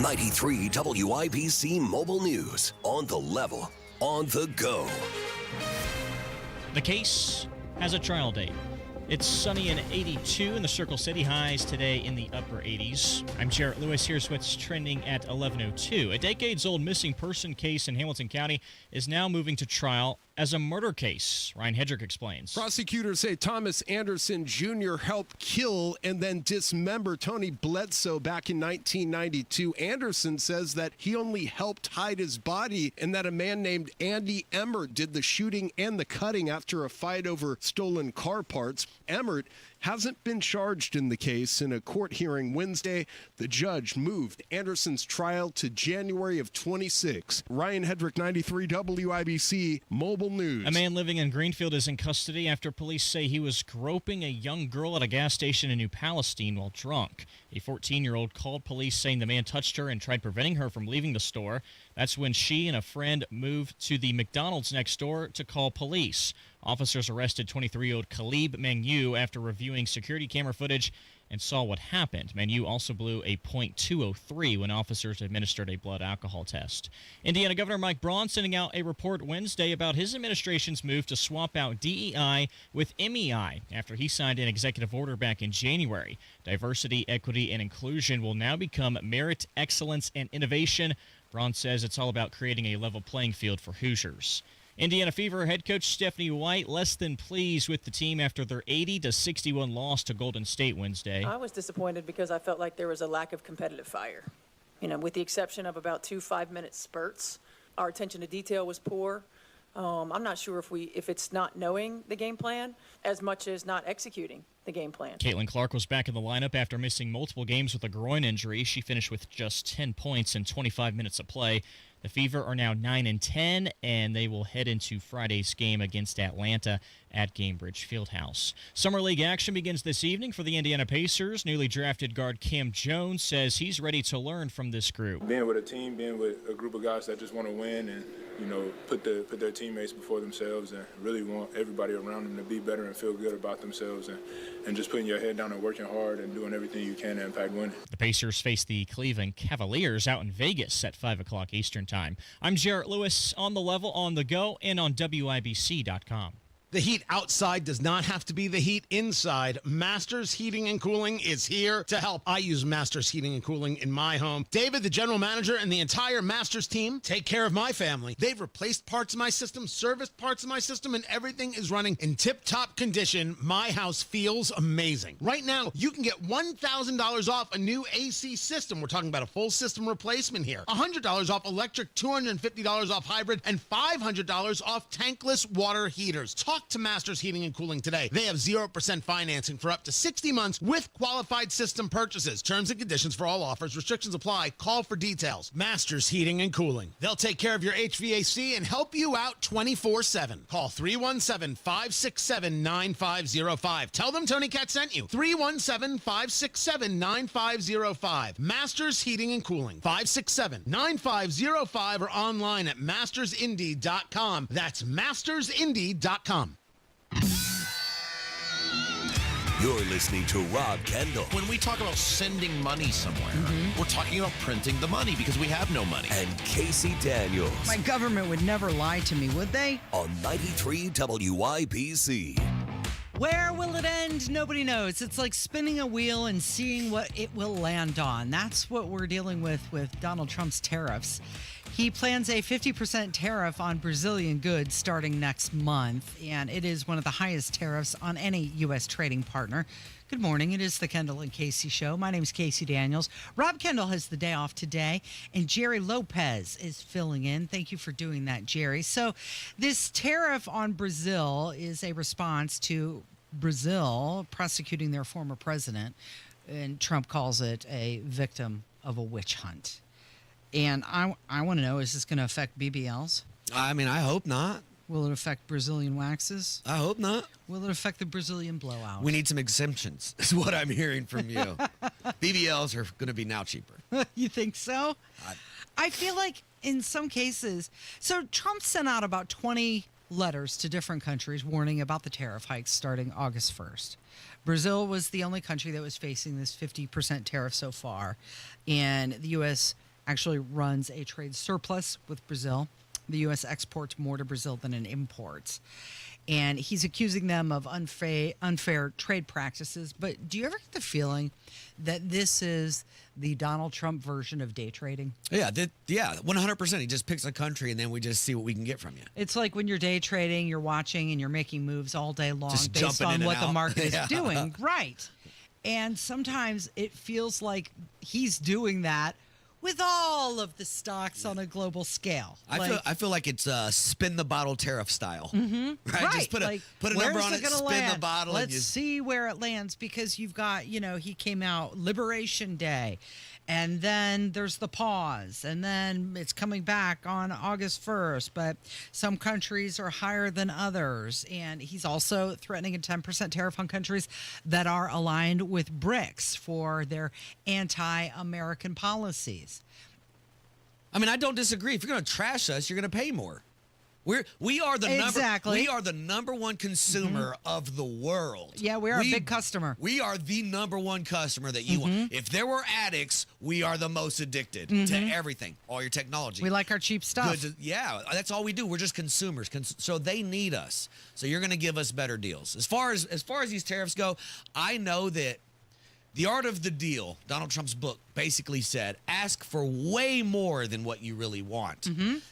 93 WIBC Mobile News. On the level, on the go. The case has a trial date. It's sunny and 82 in the Circle City, highs today in the upper 80s. I'm Jarrett Lewis. Here's what's trending at 11:02. A decades-old missing person case in Hamilton County is now moving to trial as a murder case. Ryan Hedrick explains. Prosecutors say Thomas Anderson Jr. helped kill and then dismember Tony Bledsoe back in 1992. Anderson says that he only helped hide his body and that a man named Andy Emmert did the shooting and the cutting after a fight over stolen car parts. Emmert hasn't been charged in the case. In a court hearing Wednesday, the judge moved Anderson's trial to January of 26. Ryan Hedrick, 93 WIBC Mobile News. A man living in Greenfield is in custody after police say he was groping a young girl at a gas station in New Palestine while drunk. A 14-year-old called police saying the man touched her and tried preventing her from leaving the store. That's when she and a friend moved to the McDonald's next door to call police. Officers arrested 23-year-old Khalib Manu after reviewing security camera footage and saw what happened. Manu also blew a .203 when officers administered a blood alcohol test. Indiana Governor Mike Braun sending out a report Wednesday about his administration's move to swap out DEI with MEI after he signed an executive order back in January. Diversity, equity, and inclusion will now become merit, excellence, and innovation. Braun says it's all about creating a level playing field for Hoosiers. Indiana Fever head coach Stephanie White less than pleased with the team after their 80-61 loss to Golden State Wednesday. I was disappointed because I felt like there was a lack of competitive fire. With the exception of about 2 5-minute spurts, our attention to detail was poor. I'm not sure if it's not knowing the game plan as much as not executing the game plan. Caitlin Clark was back in the lineup after missing multiple games with a groin injury. She finished with just 10 points in 25 minutes of play. The Fever are now 9-10, and they will head into Friday's game against Atlanta at Gainbridge Fieldhouse. Summer League action begins this evening for the Indiana Pacers. Newly drafted guard Cam Jones says he's ready to learn from this group. Being with a team, being with a group of guys that just want to win and put their teammates before themselves and really want everybody around them to be better and feel good about themselves and just putting your head down and working hard and doing everything you can to impact winning. The Pacers face the Cleveland Cavaliers out in Vegas at 5 o'clock Eastern Time. I'm Jarrett Lewis on the level, on the go, and on WIBC.com. The heat outside does not have to be the heat inside. Masters Heating and Cooling is here to help. I use Masters Heating and Cooling in my home. David, the general manager, and the entire Masters team take care of my family. They've replaced parts of my system, serviced parts of my system, and everything is running in tip-top condition. My house feels amazing. Right now, you can get $1,000 off a new AC system. We're talking about a full system replacement here. $100 off electric, $250 off hybrid, and $500 off tankless water heaters. Talk to Masters Heating and Cooling today. They have 0% financing for up to 60 months with qualified system purchases. Terms and conditions for all offers. Restrictions apply. Call for details. Masters Heating and Cooling. They'll take care of your HVAC and help you out 24/7. Call 317-567-9505. Tell them Tony Cat sent you. 317-567-9505. Masters Heating and Cooling. 567-9505 or online at mastersindy.com. That's mastersindy.com. You're listening to Rob Kendall. When we talk about sending money somewhere, we're talking about printing the money because we have no money. And Casey Daniels. My government would never lie to me, would they? On 93 WIBC. Where will it end? Nobody knows. It's like spinning a wheel and seeing what it will land on. That's what we're dealing with Donald Trump's tariffs. He plans a 50% tariff on Brazilian goods starting next month, and it is one of the highest tariffs on any U.S. trading partner. Good morning. It is the Kendall and Casey Show. My name is Casey Daniels. Rob Kendall has the day off today, and Jerry Lopez is filling in. Thank you for doing that, Jerry. So this tariff on Brazil is a response to Brazil prosecuting their former president, and Trump calls it a victim of a witch hunt. And I want to know, is this going to affect BBLs? I mean, I hope not. Will it affect Brazilian waxes? I hope not. Will it affect the Brazilian blowout? We need some exemptions, is what I'm hearing from you. BBLs are going to be now cheaper. You think so? I feel like in some cases, so Trump sent out about 20 letters to different countries warning about the tariff hikes starting August 1st. Brazil was the only country that was facing this 50% tariff so far, and the U.S. actually runs a trade surplus with Brazil. The U.S. exports more to Brazil than it imports. And he's accusing them of unfair trade practices. But do you ever get the feeling that this is the Donald Trump version of day trading? Yeah, 100%. He just picks a country and then we just see what we can get from you. It's like when you're day trading, you're watching and you're making moves all day long Just based jumping in on and what the out. market is Yeah. doing. Right. And sometimes it feels like he's doing that with all of the stocks on a global scale. I feel like it's spin the bottle tariff style. Mhm. Right? Just put a number where's on it, gonna spin land? the bottle. Let's and you, see where it lands, because you've got, he came out Liberation Day, and then there's the pause, and then it's coming back on August 1st, but some countries are higher than others. And he's also threatening a 10% tariff on countries that are aligned with BRICS for their anti-American policies. I mean, I don't disagree. If you're going to trash us, you're going to pay more. We are the number one consumer of the world. Yeah, we are a big customer. We are the number one customer that you want. If there were addicts, we are the most addicted to everything, all your technology. We like our cheap stuff. Yeah, that's all we do. We're just consumers. So they need us. So you're going to give us better deals. As far as these tariffs go, I know that The Art of the Deal, Donald Trump's book, basically said, ask for way more than what you really want.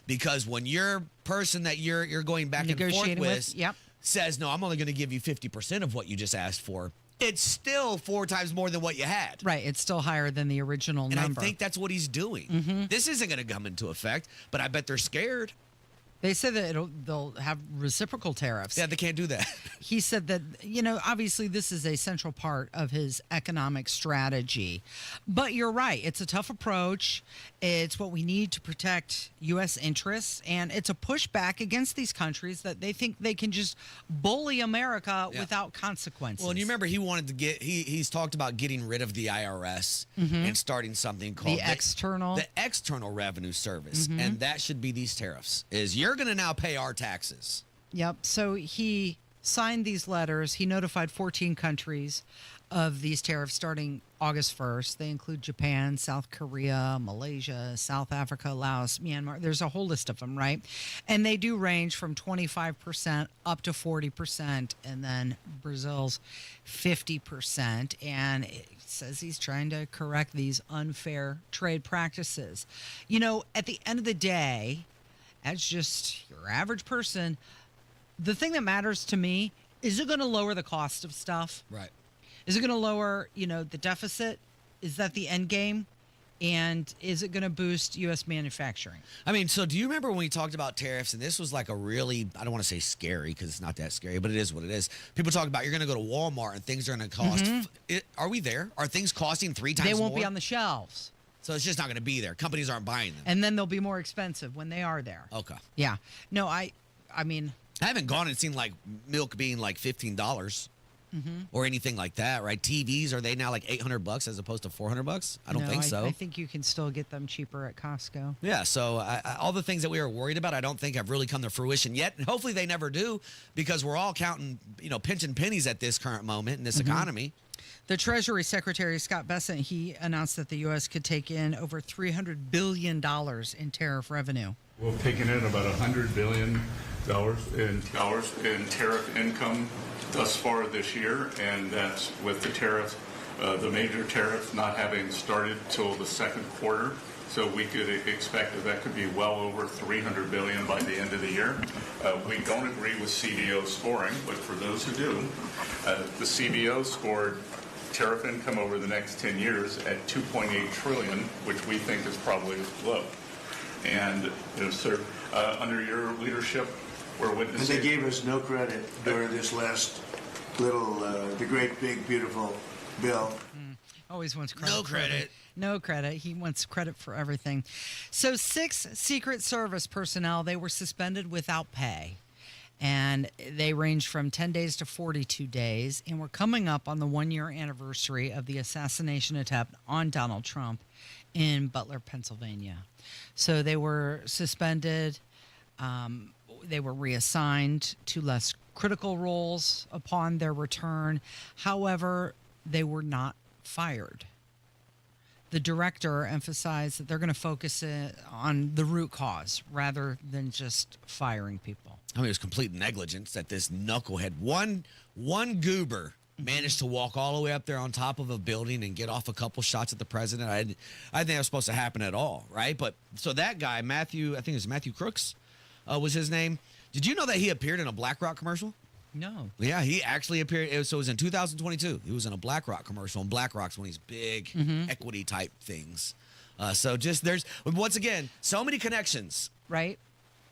Because when your person that you're going back and forth with says, no, I'm only going to give you 50% of what you just asked for, it's still 4 times more than what you had. Right. It's still higher than the original number. I think that's what he's doing. This isn't going to come into effect, but I bet they're scared. They said that they'll have reciprocal tariffs. Yeah, they can't do that. He said that, obviously this is a central part of his economic strategy. But you're right. It's a tough approach. It's what we need to protect U.S. interests. And it's a pushback against these countries that they think they can just bully America without consequences. Well, and you remember he wanted to he's talked about getting rid of the IRS and starting something called the External Revenue Service. And that should be these tariffs. You're going to now pay our taxes. Yep. So he signed these letters. He notified 14 countries of these tariffs starting August 1st. They include Japan, South Korea, Malaysia, South Africa, Laos, Myanmar. There's a whole list of them, right? And they do range from 25% up to 40%, and then Brazil's 50%. And it says he's trying to correct these unfair trade practices. At the end of the day, as just your average person, the thing that matters to me, is it going to lower the cost of stuff? Right. Is it going to lower, the deficit? Is that the end game? And is it going to boost U.S. manufacturing? I mean, so do you remember when we talked about tariffs, and this was like a really, I don't want to say scary because it's not that scary, but it is what it is. People talk about you're going to go to Walmart and things are going to cost. Are we there? Are things costing 3 times more? They won't be on the shelves. So it's just not going to be there. Companies aren't buying them. And then they'll be more expensive when they are there. Okay. Yeah. No, I mean, I haven't gone and seen like milk being like $15 or anything like that, right? TVs, are they now like $800 as opposed to $400? I don't think so. I think you can still get them cheaper at Costco. Yeah. So all the things that we were worried about, I don't think have really come to fruition yet. And hopefully they never do, because we're all counting, pinching pennies at this current moment in this economy. The Treasury Secretary, Scott Bessent, he announced that the U.S. could take in over $300 billion in tariff revenue. We've taken in about $100 billion in tariff income thus far this year, and that's with the major tariff not having started till the second quarter. So we could expect that could be well over $300 billion by the end of the year. We don't agree with CBO scoring, but for those who do, the CBO scored tariff income over the next 10 years at $2.8 trillion, which we think is probably low. And sir, under your leadership, we're witnessing. And they gave us no credit during this last little, the great big beautiful bill. Always wants credit. No credit. No credit. He wants credit for everything. So 6 Secret Service personnel, they were suspended without pay. And they ranged from 10 days to 42 days. And we're coming up on the 1-year anniversary of the assassination attempt on Donald Trump in Butler, Pennsylvania. So they were suspended. They were reassigned to less critical roles upon their return. However, they were not fired. The director emphasized that they're going to focus on the root cause rather than just firing people. I mean, it was complete negligence that this knucklehead, one goober, managed to walk all the way up there on top of a building and get off a couple shots at the president. I didn't think that was supposed to happen at all, right? But so that guy, Matthew, I think it was Matthew Crooks, was his name. Did you know that he appeared in a BlackRock commercial? No. Yeah, he actually appeared. So it was in 2022. He was in a BlackRock commercial, and BlackRock's one of these big equity type things. So just there's, once again, so many connections. Right.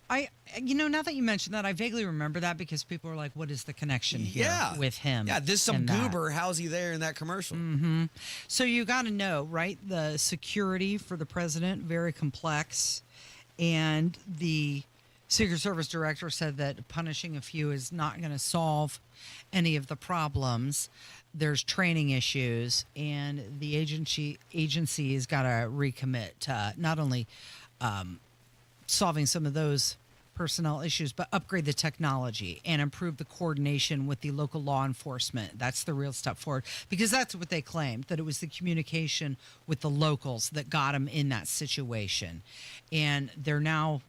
Now that you mentioned that, I vaguely remember that because people were like, what is the connection here with him? Yeah, this some goober. How's he there in that commercial? So you got to know, right? The security for the president, very complex. And the Secret Service director said that punishing a few is not going to solve any of the problems. There's training issues, and the agency has got to recommit to not only solving some of those personnel issues, but upgrade the technology and improve the coordination with the local law enforcement. That's the real step forward, because that's what they claimed, that it was the communication with the locals that got them in that situation. And they're now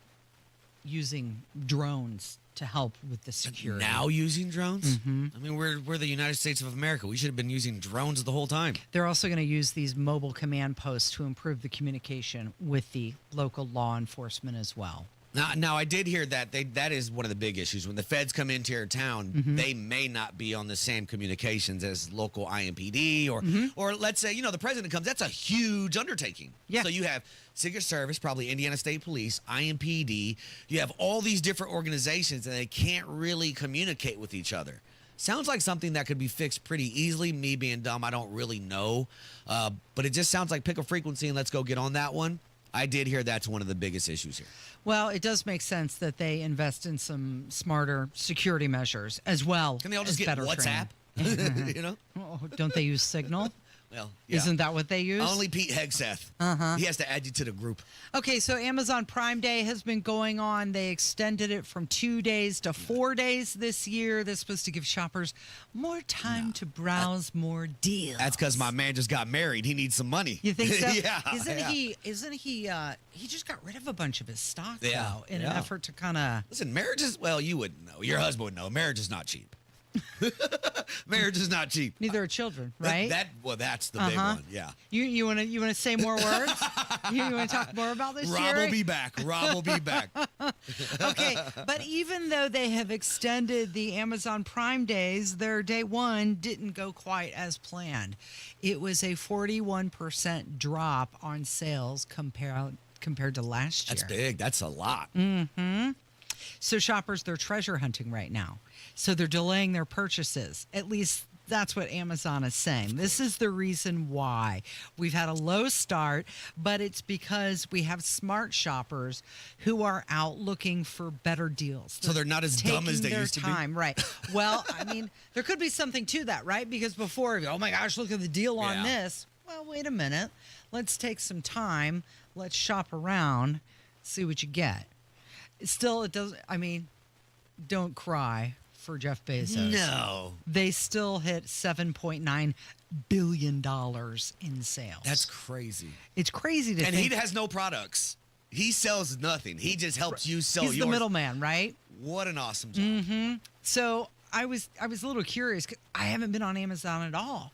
using drones to help with the security. Now using drones? I mean, we're the United States of America. We should have been using drones the whole time. They're also going to use these mobile command posts to improve the communication with the local law enforcement as well. Now I did hear that that is one of the big issues. When the feds come into your town, they may not be on the same communications as local IMPD or let's say, the president comes. That's a huge undertaking. Yeah. So you have Secret Service, probably Indiana State Police, IMPD. You have all these different organizations, and they can't really communicate with each other. Sounds like something that could be fixed pretty easily. Me being dumb, I don't really know. But it just sounds like pick a frequency and let's go get on that one. I did hear that's one of the biggest issues here. Well, it does make sense that they invest in some smarter security measures as well. Can they all just as get better WhatsApp? training. Oh, don't they use Signal? Well, Isn't that what they use? Only Pete Hegseth. He has to add you to the group. Okay, so Amazon Prime Day has been going on. They extended it from 2 days to 4 days this year. That's supposed to give shoppers more time to browse more deals. That's because my man just got married. He needs some money. You think so? Yeah. Isn't he just got rid of a bunch of his stock, Yeah, though, in an effort to kind of... Listen, marriage is, well, you wouldn't know. Your husband would know. Marriage is not cheap. Marriage is not cheap. Neither are children, right? That's the big one. Yeah. You want to say more words? you want to talk more about this? Rob Jerry? will be back. Rob will be back. Okay, but even though they have extended the Amazon Prime days, their day one didn't go quite as planned. It was a 41% drop on sales compared to last year. That's big. That's a lot. So shoppers, they're treasure hunting right now. So they're delaying their purchases. At least that's what Amazon is saying. This is the reason why we've had a low start, but it's because we have smart shoppers who are out looking for better deals. So they're not as dumb as they used to be. Right. Well, I mean, there could be something to that, right? Because before, oh my gosh, look at the deal on this. Well, wait a minute. Let's take some time. Let's shop around, see what you get. Still, it doesn't, I mean, don't cry for Jeff Bezos. No. They still hit $7.9 billion in sales. That's crazy. It's crazy to think. And he has no products. He sells nothing. He just helps you sell yours. He's the middleman, right? What an awesome job. So I was a little curious. 'Cause I haven't been on Amazon at all.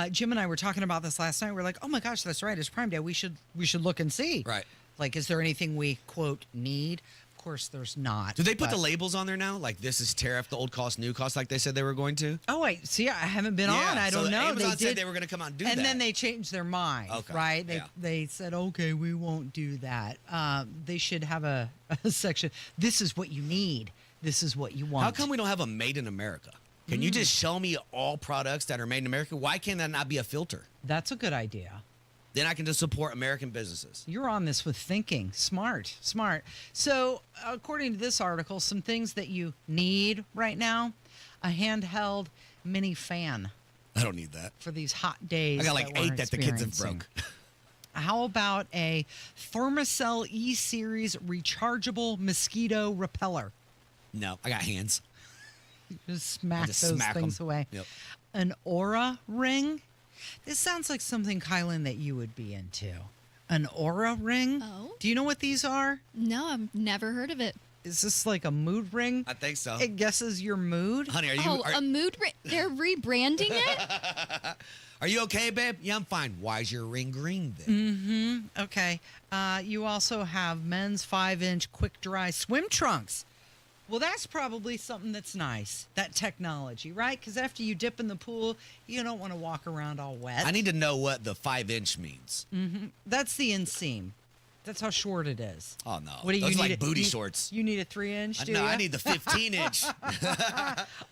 Jim and I were talking about this last night. We're like, oh my gosh, that's right. It's Prime Day. We should look and see. Right. Like, is there anything we, quote, need? Of course, there's not. Do they put the labels on there now? Like, this is tariff, the old cost, new cost, like they said they were going to? Oh, wait. See, I haven't been on. I don't know. Amazon said they were going to come out and do that. And then they changed their mind, right? Yeah. They said, okay, we won't do that. They should have a section. This is what you need. This is what you want. How come we don't have a Made in America? Can you just show me all products that are made in America? Why can't that not be a filter? That's a good idea. Then I can just support American businesses. You're on this with thinking. Smart. So, according to this article, some things that you need right now, a handheld mini fan. I don't need that. For these hot days. I got like 8 that the kids have broke. How about a Thermacell E-Series rechargeable mosquito repeller? No, I got hands. Just smack those things away. Yep. An Aura ring. This sounds like something, Kylan, that you would be into. An aura ring? Oh. Do you know what these are? No, I've never heard of it. Is this like a mood ring? I think so. It guesses your mood? Honey, are you... a mood ring? They're rebranding it? Are you okay, babe? Yeah, I'm fine. Why is your ring green then? Mm-hmm. Okay. You also have men's 5-inch quick-dry swim trunks. Well, that's probably something that's nice, that technology, right? Because after you dip in the pool, you don't want to walk around all wet. I need to know what the 5-inch means. Mm-hmm. That's the inseam. That's how short it is. Oh, no. What do you Those need? like booty shorts. You need a 3-inch, do No, you? I need the 15-inch.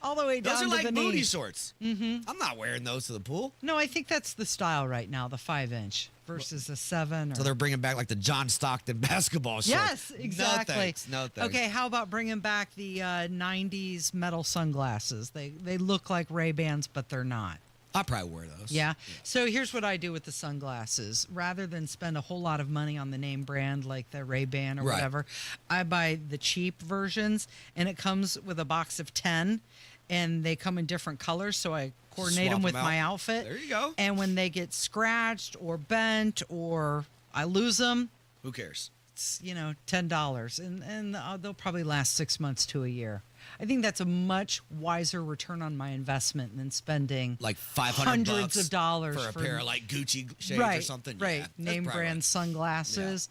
all the way down Those are to like the booty knee. shorts. Mm-hmm. I'm not wearing those to the pool. No, I think that's the style right now, the 5-inch versus a 7. So they're bringing back like the John Stockton basketball shorts. Yes, exactly. No thanks. No thanks. Okay, how about bringing back the 90s metal sunglasses? They look like Ray-Bans, but they're not. I'll probably wear those. Yeah. So here's what I do with the sunglasses. Rather than spend a whole lot of money on the name brand like the Ray-Ban or Right. whatever, I buy the cheap versions, and it comes with a box of 10, and they come in different colors, so I coordinate Swap them with them out. my outfit. There you go. And when they get scratched or bent or I lose them, Who cares? it's, $10, and they'll probably last 6 months to a year. I think that's a much wiser return on my investment than spending Like $500 hundreds of dollars for a pair of like Gucci shades right, or something. Right, Yeah, that's name probably brand right. sunglasses.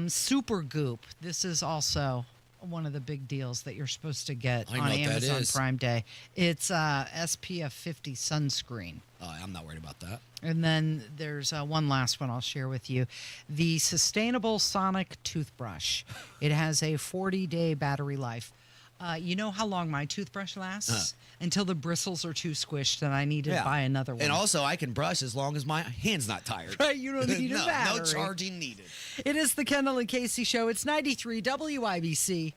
Super Goop. This is also one of the big deals that you're supposed to get I know on what that Amazon is. Prime Day. It's SPF 50 sunscreen. Oh, I'm not worried about that. And then there's one last one I'll share with you. The Sustainable Sonic Toothbrush. It has a 40-day battery life. You know how long my toothbrush lasts? Until the bristles are too squished and I need to buy another one. And also, I can brush as long as my hand's not tired. Right, you don't need a battery. No charging needed. It is the Kendall and Casey Show. It's 93 WIBC.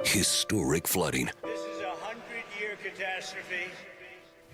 Historic flooding. This is a 100-year catastrophe.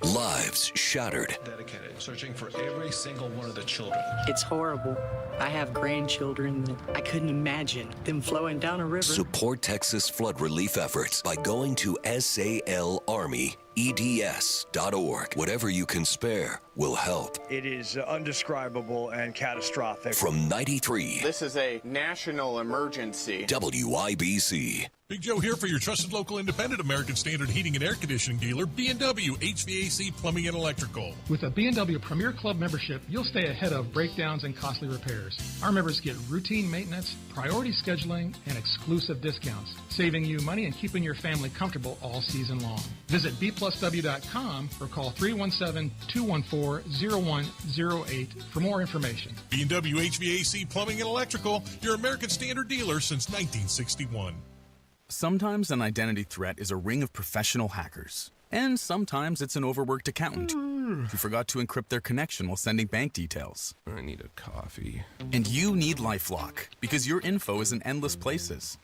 Lives shattered. Dedicated, searching for every single one of the children. It's horrible. I have grandchildren that I couldn't imagine them flowing down a river. Support Texas flood relief efforts by going to SALArmyEDS.org. Whatever you can spare will help. It is undescribable and catastrophic. From 93 This is a national emergency. WIBC. Big Joe here for your trusted local independent American Standard heating and air conditioning dealer, B&W HVAC Plumbing and Electrical. With a B&W Premier Club membership, you'll stay ahead of breakdowns and costly repairs. Our members get routine maintenance, priority scheduling, and exclusive discounts, saving you money and keeping your family comfortable all season long. Visit bplusw.com or call 317-214-0108 for more information. B&W HVAC Plumbing and Electrical, your American Standard dealer since 1961. Sometimes an identity threat is a ring of professional hackers. And sometimes it's an overworked accountant who forgot to encrypt their connection while sending bank details. I need a coffee. And you need LifeLock because your info is in endless places.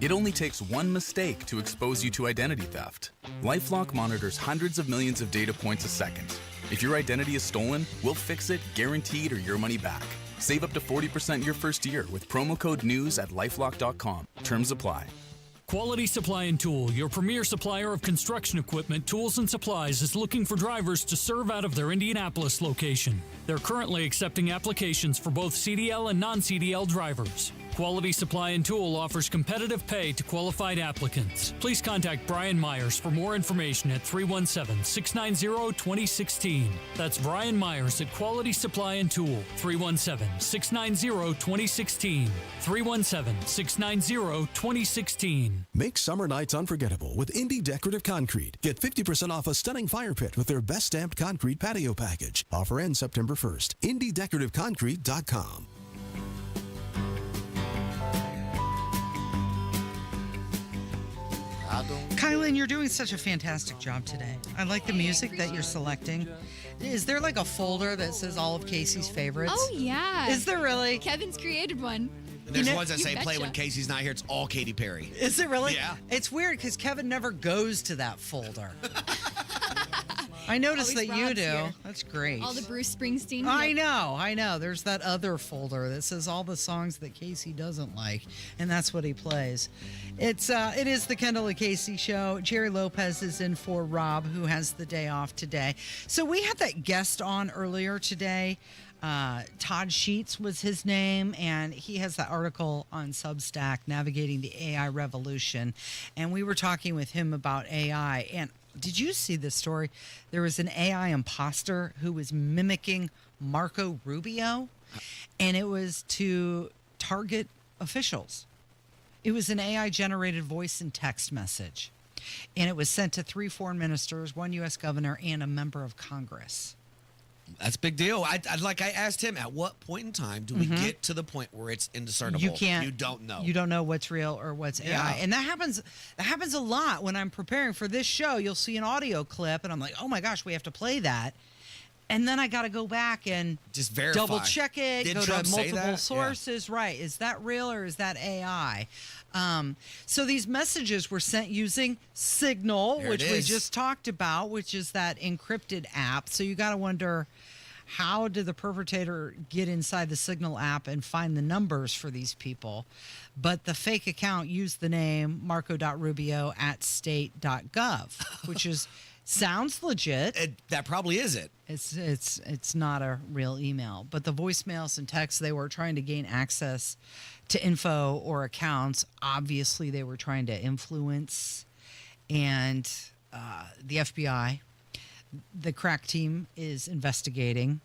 It only takes one mistake to expose you to identity theft. LifeLock monitors hundreds of millions of data points a second. If your identity is stolen, we'll fix it, guaranteed, or your money back. Save up to 40% your first year with promo code NEWS at lifelock.com. Terms apply. Quality Supply and Tool, your premier supplier of construction equipment, tools, and supplies, is looking for drivers to serve out of their Indianapolis location. They're currently accepting applications for both CDL and non-CDL drivers. Quality Supply and Tool offers competitive pay to qualified applicants. Please contact Brian Myers for more information at 317-690-2016. That's Brian Myers at Quality Supply and Tool, 317-690-2016. 317-690-2016. Make summer nights unforgettable with Indy Decorative Concrete. Get 50% off a stunning fire pit with their best stamped concrete patio package. Offer ends September 1st. IndyDecorativeConcrete.com. Kylan, you're doing such a fantastic job today. I like the music that you're selecting. Is there like a folder that says all of Casey's favorites? Oh, yeah. Is there really? Kevin's created one. There's ones that say play when Casey's not here. It's all Katy Perry. Is it really? Yeah. It's weird because Kevin never goes to that folder. I noticed Always that you Rob's do. here. That's great. All the Bruce Springsteen. I Yep. know. There's that other folder that says all the songs that Casey doesn't like, and that's what he plays. It is the Kendall Casey show. Jerry Lopez is in for Rob, who has the day off today. So we had that guest on earlier today. Todd Sheets was his name, and he has that article on Substack, Navigating the AI Revolution. And we were talking with him about AI. And did you see this story? There was an AI imposter who was mimicking Marco Rubio, and it was to target officials. It was an AI-generated voice and text message, and it was sent to 3 foreign ministers, 1 U.S. governor, and a member of Congress. That's a big deal. I asked him, at what point in time do we get to the point where it's indiscernible? You can't. You don't know. You don't know what's real or what's AI, and that happens. That happens a lot when I'm preparing for this show. You'll see an audio clip, and I'm like, "Oh my gosh, we have to play that," and then I got to go back and just verify, double check it, Did go Trump to say multiple that? sources. Yeah. Right? Is that real or is that AI? So these messages were sent using Signal, There which it we is. just talked about, which is that encrypted app. So you got to wonder, how did the perpetrator get inside the Signal app and find the numbers for these people? But the fake account used the name marco.rubio@state.gov, which is sounds legit. That probably is it. It's not a real email, but the voicemails and texts, they were trying to gain access to info or accounts. Obviously, they were trying to influence, and the FBI, the crack team, is investigating,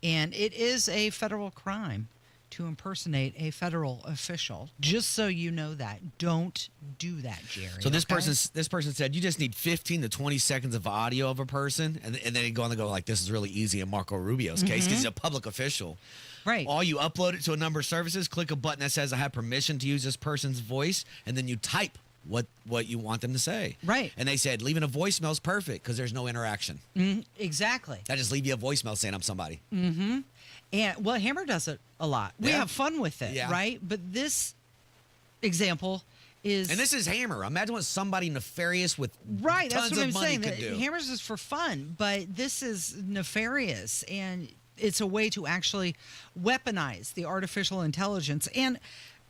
and it is a federal crime to impersonate a federal official. Just so you know that. Don't do that, Jerry. So this okay? person said you just need 15 to 20 seconds of audio of a person, and then he'd go on to go like, this is really easy in Marco Rubio's case because he's a public official. Right. All you upload it to a number of services, click a button that says I have permission to use this person's voice, and then you type what you want them to say. Right. And they said leaving a voicemail is perfect because there's no interaction. Exactly. I just leave you a voicemail saying I'm somebody. Mm-hmm. And well, Hammer does it a lot. We have fun with it, Yeah. right? But this example is, And this is Hammer. Imagine what somebody nefarious with right. tons That's what of I'm money saying. could That do. Hammer's is for fun, but this is nefarious, and it's a way to actually weaponize the artificial intelligence. And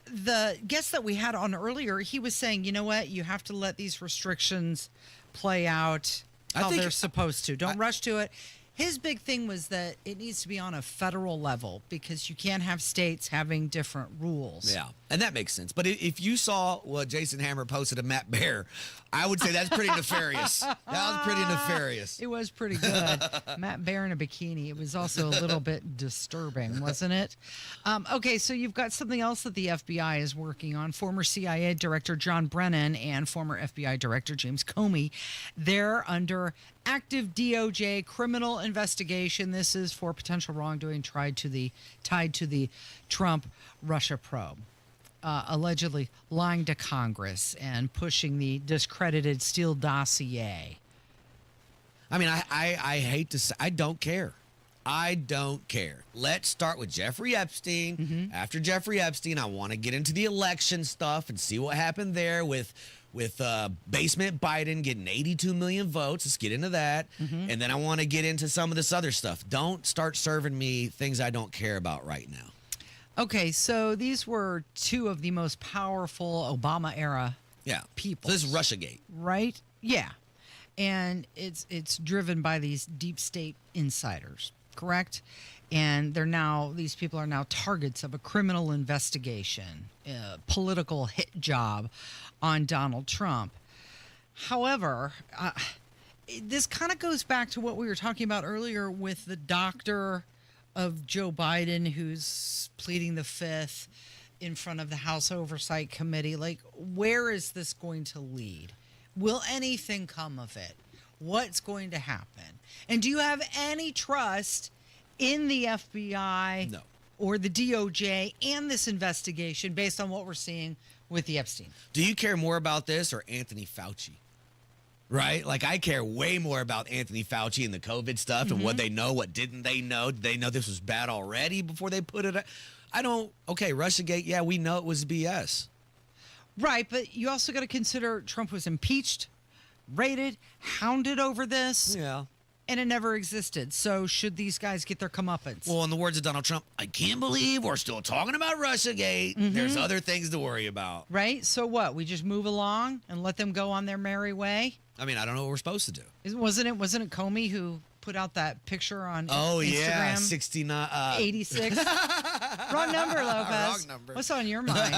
the guest that we had on earlier, he was saying, you know what, you have to let these restrictions play out how they're supposed to. Don't rush to it. His big thing was that it needs to be on a federal level because you can't have states having different rules. Yeah, and that makes sense. But if you saw what Jason Hammer posted of Matt Bear, I would say that's pretty nefarious. That was pretty nefarious. It was pretty good. Matt Bear in a bikini. It was also a little bit disturbing, wasn't it? Okay, so you've got something else that the FBI is working on. Former CIA Director John Brennan and former FBI Director James Comey, they're under active DOJ criminal investigation. This is for potential wrongdoing tied to the Trump-Russia probe. Allegedly lying to Congress and pushing the discredited Steele dossier. I mean, I hate to say, I don't care. I don't care. Let's start with Jeffrey Epstein. After Jeffrey Epstein, I want to get into the election stuff and see what happened there with basement Biden getting 82 million votes. Let's get into that. And then I want to get into some of this other stuff. Don't start serving me things I don't care about right now. Okay, so these were two of the most powerful Obama-era people. So this is Russiagate. Right? Yeah. And it's driven by these deep state insiders, correct? And these people are now targets of a criminal investigation, a political hit job on Donald Trump. However, this kind of goes back to what we were talking about earlier with the doctor of Joe Biden who's pleading the fifth in front of the House Oversight Committee. Like, where is this going to lead? Will anything come of it? What's going to happen? And do you have any trust in the FBI or the DOJ and this investigation based on what we're seeing with the Epstein? Do you care more about this or Anthony Fauci? Right? Like, I care way more about Anthony Fauci and the COVID stuff and what they know, what didn't they know. Did they know this was bad already before they put it out? I don't. Okay, Russiagate, yeah, we know it was BS. Right, but you also got to consider Trump was impeached, raided, hounded over this. Yeah. and it never existed. So should these guys get their comeuppance? Well, in the words of Donald Trump, I can't believe we're still talking about Russiagate. There's other things to worry about. Right? So what? We just move along and let them go on their merry way? I mean, I don't know what we're supposed to do. Wasn't it Comey who put out that picture on Oh, Instagram? yeah, 69. 86. Wrong number, Lopez. Wrong number. What's on your mind?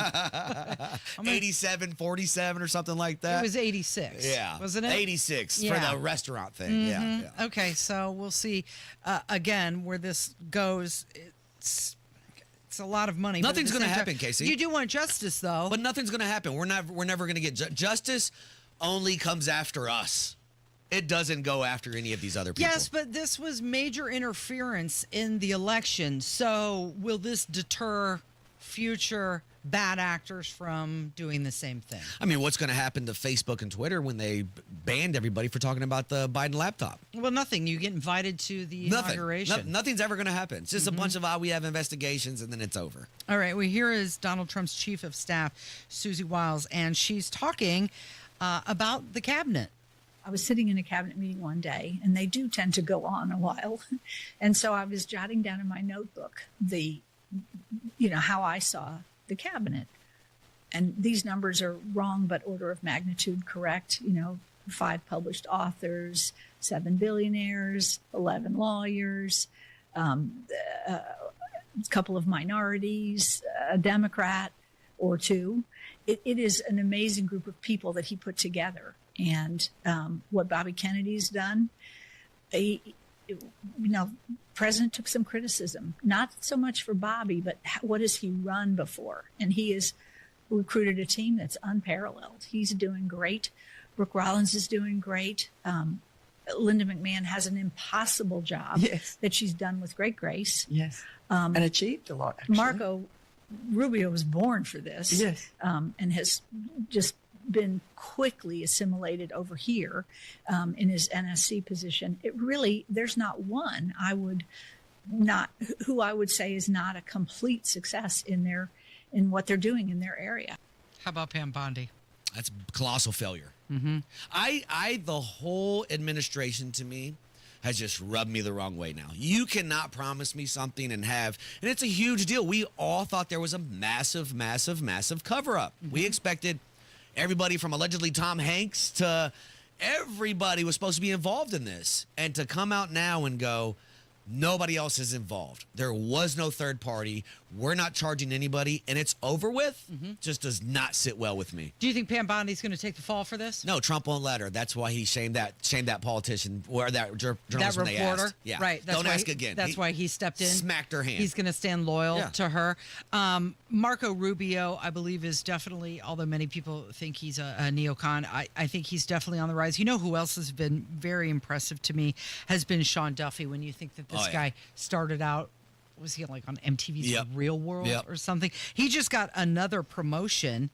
87, 47 or something like that. It was 86. Yeah. Wasn't it? 86 for the restaurant thing. Yeah. Okay, so we'll see again where this goes. It's a lot of money. Nothing's going to happen, Casey. You do want justice, though. But nothing's going to happen. We're never going to get justice. Only comes after us. It doesn't go after any of these other people. Yes, but this was major interference in the election. So will this deter future bad actors from doing the same thing? I mean, what's going to happen to Facebook and Twitter when they banned everybody for talking about the Biden laptop? Well, nothing. You get invited to the inauguration. Nothing's ever going to happen. It's just a bunch of, we have investigations, and then it's over. All right. Well, here is Donald Trump's chief of staff, Susie Wiles, and she's talking about the cabinet. I was sitting in a cabinet meeting one day, and they do tend to go on a while. And so I was jotting down in my notebook how I saw the cabinet. And these numbers are wrong, but order of magnitude correct. 5 published authors, 7 billionaires, 11 lawyers, a couple of minorities, a Democrat or two. It is an amazing group of people that he put together. And what Bobby Kennedy's done, President took some criticism, not so much for Bobby, but what has he run before? And he has recruited a team that's unparalleled. He's doing great. Brooke Rollins is doing great. Linda McMahon has an impossible job that she's done with great grace. Yes, and achieved a lot, actually. Marco Rubio was born for this, and has just been quickly assimilated over here in his NSC position. There's not one who I would say is not a complete success in what they're doing in their area. How about Pam Bondi? That's colossal failure. The whole administration to me has just rubbed me the wrong way now. You cannot promise me something and it's a huge deal. We all thought there was a massive, massive, massive cover-up. We expected everybody from allegedly Tom Hanks to everybody was supposed to be involved in this. And to come out now and go, nobody else is involved. There was no third party. We're not charging anybody, and it's over with, just does not sit well with me. Do you think Pam Bondi's going to take the fall for this? No, Trump won't let her. That's why he shamed that politician or that journalist when they reporter. asked. Yeah. Right. Don't ask again. That's why he stepped in. Smacked her hand. He's going to stand loyal to her. Marco Rubio, I believe, is definitely, although many people think he's a neocon, I think he's definitely on the rise. You know who else has been very impressive to me has been Sean Duffy. When you think that this guy started out, was he like on MTV's Real World or something? He just got another promotion.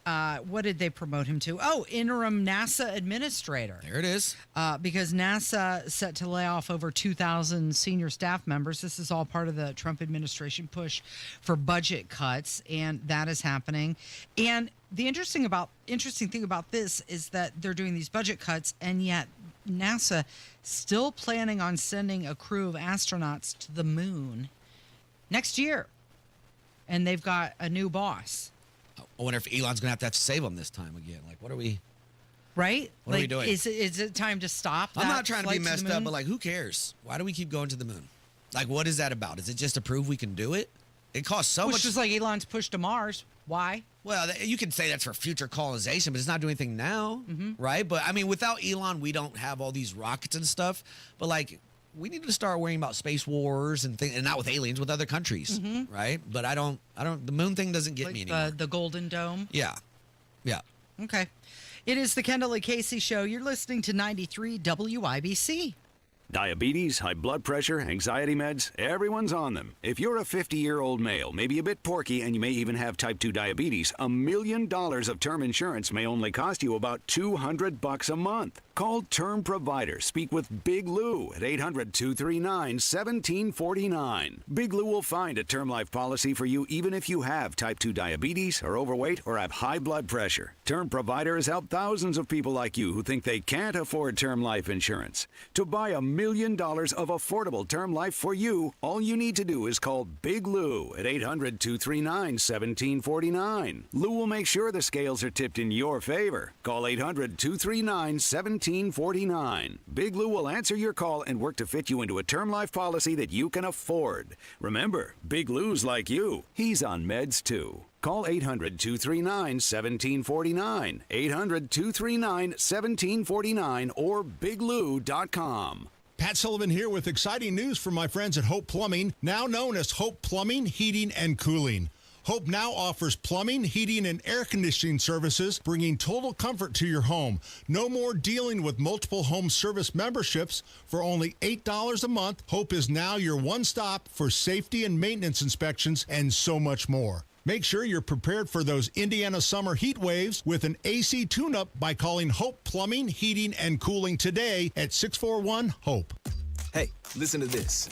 What did they promote him to? Oh, interim NASA administrator. There it is. Because NASA set to lay off over 2,000 senior staff members. This is all part of the Trump administration push for budget cuts, and that is happening. And the interesting thing about this is that they're doing these budget cuts, and yet NASA still planning on sending a crew of astronauts to the moon next year. And they've got a new boss. I wonder if Elon's going to have to save them this time again. Like, what are we... Right? What are we doing? Is it time to stop? I'm not trying to be messed up, but like, who cares? Why do we keep going to the moon? Like, what is that about? Is it just to prove we can do it? It costs so much. Which is like Elon's push to Mars. Why? Well, you can say that's for future colonization, but it's not doing anything now, right? But, I mean, without Elon, we don't have all these rockets and stuff. But, like, we need to start worrying about space wars and things, and not with aliens, with other countries, right? But I don't. The moon thing doesn't get me anymore. The Golden Dome? Yeah. Okay. It is the Kendall Casey Show. You're listening to 93 WIBC. Diabetes, high blood pressure, anxiety meds, everyone's on them. If you're a 50-year-old male, maybe a bit porky, and you may even have type 2 diabetes, $1 million of term insurance may only cost you about $200 a month. Call Term Provider. Speak with Big Lou at 800-239-1749. Big Lou will find a term life policy for you even if you have type 2 diabetes, are overweight, or have high blood pressure. Term Provider has helped thousands of people like you who think they can't afford term life insurance. To buy $1 million of affordable term life for you, all you need to do is call Big Lou at 800-239-1749. Lou will make sure the scales are tipped in your favor. Call 800-239-1749. Big Lou will answer your call and work to fit you into a term life policy that you can afford. Remember, Big Lou's like you. He's on meds too. Call 800-239-1749, 800-239-1749, or biglou.com. Pat Sullivan here with exciting news from my friends at Hope Plumbing, now known as Hope Plumbing, Heating, and Cooling. Hope now offers plumbing, heating, and air conditioning services, bringing total comfort to your home. No more dealing with multiple home service memberships. For only $8 a month, Hope is now your one-stop for safety and maintenance inspections and so much more. Make sure you're prepared for those Indiana summer heat waves with an AC tune-up by calling Hope Plumbing, Heating, and Cooling today at 641-HOPE. Hey, listen to this.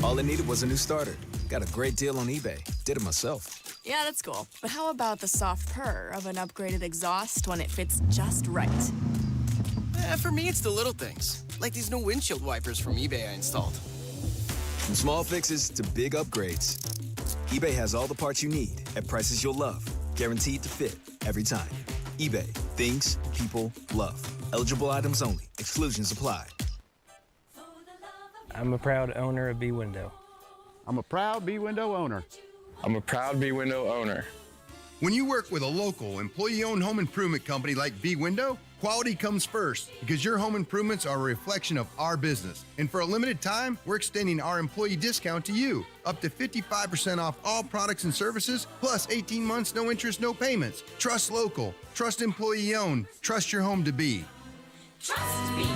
All it needed was a new starter. Got a great deal on eBay. Did it myself. Yeah, that's cool. But how about the soft purr of an upgraded exhaust when it fits just right? For me, it's the little things, like these new windshield wipers from eBay I installed. From small fixes to big upgrades, eBay has all the parts you need at prices you'll love, guaranteed to fit every time. eBay, things people love. Eligible items only. Exclusions apply. I'm a proud owner of B Window. I'm a proud B Window owner. I'm a proud B Window owner. When you work with a local, employee-owned home improvement company like B Window, quality comes first because your home improvements are a reflection of our business. And for a limited time, we're extending our employee discount to you, up to 55% off all products and services, plus 18 months, no interest, no payments. Trust local, trust employee-owned, trust your home to be. Trust me.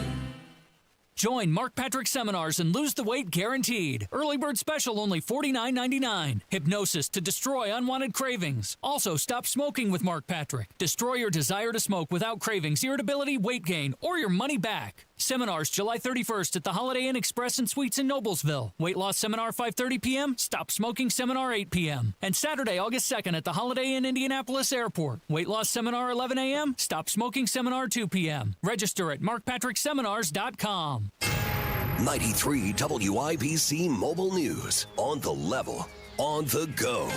Join Mark Patrick seminars and lose the weight guaranteed. Early bird special only $49.99. Hypnosis to destroy unwanted cravings. Also, stop smoking with Mark Patrick. Destroy your desire to smoke without cravings, irritability, weight gain, or your money back. Seminars July 31st at the Holiday Inn Express and Suites in Noblesville. Weight loss seminar 5:30 p.m. Stop smoking seminar 8 p.m. And Saturday, August 2nd at the Holiday Inn Indianapolis Airport. Weight loss seminar 11 a.m. Stop smoking seminar 2 p.m. Register at markpatrickseminars.com. 93 WIBC Mobile News. On the level, on the go.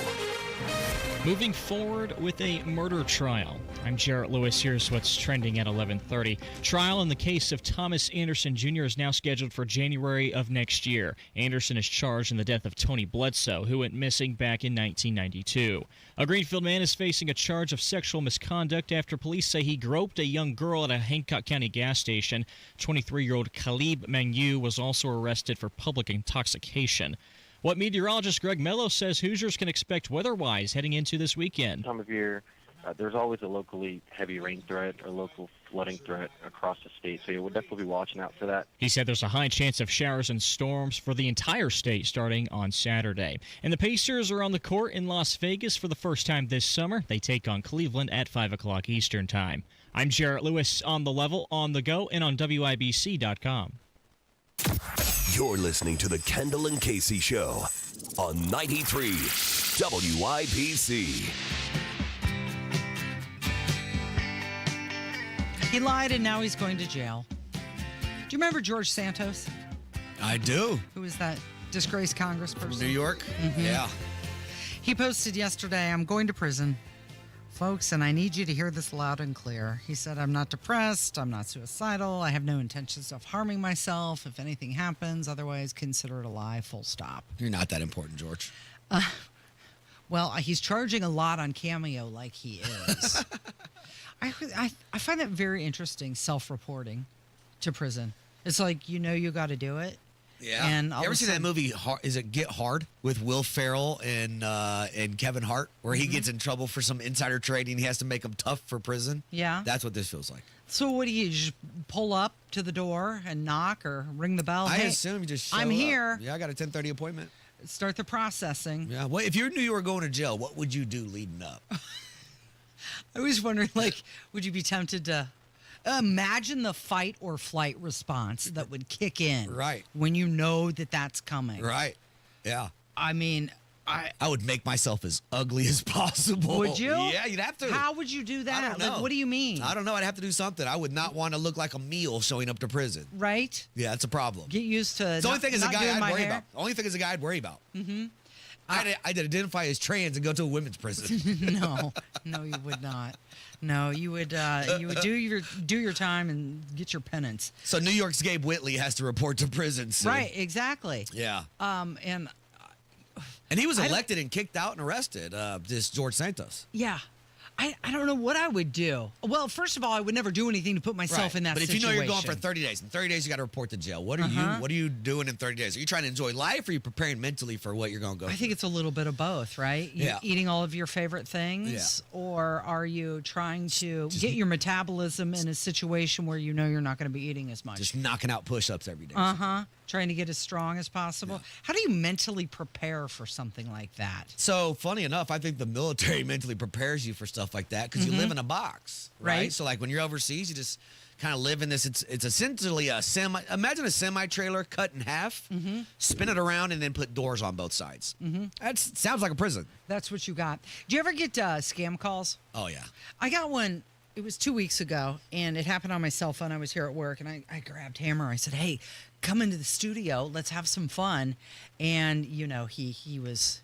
Moving forward with a murder trial. I'm Jarrett Lewis. Here's what's trending at 11:30. Trial in the case of Thomas Anderson Jr. is now scheduled for January of next year. Anderson is charged in the death of Tony Bledsoe, who went missing back in 1992. A Greenfield man is facing a charge of sexual misconduct after police say he groped a young girl at a Hancock County gas station. 23-year-old Khalib Mangu was also arrested for public intoxication. What meteorologist Greg Mello says Hoosiers can expect weather-wise heading into this weekend. Time of year, there's always a locally heavy rain threat or local flooding threat across the state, so we'll definitely be watching out for that. He said there's a high chance of showers and storms for the entire state starting on Saturday. And the Pacers are on the court in Las Vegas for the first time this summer. They take on Cleveland at 5 o'clock Eastern Time. I'm Jarrett Lewis on the level, on the go, and on WIBC.com. You're listening to the Kendall and Casey Show on 93 WIBC. He lied and now he's going to jail. Do you remember George Santos? I do. Who was that disgraced congressperson? New York? Mhm. Yeah. He posted yesterday, "I'm going to prison. Folks, and I need you to hear this loud and clear." He said, "I'm not depressed. I'm not suicidal. I have no intentions of harming myself. If anything happens, otherwise consider it a lie, full stop." You're not that important, George. Well, he's charging a lot on Cameo like he is. I find that very interesting, self-reporting to prison. It's like, you got to do it. Yeah. And you ever see that movie, is it Get Hard, with Will Ferrell and Kevin Hart, where he gets in trouble for some insider trading? He has to make them tough for prison. Yeah. That's what this feels like. So what do you just pull up to the door and knock or ring the bell? I Hey, assume you just show I'm up. here. Yeah, I got a 10:30 appointment. Start the processing. Yeah. Well, if you knew you were going to jail, what would you do leading up? I was wondering, would you be tempted to Imagine the fight or flight response that would kick in. Right. When you know that that's coming. Right. Yeah. I mean, I would make myself as ugly as possible. Would you? Yeah, you'd have to. How would you do that? I don't know. Like, what do you mean? I don't know. I'd have to do something. I would not want to look like a meal showing up to prison. Right? Yeah, that's a problem. Get used to The only thing is a guy I'd worry hair. about. Only thing is a guy I'd worry about. Mm-hmm. I'd identify as trans and go to a women's prison. No, you would not. No, you would do your time and get your penance. So New York's Gabe Whitley has to report to prison soon. Right, exactly. Yeah. And he was elected and kicked out and arrested. This George Santos. Yeah. I don't know what I would do. Well, first of all, I would never do anything to put myself in that But if situation. you know you're going for 30 days, in 30 days you got to report to jail. What are you doing in 30 days? Are you trying to enjoy life or are you preparing mentally for what you're going to go I through? think it's a little bit of both, right? You Yeah. eating all of your favorite things, or are you trying to get your metabolism in a situation where you know you're not going to be eating as much? Just knocking out push-ups every day. Trying to get as strong as possible. How do you mentally prepare for something like that? So, funny enough, I think the military mentally prepares you for stuff like that because you live in a box, right? So, like when you're overseas, you just kind of live in this. It's essentially imagine a semi-trailer cut in half, spin it around, and then put doors on both sides. That sounds like a prison. That's what you got. Do you ever get scam calls? Oh, yeah. I got one. It was 2 weeks ago, and it happened on my cell phone. I was here at work, and I grabbed Hammer. I said, hey, come into the studio. Let's have some fun. And, he was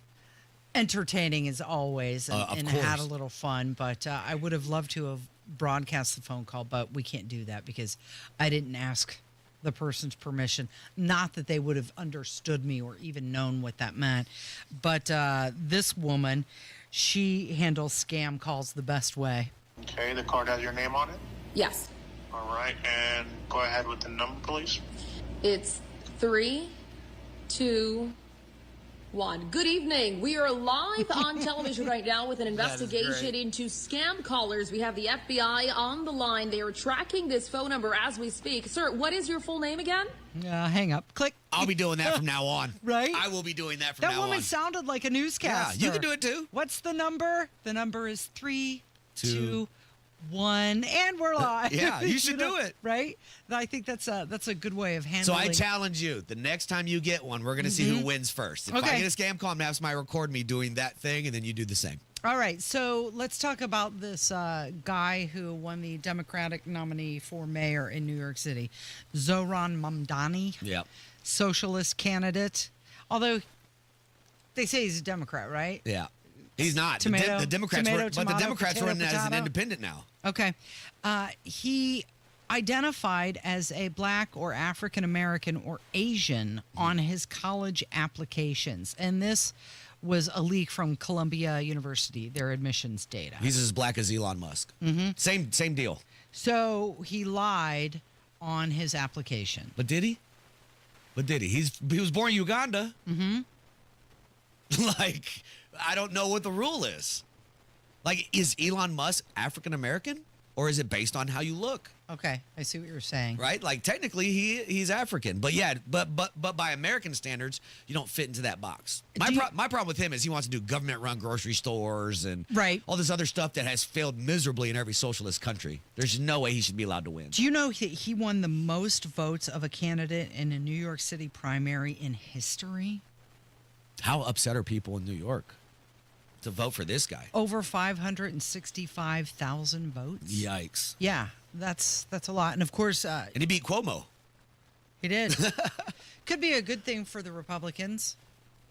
entertaining as always and had a little fun. But I would have loved to have broadcast the phone call, but we can't do that because I didn't ask the person's permission. Not that they would have understood me or even known what that meant. But this woman, she handles scam calls the best way. Okay, the card has your name on it? Yes. All right, and go ahead with the number, please. It's 3, 2, 1. Good evening. We are live on television right now with an investigation into scam callers. We have the FBI on the line. They are tracking this phone number as we speak. Sir, what is your full name again? Hang up. Click. I'll be doing that from now on. Right? I will be doing that from now on. That woman sounded like a newscaster. Yeah, you can do it too. What's the number? The number is 3, 2, 1, and we're live. Yeah, you should do it. Right? I think that's a good way of handling. So I challenge you. The next time you get one, we're going to see who wins first. If I get a scam call, I'm going to have somebody record me doing that thing, and then you do the same. All right, so let's talk about this guy who won the Democratic nominee for mayor in New York City, Zohran Mamdani. Yeah. Socialist candidate. Although they say he's a Democrat, right? Yeah. He's not. Tomato, the Democrats tomato, but tomato, the Democrats potato, running as an potato. independent now. Okay. He identified as a black or African American or Asian on his college applications. And this was a leak from Columbia University, their admissions data. He's as black as Elon Musk. Same deal. So he lied on his application. But did he? He was born in Uganda. Like, I don't know what the rule is. Like, is Elon Musk African American, or is it based on how you look? Okay, I see what you're saying. Right? Like, technically, he's African, but yeah, but by American standards, you don't fit into that box. My problem with him is he wants to do government-run grocery stores and all this other stuff that has failed miserably in every socialist country. There's no way he should be allowed to win. Do you know that he won the most votes of a candidate in a New York City primary in history? How upset are people in New York to vote for this guy? Over 565,000 votes. Yikes. Yeah, that's a lot. And of course... and he beat Cuomo. He did. Could be a good thing for the Republicans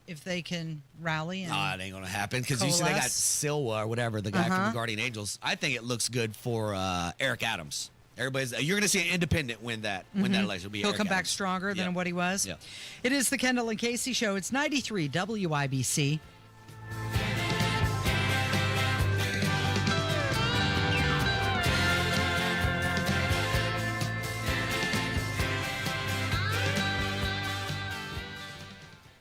if they can rally. And it ain't going to happen because you see they got Silwa or whatever, the guy from the Guardian Angels. I think it looks good for Eric Adams. You're going to see an independent win that election. He'll come back stronger than what he was. Yeah. It is the Kendall and Casey Show. It's 93 WIBC.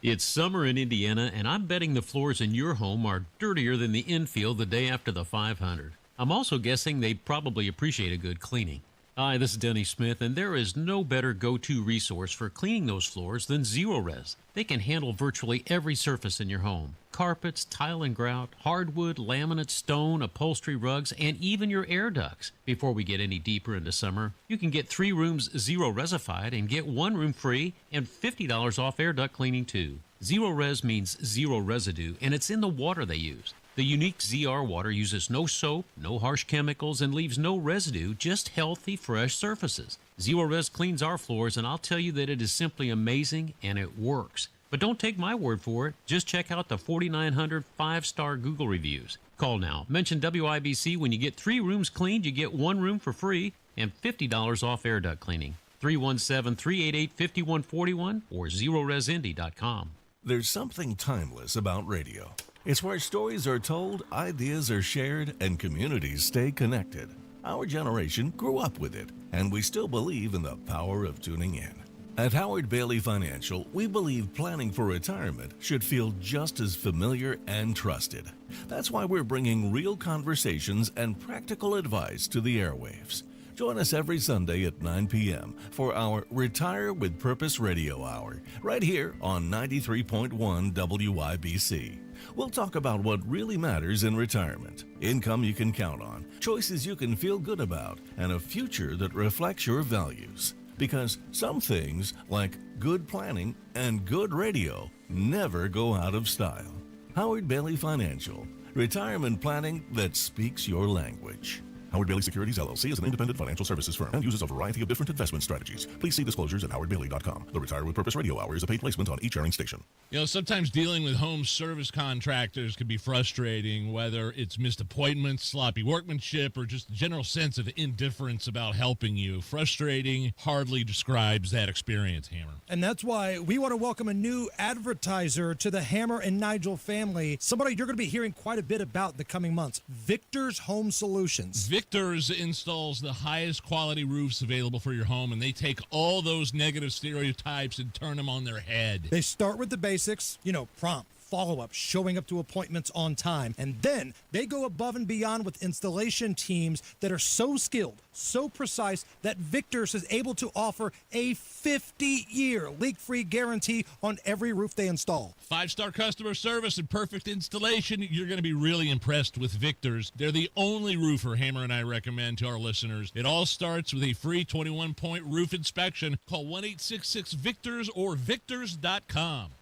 It's summer in Indiana, and I'm betting the floors in your home are dirtier than the infield the day after the 500. I'm also guessing they probably appreciate a good cleaning. Hi, this is Denny Smith, and there is no better go-to resource for cleaning those floors than Zero-Res. They can handle virtually every surface in your home. Carpets, tile and grout, hardwood, laminate, stone, upholstery, rugs, and even your air ducts. Before we get any deeper into summer, you can get 3 rooms Zero-Resified and get 1 room free and $50 off air duct cleaning too. Zero-Res means zero residue, and it's in the water they use. The unique ZR water uses no soap, no harsh chemicals, and leaves no residue, just healthy, fresh surfaces. Zero-Res cleans our floors, and I'll tell you that it is simply amazing, and it works. But don't take my word for it. Just check out the 4,900 5-star Google reviews. Call now. Mention WIBC. When you get 3 rooms cleaned, you get 1 room for free and $50 off air duct cleaning. 317-388-5141 or ZeroResIndy.com. There's something timeless about radio. It's where stories are told, ideas are shared, and communities stay connected. Our generation grew up with it, and we still believe in the power of tuning in. At Howard Bailey Financial, we believe planning for retirement should feel just as familiar and trusted. That's why we're bringing real conversations and practical advice to the airwaves. Join us every Sunday at 9 p.m. for our Retire with Purpose Radio Hour, right here on 93.1 WIBC. We'll talk about what really matters in retirement, income you can count on, choices you can feel good about, and a future that reflects your values. Because some things, like good planning and good radio, never go out of style. Howard Bailey Financial, retirement planning that speaks your language. Howard Bailey Securities, LLC is an independent financial services firm and uses a variety of different investment strategies. Please see disclosures at howardbailey.com. The Retire with Purpose Radio Hour is a paid placement on each airing station. You know, sometimes dealing with home service contractors can be frustrating, whether it's missed appointments, sloppy workmanship, or just a general sense of indifference about helping you. Frustrating hardly describes that experience, Hammer. And that's why we want to welcome a new advertiser to the Hammer and Nigel family, somebody you're going to be hearing quite a bit about in the coming months, Victor's Home Solutions. Victor's installs the highest quality roofs available for your home, and they take all those negative stereotypes and turn them on their head. They start with the basics, prompt, follow-up, showing up to appointments on time, and then they go above and beyond with installation teams that are so skilled, so precise, that Victor's is able to offer a 50-year leak-free guarantee on every roof they install. 5-star customer service and perfect installation. You're going to be really impressed with Victor's. They're the only roofer Hammer and I recommend to our listeners. It all starts with a free 21-point roof inspection. Call 1-866-VICTORS or victors.com.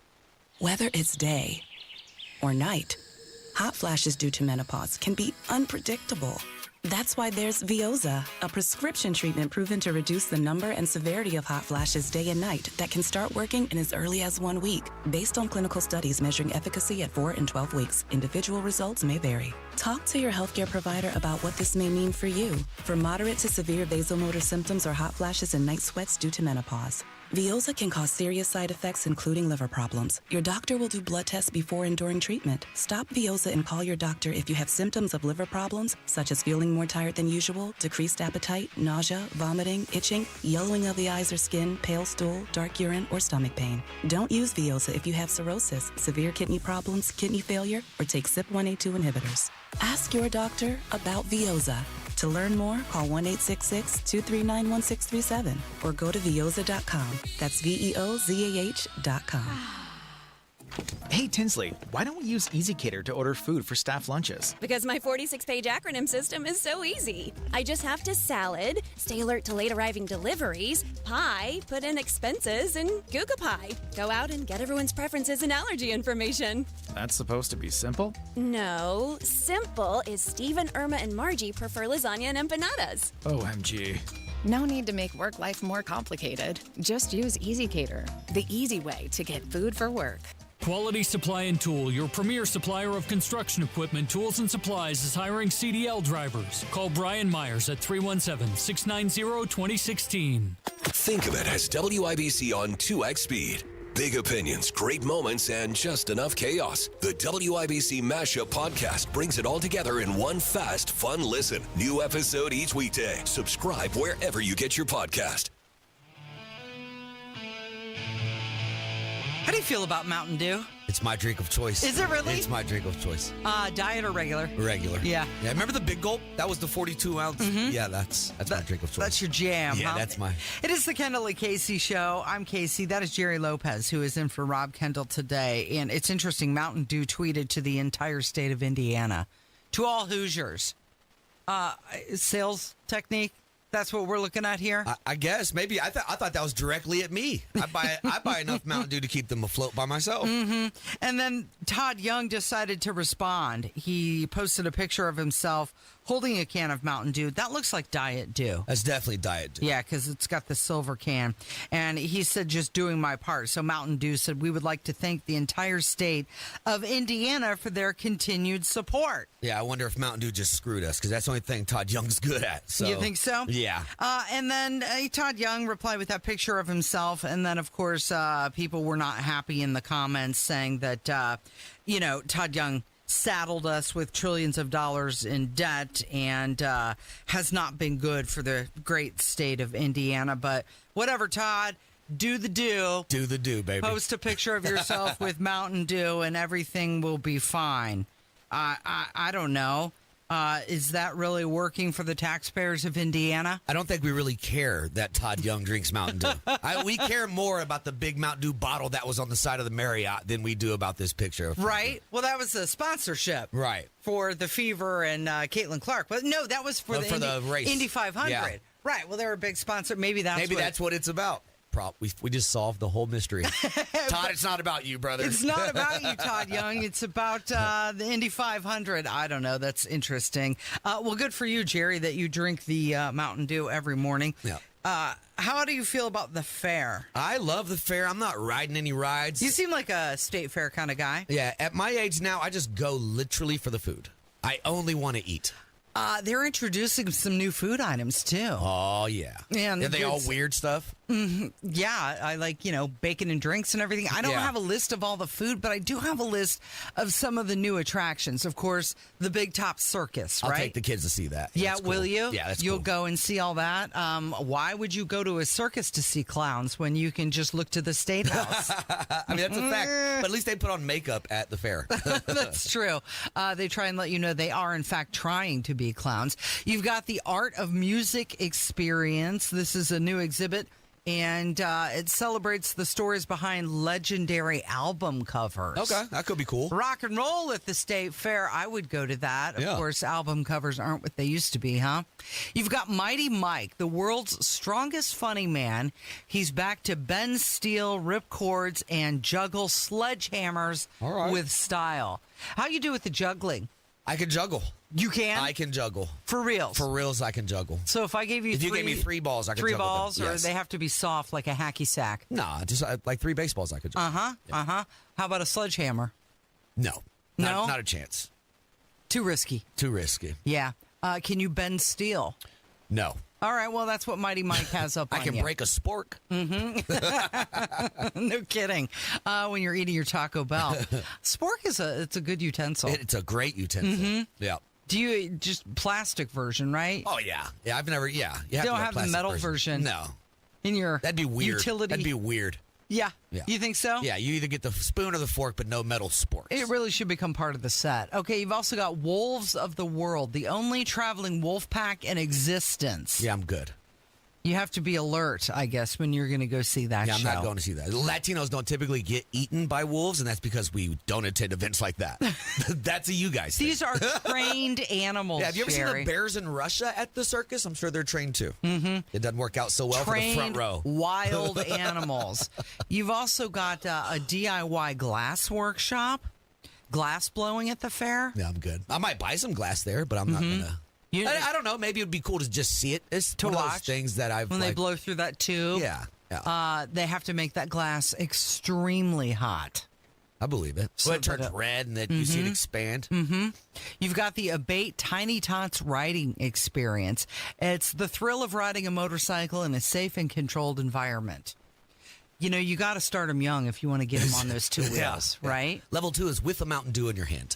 Whether it's day or night, hot flashes due to menopause can be unpredictable. That's why there's Veoza, a prescription treatment proven to reduce the number and severity of hot flashes day and night that can start working in as early as 1 week. Based on clinical studies measuring efficacy at 4 and 12 weeks, individual results may vary. Talk to your healthcare provider about what this may mean for you. For moderate to severe vasomotor symptoms or hot flashes and night sweats due to menopause, Veoza can cause serious side effects, including liver problems. Your doctor will do blood tests before and during treatment. Stop Veoza and call your doctor if you have symptoms of liver problems, such as feeling more tired than usual, decreased appetite, nausea, vomiting, itching, yellowing of the eyes or skin, pale stool, dark urine, or stomach pain. Don't use Veoza if you have cirrhosis, severe kidney problems, kidney failure, or take CYP1A2 inhibitors. Ask your doctor about Veoza. To learn more, call 1-866-239-1637 or go to Veoza.com. That's VEOZAH.com. Hey, Tinsley, why don't we use EasyCater to order food for staff lunches? Because my 46-page acronym system is so easy. I just have to salad, stay alert to late arriving deliveries, pie, put in expenses, and Google Pie. Go out and get everyone's preferences and allergy information. That's supposed to be simple? No, simple is Steve and Irma and Margie prefer lasagna and empanadas. OMG. No need to make work life more complicated. Just use EasyCater, the easy way to get food for work. Quality Supply and Tool, your premier supplier of construction equipment, tools, and supplies, is hiring CDL drivers. Call Brian Myers at 317-690-2016. Think of it as WIBC on 2x speed. Big opinions, great moments, and just enough chaos. The WIBC Mashup Podcast brings it all together in one fast, fun listen. New episode each weekday. Subscribe wherever you get your podcast. How do you feel about Mountain Dew? It's my drink of choice. Is it really? It's my drink of choice. Diet or regular? Regular. Yeah. Yeah. Remember the big gulp? That was the 42 ounce. Mhm. Yeah, that's my drink of choice. That's your jam. Yeah, huh? that's my. It is the Kendall Casey show. I'm Casey. That is Jerry Lopez, who is in for Rob Kendall today. And it's interesting. Mountain Dew tweeted to the entire state of Indiana, to all Hoosiers, sales technique. That's what we're looking at here. I guess maybe I thought that was directly at me. I buy enough Mountain Dew to keep them afloat by myself. Mm-hmm. And then Todd Young decided to respond. He posted a picture of himself holding a can of Mountain Dew. That looks like Diet Dew. That's definitely Diet Dew. Yeah, because it's got the silver can. And he said, just doing my part. So Mountain Dew said, we would like to thank the entire state of Indiana for their continued support. Yeah, I wonder if Mountain Dew just screwed us, because that's the only thing Todd Young's good at. So. You think so? Yeah. And then Todd Young replied with that picture of himself. And then, of course, people were not happy in the comments saying that, Todd Young saddled us with trillions of dollars in debt and has not been good for the great state of Indiana. But whatever, Todd, do the do. Do the do, baby. Post a picture of yourself with Mountain Dew and everything will be fine. I don't know. Is that really working for the taxpayers of Indiana? I don't think we really care that Todd Young drinks Mountain Dew. We care more about the big Mountain Dew bottle that was on the side of the Marriott than we do about this picture. Right. Well, that was a sponsorship. Right. For the Fever and Caitlin Clark. But no, that was for the race. Indy 500. Yeah. Right. Well, they're a big sponsor. Maybe that's what it's about. We just solved the whole mystery. Todd, it's not about you, brother. It's not about you, Todd Young. It's about the Indy 500. I don't know. That's interesting. Well, good for you, Jerry, that you drink the Mountain Dew every morning. Yeah. How do you feel about the fair? I love the fair. I'm not riding any rides. You seem like a state fair kind of guy. Yeah. At my age now, I just go literally for the food. I only want to eat. They're introducing some new food items, too. Oh, yeah. Yeah, Are they all weird stuff? Mm-hmm. Yeah, I like, bacon and drinks and everything. I don't have a list of all the food, but I do have a list of some of the new attractions. Of course, the Big Top Circus, right? I'll take the kids to see that. Yeah, That's cool. will you? Yeah, that's You'll cool. go and see all that. Why would you go to a circus to see clowns when you can just look to the State House? I mean, that's a fact. But at least they put on makeup at the fair. That's true. They try and let you know they are, in fact, trying to be clowns. You've got the Art of Music Experience. This is a new exhibit, and it celebrates the stories behind legendary album covers. Okay, that could be cool. Rock and roll at the State Fair. I would go to that. Of Yeah. course, album covers aren't what they used to be, huh? You've got Mighty Mike, the world's strongest funny man. He's back to bend steel, rip cords, and juggle sledgehammers with style. How you do with the juggling? I can juggle. You can? I can juggle. For reals? For reals, I can juggle. So if I gave you If you gave me 3 balls, I could three juggle them. balls, or Yes. they have to be soft like a hacky sack? Nah, just like 3 baseballs I could juggle. How about a sledgehammer? No. No? Not a chance. Too risky. Too risky. Yeah. Can you bend steel? No. All right, well, that's what Mighty Mike has up on I can you. break a spork. Mm-hmm. No kidding. When you're eating your Taco Bell. Spork it's a good utensil. It's a great utensil. Mhm. Yeah. Do you just plastic version, right? Oh, yeah. Yeah, I've never, yeah. You Don't to have the plastic metal version. No. In your That'd be weird. utility. That'd be weird. Yeah. Yeah. You think so? Yeah, you either get the spoon or the fork, but no metal sporks. It really should become part of the set. Okay, you've also got Wolves of the World, the only traveling wolf pack in existence. Yeah, I'm good. You have to be alert, I guess, when you're going to go see that Yeah, I'm show. not going to see that. Latinos don't typically get eaten by wolves, and that's because we don't attend events like that. That's a you guys thing. These are trained animals, Yeah, have you ever Jerry. seen the bears in Russia at the circus? I'm sure they're trained too. Mm-hmm. It doesn't work out so well for the front Trained row. wild animals. You've also got a DIY glass workshop, glass blowing at the fair. Yeah, I'm good. I might buy some glass there, but I'm not going to. I don't know. Maybe it would be cool to just see it. It's To one of those watch things that I've when they blow through that tube. Yeah. They have to make that glass extremely hot. I believe it. So Well, it that turns red and then you see it expand. Mm-hmm. You've got the Abate Tiny Tots riding experience. It's the thrill of riding a motorcycle in a safe and controlled environment. You know, you got to start them young if you want to get them on those 2 wheels, right? Level 2 is with a Mountain Dew in your hand.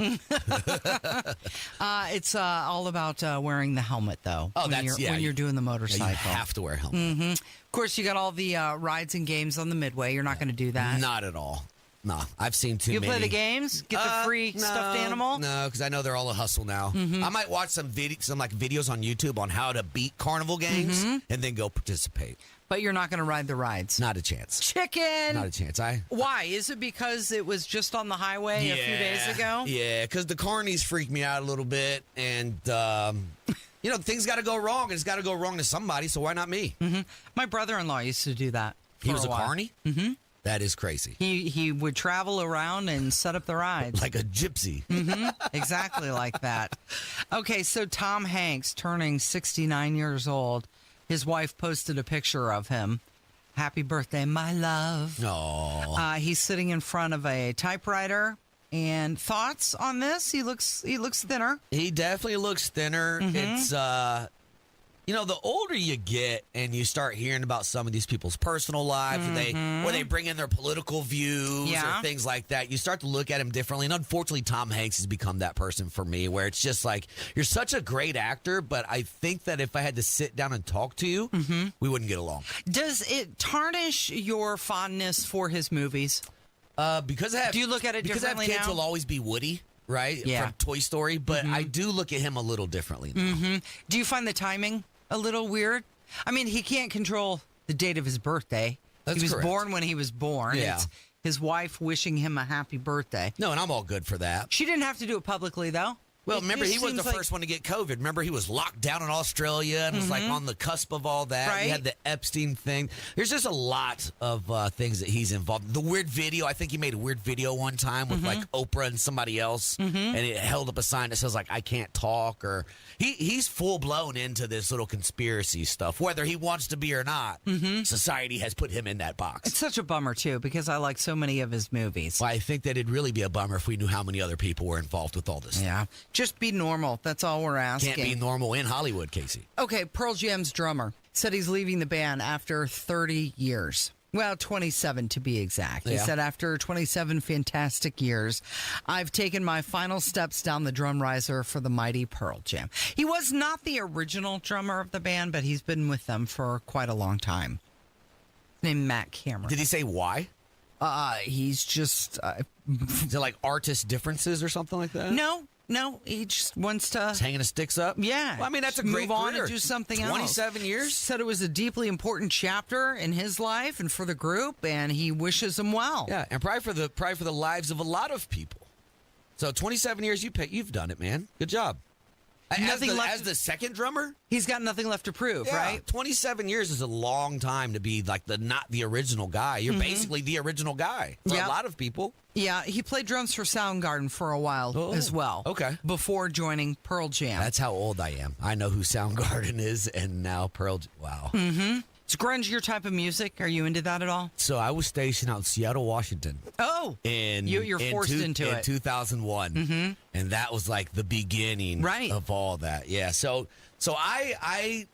It's all about wearing the helmet, though. Oh, when you're doing the motorcycle. Yeah, you have to wear a helmet. Mm-hmm. Of course, you got all the rides and games on the Midway. You're not going to do that. Not at all. No, I've seen too many. You play the games? Get the free stuffed animal? No, because I know they're all a hustle now. I might watch some videos on YouTube on how to beat carnival games and then go participate. But you're not going to ride the rides? Not a chance. Chicken! Not a chance. Why? Is it because it was just on the highway a few days ago? Yeah, because the carnies freak me out a little bit, and things got to go wrong, and it's got to go wrong to somebody. So why not me? My brother-in-law used to do that. He was a while. carny. That is crazy. He would travel around and set up the rides. Like a gypsy. Exactly like that. Okay, so Tom Hanks turning 69 years old. His wife posted a picture of him. Happy birthday, my love. Aww. He's sitting in front of a typewriter. And thoughts on this? He looks thinner. He definitely looks thinner. It's the older you get and you start hearing about some of these people's personal lives where they bring in their political views or things like that, you start to look at him differently. And unfortunately, Tom Hanks has become that person for me where it's just like, you're such a great actor, but I think that if I had to sit down and talk to you, we wouldn't get along. Does it tarnish your fondness for his movies? Because do you look at it differently kids now? will always be Woody, right? Yeah. From Toy Story, but I do look at him a little differently now. Do you find the timing a little weird? I mean, he can't control the date of his birthday. That's he was correct. born when he was born. Yeah. It's his wife wishing him a happy birthday. No, and I'm all good for that. She didn't have to do it publicly, though. Well, remember, he was the first one to get COVID. Remember, he was locked down in Australia and was like on the cusp of all that. Right. He had the Epstein thing. There's just a lot of things that he's involved in. The weird video, I think he made a weird video one time with like Oprah and somebody else, and it held up a sign that says like, I can't talk, or he's full blown into this little conspiracy stuff, whether he wants to be or not. Society has put him in that box. It's such a bummer, too, because I like so many of his movies. Well, I think that it'd really be a bummer if we knew how many other people were involved with all this. Yeah. Just be normal. That's all we're asking. Can't be normal in Hollywood, Casey. Okay, Pearl Jam's drummer said he's leaving the band after 30 years. Well, 27 to be exact. He said, after 27 fantastic years, I've taken my final steps down the drum riser for the mighty Pearl Jam. He was not the original drummer of the band, but he's been with them for quite a long time. Named Matt Cameron. Did he say why? He's just... Is it like artist differences or something like that? No, he just wants to... Just hanging his sticks up? Yeah. Well, I mean, that's a great move on career. and do something 27 else. years? Said it was a deeply important chapter in his life and for the group, and he wishes them well. Yeah, and probably for the lives of a lot of people. So 27 years, you've done it, man. Good job. As the second drummer? He's got nothing left to prove, right? 27 years is a long time to be like not the original guy. You're basically the original guy for a lot of people. Yeah, he played drums for Soundgarden for a while as well. Okay. Before joining Pearl Jam. That's how old I am. I know who Soundgarden is, and now Pearl Jam. Wow. Is grunge your type of music? Are you into that at all? So I was stationed out in Seattle, Washington. Oh, you're forced into it. In 2001. And that was like the beginning of all that. Yeah, so I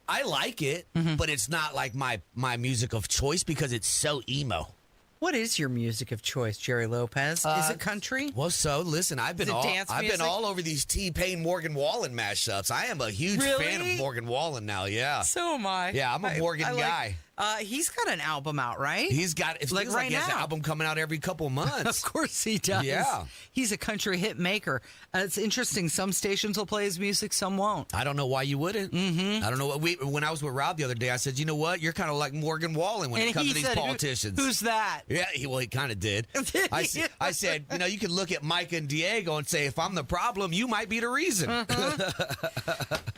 like it, but it's not like my music of choice because it's so emo. What is your music of choice, Jerry Lopez? Is it country? Well, so listen, I've been all over these T-Pain Morgan Wallen mashups. I am a huge fan of Morgan Wallen now. Yeah, so am I. Yeah, I'm a Morgan guy. He's got an album out, right? He's got it like feels right like he has now. an album coming out every couple months. Of course he does. Yeah, he's a country hit maker. It's interesting. Some stations will play his music, some won't. I don't know why you wouldn't. I don't know what when I was with Rob the other day. I said, you know what? You're kind of like Morgan Wallen when it comes to these politicians. Who's that? Yeah, he kind of did. I said, you can look at Mike and Diego and say, if I'm the problem, you might be the reason.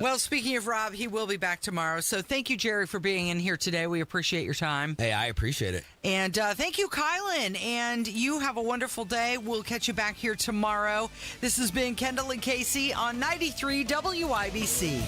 Well, speaking of Rob, he will be back tomorrow. So thank you, Jerry, for being in here today. We appreciate your time. Hey, I appreciate it. And thank you, Kylan. And you have a wonderful day. We'll catch you back here tomorrow. This has been Kendall and Casey on 93 WIBC.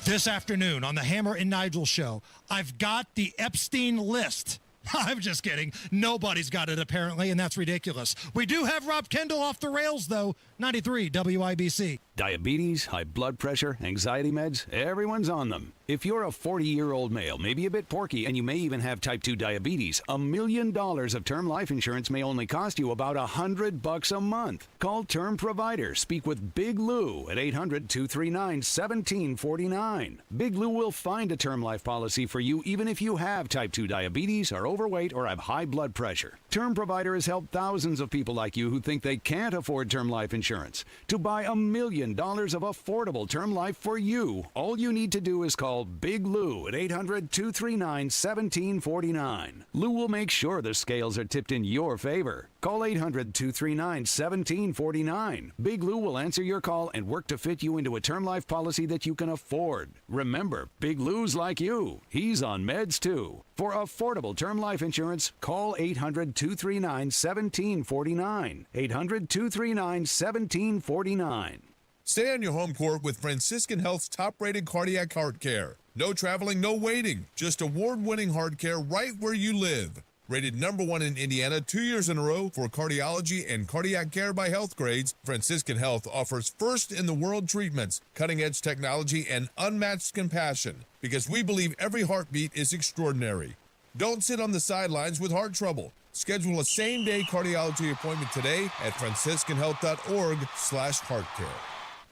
This afternoon on the Hammer and Nigel show, I've got the Epstein list. I'm just kidding. Nobody's got it, apparently, and that's ridiculous. We do have Rob Kendall off the rails, though. 93 WIBC. Diabetes, high blood pressure, anxiety meds, everyone's on them. If you're a 40-year-old male, maybe a bit porky, and you may even have type 2 diabetes, $1 million of term life insurance may only cost you about $100 a month. Call Term Provider. Speak with Big Lou at 800-239-1749. Big Lou will find a term life policy for you even if you have type 2 diabetes, are overweight, or have high blood pressure. Term Provider has helped thousands of people like you who think they can't afford term life insurance to buy $1 million of affordable term life for you. All you need to do is call Big Lou at 800-239-1749. Lou will make sure the scales are tipped in your favor. Call 800-239-1749. Big Lou will answer your call and work to fit you into a term life policy that you can afford. Remember, Big Lou's like you. He's on meds too. For affordable term life insurance, call 800-239-1749. 800-239-1749. Stay on your home court with Franciscan Health's top-rated cardiac heart care. No traveling, no waiting. Just award-winning heart care right where you live. Rated #1 in Indiana 2 years in a row for cardiology and cardiac care by health grades, Franciscan Health offers first-in-the-world treatments, cutting-edge technology, and unmatched compassion. Because we believe every heartbeat is extraordinary. Don't sit on the sidelines with heart trouble. Schedule a same-day cardiology appointment today at franciscanhealth.org/heartcare.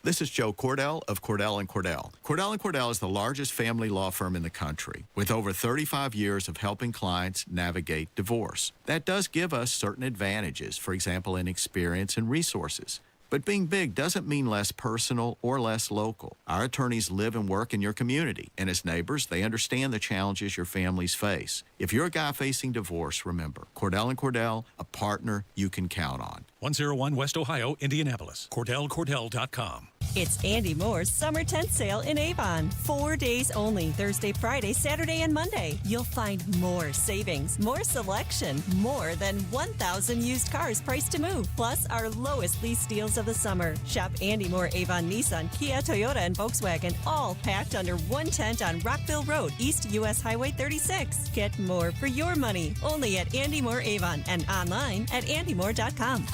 This is Joe Cordell of Cordell & Cordell. Cordell & Cordell is the largest family law firm in the country with over 35 years of helping clients navigate divorce. That does give us certain advantages, for example, in experience and resources. But being big doesn't mean less personal or less local. Our attorneys live and work in your community, and as neighbors, they understand the challenges your families face. If you're a guy facing divorce, remember, Cordell & Cordell, a partner you can count on. 101 West Ohio, Indianapolis. CordellCordell.com. It's Andy Moore's summer tent sale in Avon. 4 days only, Thursday, Friday, Saturday, and Monday. You'll find more savings, more selection, more than 1,000 used cars priced to move, plus our lowest lease deals of the summer. Shop Andy Moore, Avon, Nissan, Kia, Toyota, and Volkswagen, all packed under one tent on Rockville Road, East US Highway 36. Get more for your money, only at Andy Moore Avon and online at andymore.com.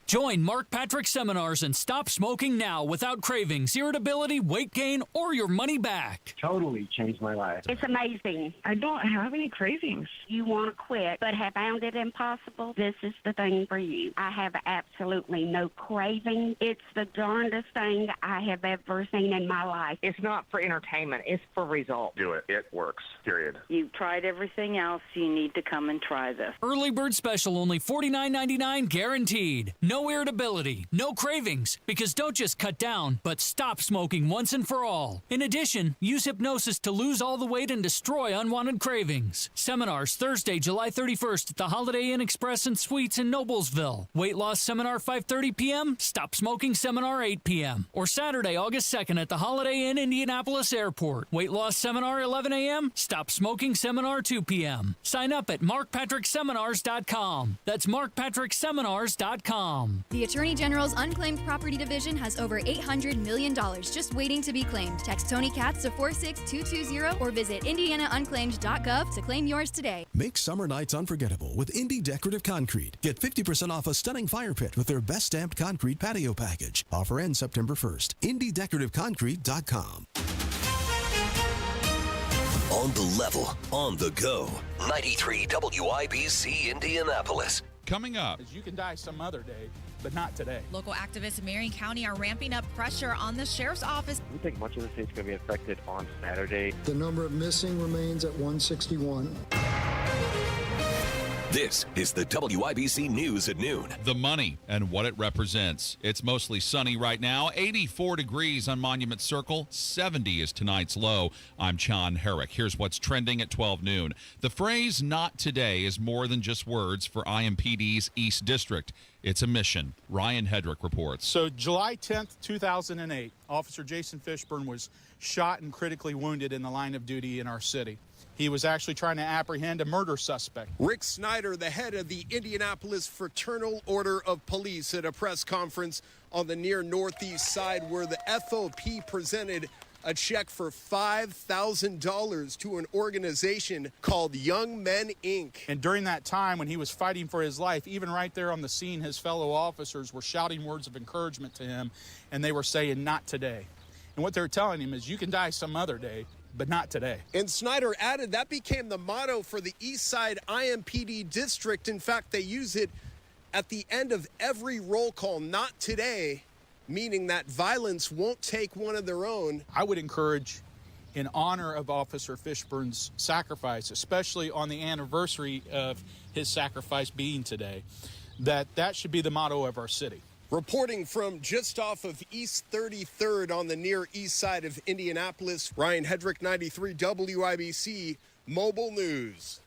Join Mark Patrick Seminars and stop smoking now without cravings, irritability, weight gain, or your money back. Totally changed my life. It's amazing. I don't have any cravings. You want to quit, but have found it impossible? This is the thing for you. I have absolutely no craving. It's the darndest thing I have ever seen in my life. It's not for entertainment. It's for results. Do it. It works. Period. You've tried everything else. You need to come and try this. Early bird special, only $49.99 guaranteed. No irritability, no cravings, because don't just cut down, but stop smoking once and for all. In addition, use hypnosis to lose all the weight and destroy unwanted cravings. Seminars Thursday, July 31st at the Holiday Inn Express and Suites in Noblesville. Weight loss seminar 5:30 p.m., stop smoking seminar 8 p.m. Or Saturday, August 2nd at the Holiday Inn Indianapolis Airport. Weight loss seminar 11 a.m., stop smoking seminar 2 p.m. Sign up at markpatrickseminars.com. That's markpatrickseminars.com. The Attorney General's Unclaimed Property Division has over $800 million just waiting to be claimed. Text Tony Katz to 46220 or visit indianaunclaimed.gov to claim yours today. Make summer nights unforgettable with Indy Decorative Concrete. Get 50% off a stunning fire pit with their best stamped concrete patio package. Offer ends September 1st. IndyDecorativeConcrete.com. On the level, on the go. 93 WIBC Indianapolis. Coming up. You can die some other day, but not today. Local activists in Marion County are ramping up pressure on the sheriff's office. We think much of the state's going to be affected on Saturday. The number of missing remains at 161. This is the WIBC News at noon. The money and what it represents. It's mostly sunny right now. 84 degrees on Monument Circle. 70 is tonight's low. I'm John Herrick. Here's what's trending at 12 noon. The phrase "not today" is more than just words for IMPD's East District. It's a mission. Ryan Hedrick reports. So July 10th, 2008, Officer Jason Fishburne was shot and critically wounded in the line of duty in our city. He was actually trying to apprehend a murder suspect. Rick Snyder, the head of the Indianapolis Fraternal Order of Police, at a press conference on the near northeast side where the FOP presented a check for $5,000 to an organization called Young Men, Inc. And during that time when he was fighting for his life, even right there on the scene, his fellow officers were shouting words of encouragement to him, and they were saying, "Not today." And what they're telling him is, you can die some other day, but not today. And Snyder added that became the motto for the East Side IMPD district. In fact, they use it at the end of every roll call, "not today," meaning that violence won't take one of their own. I would encourage, in honor of Officer Fishburne's sacrifice, especially on the anniversary of his sacrifice being today, that should be the motto of our city. Reporting from just off of East 33rd on the near east side of Indianapolis, Ryan Hedrick, 93 WIBC Mobile News.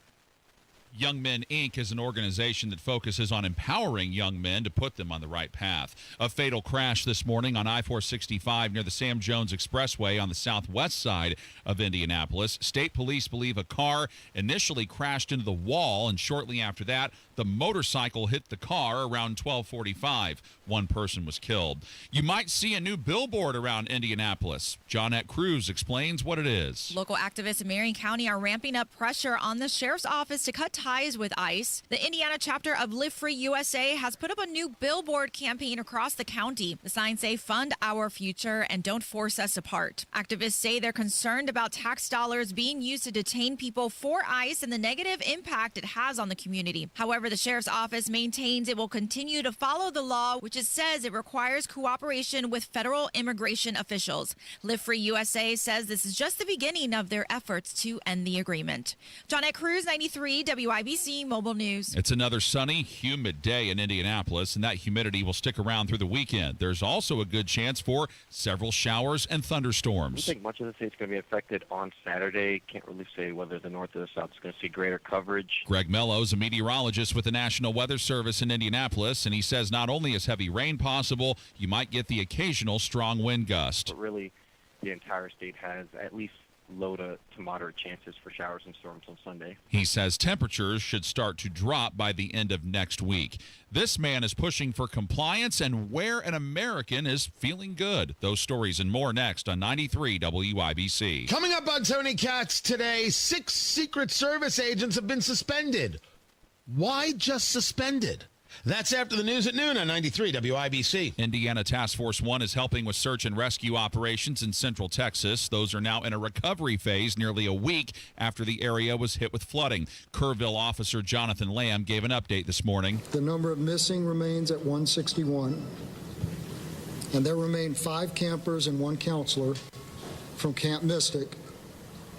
Young Men, Inc. is an organization that focuses on empowering young men to put them on the right path. A fatal crash this morning on I-465 near the Sam Jones Expressway on the southwest side of Indianapolis. State police believe a car initially crashed into the wall, and shortly after that, the motorcycle hit the car around 12:45. One person was killed. You might see a new billboard around Indianapolis. Johnette Cruz explains what it is. Local activists in Marion County are ramping up pressure on the sheriff's office to cut ties with ICE. The Indiana chapter of Live Free USA has put up a new billboard campaign across the county. The signs say, "Fund our future and don't force us apart." Activists say they're concerned about tax dollars being used to detain people for ICE and the negative impact it has on the community. However, the sheriff's office maintains it will continue to follow the law, which it says it requires cooperation with federal immigration officials. Live Free USA says this is just the beginning of their efforts to end the agreement. Johnette Cruz, 93 WIBC Mobile News. It's another sunny, humid day in Indianapolis, and that humidity will stick around through the weekend. There's also a good chance for several showers and thunderstorms. I think much of the state's going to be affected on Saturday. Can't really say whether the north or the south is going to see greater coverage. Greg Mello's a meteorologist with the National Weather Service in Indianapolis, and he says not only is heavy rain possible, you might get the occasional strong wind gust. But really, the entire state has at least low to moderate chances for showers and storms on Sunday. He says temperatures should start to drop by the end of next week. This man is pushing for compliance and where an American is feeling good. Those stories and more next on 93 WIBC. Coming up on Tony Katz today, 6 Secret Service agents have been suspended. Why just suspended? That's after the news at noon on 93 WIBC. Indiana Task Force 1 is helping with search and rescue operations in central Texas. Those are now in a recovery phase nearly a week after the area was hit with flooding. Kerrville officer Jonathan Lamb gave an update this morning. The number of missing remains at 161, and there remain 5 campers and 1 counselor from Camp Mystic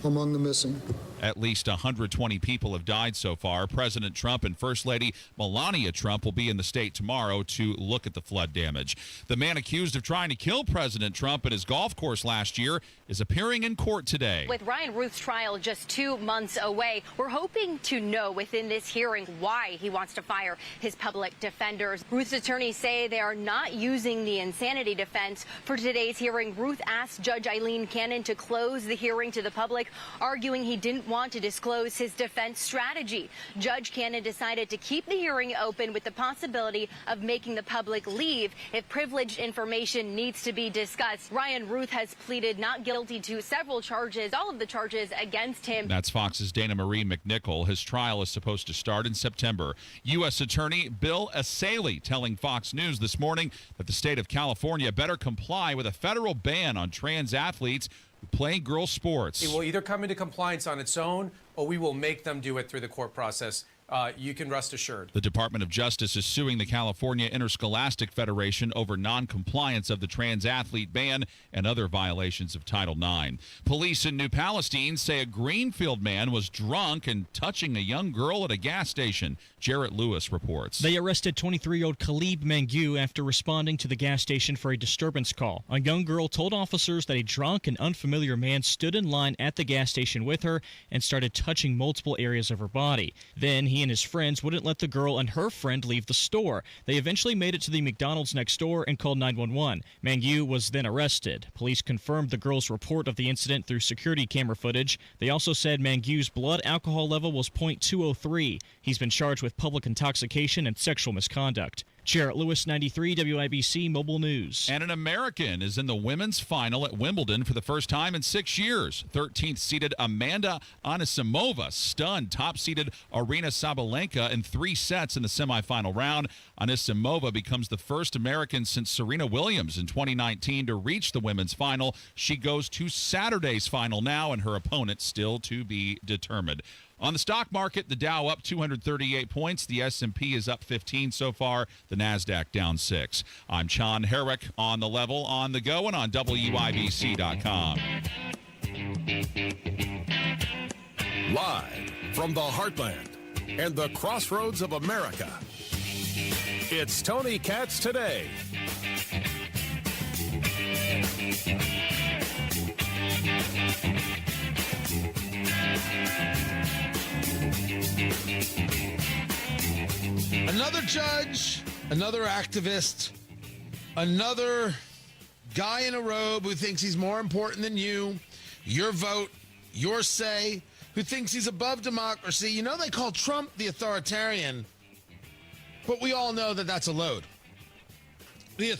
among the missing. At least 120 people have died so far. President Trump and First Lady Melania Trump will be in the state tomorrow to look at the flood damage. The man accused of trying to kill President Trump at his golf course last year is appearing in court today. With Ryan Ruth's trial just 2 months away, we're hoping to know within this hearing why he wants to fire his public defenders. Ruth's attorneys say they are not using the insanity defense. For today's hearing, Ruth asked Judge Eileen Cannon to close the hearing to the public, arguing he didn't want to disclose his defense strategy. Judge Cannon decided to keep the hearing open with the possibility of making the public leave if privileged information needs to be discussed. Ryan Ruth has pleaded not guilty to several charges, all of the charges against him. That's Fox's Dana Marie McNichol. His trial is supposed to start in September. U.S. Attorney Bill Asaley telling Fox News this morning that the state of California better comply with a federal ban on trans athletes who play girls' sports. It will either come into compliance on its own, or we will make them do it through the court process. You can rest assured. The Department of Justice is suing the California Interscholastic Federation over non-compliance of the trans athlete ban and other violations of Title IX. Police in New Palestine say a Greenfield man was drunk and touching a young girl at a gas station. Jarrett Lewis reports. They arrested 23-year-old Khalib Mangu after responding to the gas station for a disturbance call. A young girl told officers that a drunk and unfamiliar man stood in line at the gas station with her and started touching multiple areas of her body. Then he and his friends wouldn't let the girl and her friend leave the store. They eventually made it to the McDonald's next door and called 911. Mangu was then arrested. Police confirmed the girl's report of the incident through security camera footage. They also said Mangu's blood alcohol level was .203. He's been charged with public intoxication and sexual misconduct. Jarrett Lewis, 93 WIBC Mobile News. And an American is in the women's final at Wimbledon for the first time in 6 years. 13th seeded Amanda Anisimova stunned top-seeded Aryna Sabalenka in 3 sets in the semifinal round. Anisimova becomes the first American since Serena Williams in 2019 to reach the women's final. She goes to Saturday's final now, and her opponent still to be determined. On the stock market, the Dow up 238 points. The S&P is up 15 so far. The NASDAQ down 6. I'm Sean Herrick on The Level, on the go, and on WIBC.com. Live from the heartland and the crossroads of America, it's Tony Katz Today. Another judge, another activist, another guy in a robe who thinks he's more important than you, your vote, your say, who thinks he's above democracy. You know, they call Trump the authoritarian, but we all know that that's a load. The